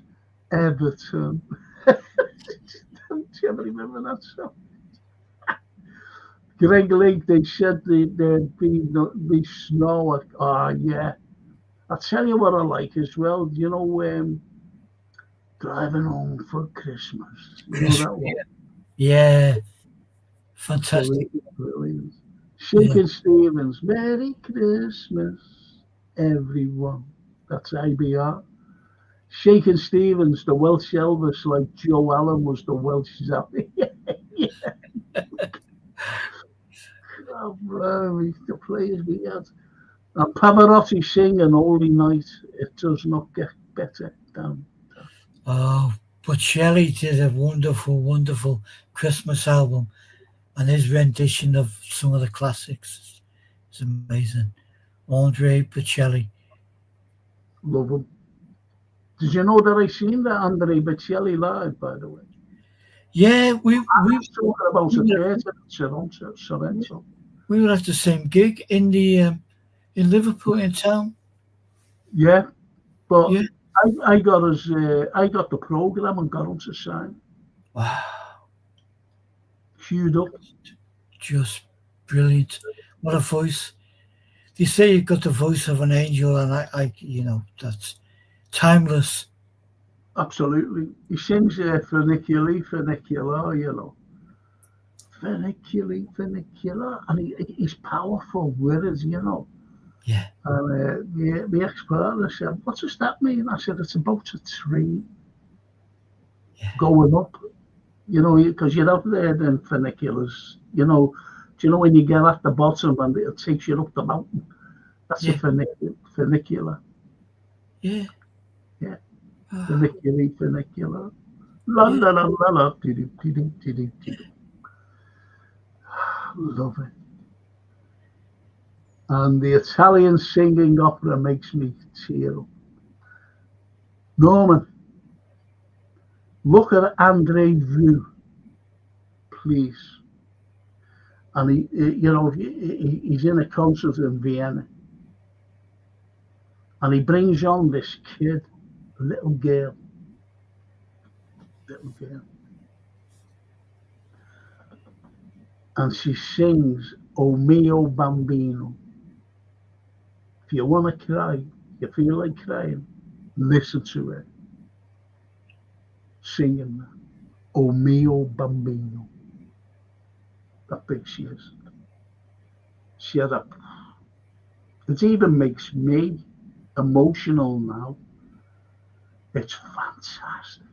Everton. Do you ever remember that song? Greg Lake, they said there'd be snow. Yeah. I'll tell you what I like as well. You know, Driving Home for Christmas. You know that one? Yeah. Fantastic. Brilliant. Shakin' Stevens, Merry Christmas, everyone. That's IBR. Shakin' Stevens, the Welsh Elvis, like Joe Allen was the Welsh Zappy. Yeah. Oh, bro, the players we had. And Pavarotti singing Holy Night. It does not get better than that. Oh, but Shelley did a wonderful, wonderful Christmas album, and his rendition of some of the classics is amazing. Andre Bocelli. Love him. Did you know that I seen that Andre Bocelli live, by the way? Yeah, we talking about Sorrento. We were at the same gig in in Liverpool in town. Yeah, but yeah. I got the program and got him to sign. Wow. Queued up. Just brilliant. What a voice. They say you've got the voice of an angel, and I that's timeless. Absolutely. He sings Funiculi, Funicula, you know. Funiculi, Funicula. And he's powerful words, you know. Yeah. And the ex-partner said, what does that mean? I said, it's about a tree going up. You know, because you're out there in funiculars, you know. Do you know when you get at the bottom and it takes you up the mountain? That's a funicular. Yeah. Yeah. Funicular. La la la la la. Love it. And the Italian singing opera makes me tear up. Norman, look at Andre Rieu, please. And he you know, he's in a concert in Vienna, and he brings on this kid, a little girl, and she sings "O mio bambino." If you want to cry, you feel like crying, listen to her singing that. "O mio bambino." That big she is. She had a. It even makes me emotional now. It's fantastic.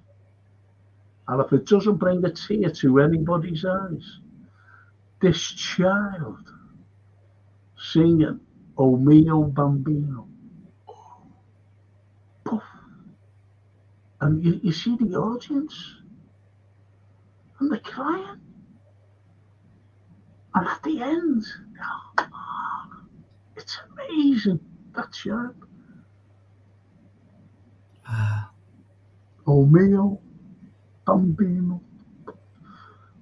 And if it doesn't bring a tear to anybody's eyes, this child singing "O mio bambino." Poof. And you see the audience, and they're crying. And at the end, it's amazing, that child. "O mio bambino."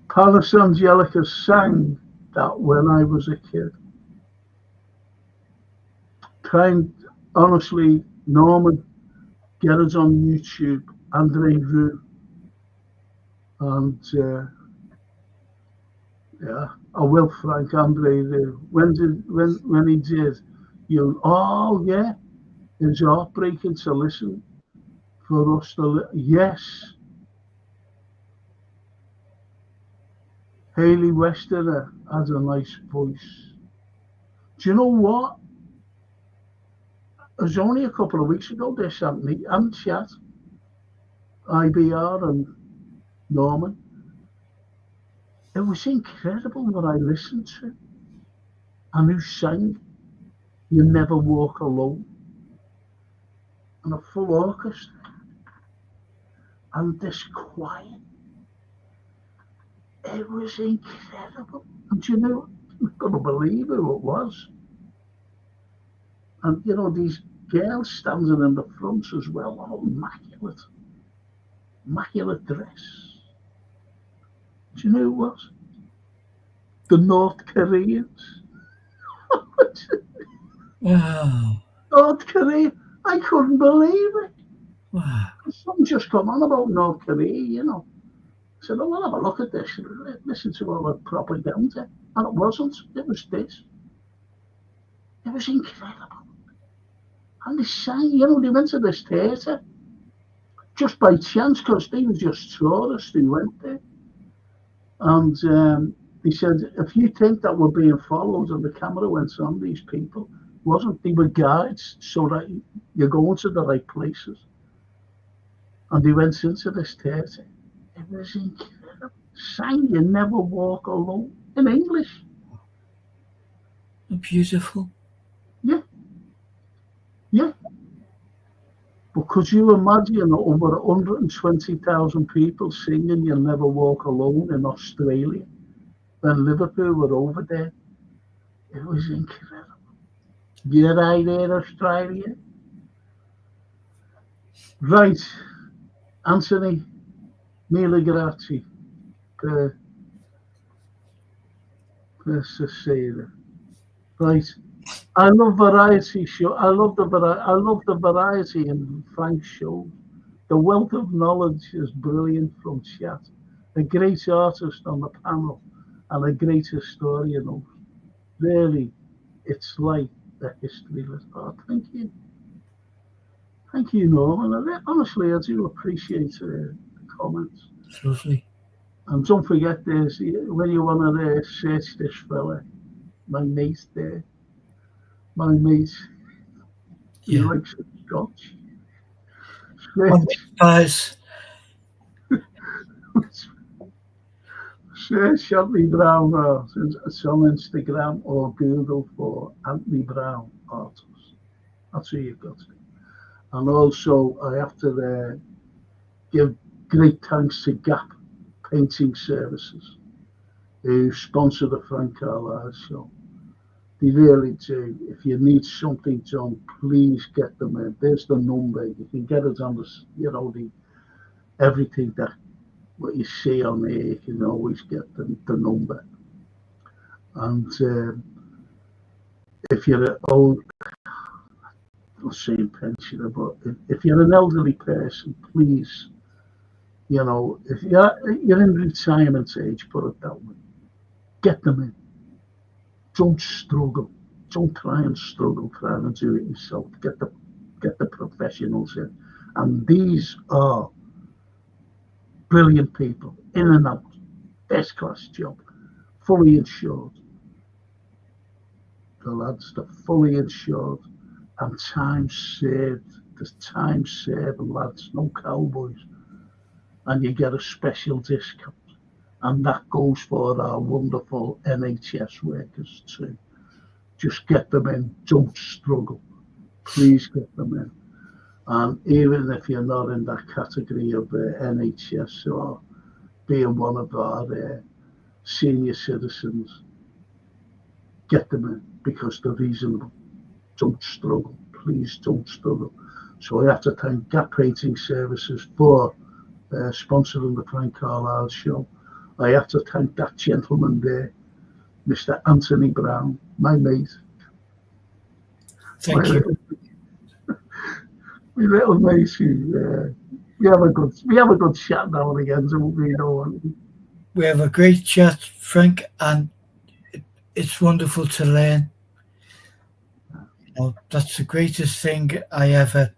Paris Angelica sang that when I was a kid. Honestly, Norman, get it on YouTube, Andre Rieu. And yeah, I will, Frank, Andre Rieu. When he did, oh yeah, it was heartbreaking to listen for us to yes. Hayley Westerner has a nice voice. Do you know what? It was only a couple of weeks ago they sent me and chat, IBR and Norman. It was incredible what I listened to. And who sang "You Never Walk Alone" and a full orchestra. And this choir. It was incredible. And you know, I'm going to believe who it was. And you know, these girls standing in the front as well, all immaculate. Immaculate dress. Do you know who it was? The North Koreans. Wow. North Korea. I couldn't believe it. Wow. Something just come on about North Korea, you know. I said, oh, well, have a look at this. Listen to all the propaganda. And it wasn't. It was this. It was incredible. And they sang, you know, they went to this theatre just by chance because they were just tourists who went there. And they said, if you think that we're being followed and the camera went on these people, wasn't. They were guides so that you're going to the right places. And they went into this theatre. It was incredible. Sang "You Never Walk Alone" in English. Beautiful. Yeah. Yeah. But could you imagine over 120,000 people singing "You'll Never Walk Alone" in Australia when Liverpool were over there? It was incredible. You're right there, Australia. Right. Anthony, mille grazie per stasera. Right. I love variety show. I love the variety in Frank's show. The wealth of knowledge is brilliant from chat. A great artist on the panel and a great historian. Really, it's like the history lesson. Oh, thank you. Thank you, Norman. Honestly, I do appreciate the comments. It's lovely. And don't forget this, when you want to search this fella, my mate there, he Yeah. likes Scotch. Guys, Search Anthony Brown it's on Instagram or Google for Anthony Brown artist. That's who you've got to. And also, I have to give great thanks to Gap Painting Services, who sponsor the Frank Carlyle Show. They really do. If you need something done, please get them in. There's the number. You can get it on everything that what you see on there. You can always get the number. And if you're an old, I'm saying pensioner, but if you're an elderly person, please, if you're in retirement age, put it that way, get them in. Don't struggle. Don't try and struggle trying to do it yourself. Get the professionals in. And these are brilliant people, in and out, best class job, fully insured. The lads, they're fully insured and time saved. There's time saved, lads, no cowboys. And you get a special discount. And that goes for our wonderful NHS workers too. Just get them in. Don't struggle. Please get them in. And even if you're not in that category of NHS or being one of our senior citizens, get them in because they're reasonable. Don't struggle. Please don't struggle. So I have to thank Gap Painting Services for sponsoring the Frank Carlyle Show. I have to thank that gentleman there, Mr. Anthony Brown, my mate. Thank you. My little mate who we have a good chat now and again, don't we? We have a great chat, Frank, and it's wonderful to learn. That's the greatest thing I ever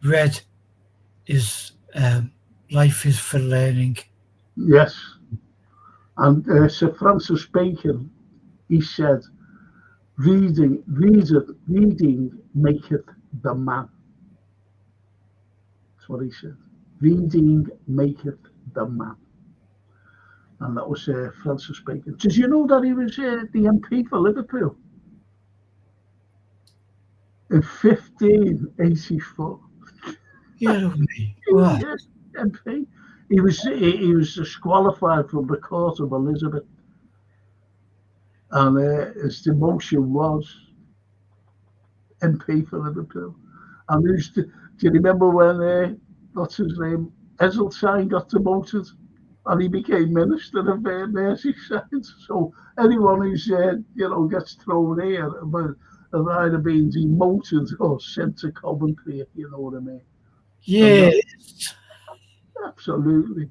read is life is for learning. Yes. And Sir Francis Bacon, he said, reading maketh the man. That's what he said. Reading maketh the man. And that was Francis Bacon. Did you know that he was the MP for Liverpool? In 1584. Yeah, wow. Yes, MP. He was disqualified from the court of Elizabeth, and his demotion was MP for Liverpool. And do you remember when what's his name, Heseltine got demoted, and he became Minister of Merseyside? So anyone who's gets thrown here have either been demoted or sent to Coventry, if you know what I mean. Yes. Absolutely.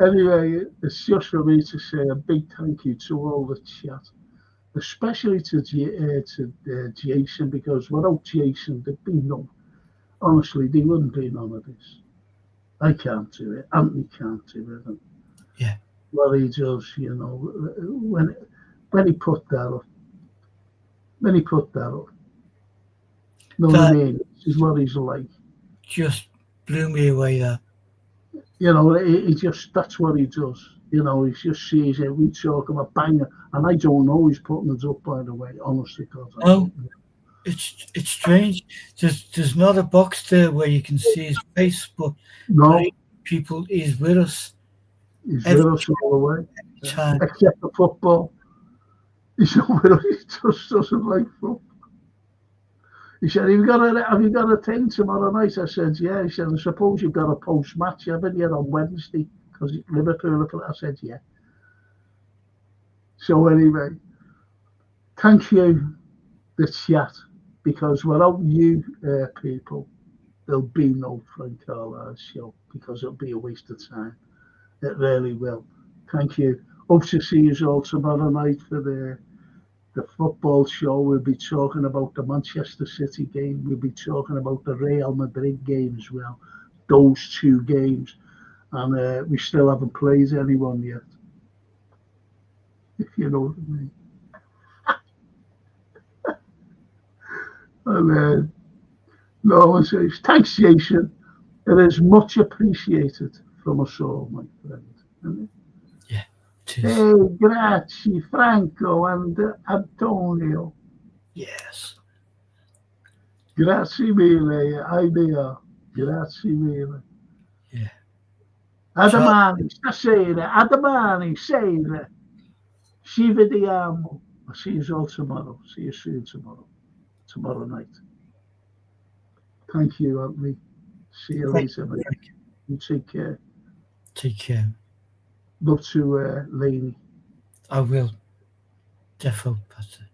Anyway, it's just for me to say a big thank you to all the chat, especially to Jason, because without Jason, there'd be honestly, there wouldn't be none of this. I can't do it. Anthony can't do it. Yeah. What he does, when he put that up, know what I mean? This is what he's like. Just blew me away there. He just, that's what he does. He just sees it. We talk about banger, and I don't know he's putting it up, by the way, honestly. Oh, it's strange. There's not a box there where you can see his face, but no, people, he's with us. He's with us all the way. Except the football. He's not with us. He just doesn't like football. He said, have you got a thing tomorrow night? I said, yeah. He said, I suppose you've got a post-match, haven't you, on Wednesday? Because Liverpool. I said, yeah. So anyway, thank you, the chat, because without you people, there'll be no Frank Carlyle Show, because it'll be a waste of time. It really will. Thank you. Hope to see you all tomorrow night for the football show, we'll be talking about the Manchester City game. We'll be talking about the Real Madrid game as well. Those two games. And we still haven't played anyone yet. If you know what I mean. And no one says, thanks, Jason. It is much appreciated from us all, my friend. Isn't it? Yeah. Hey, grazie, Franco and Antonio. Yes. Grazie mille, idea. Grazie mille. Yeah. A domani, stasera, a domani, sera. Ci vediamo. I'll see you all tomorrow. See you soon tomorrow night. Thank you, Anthony. See you later, mate. You take care. Take care. Love to Lainey. I will. Defo, Pastor.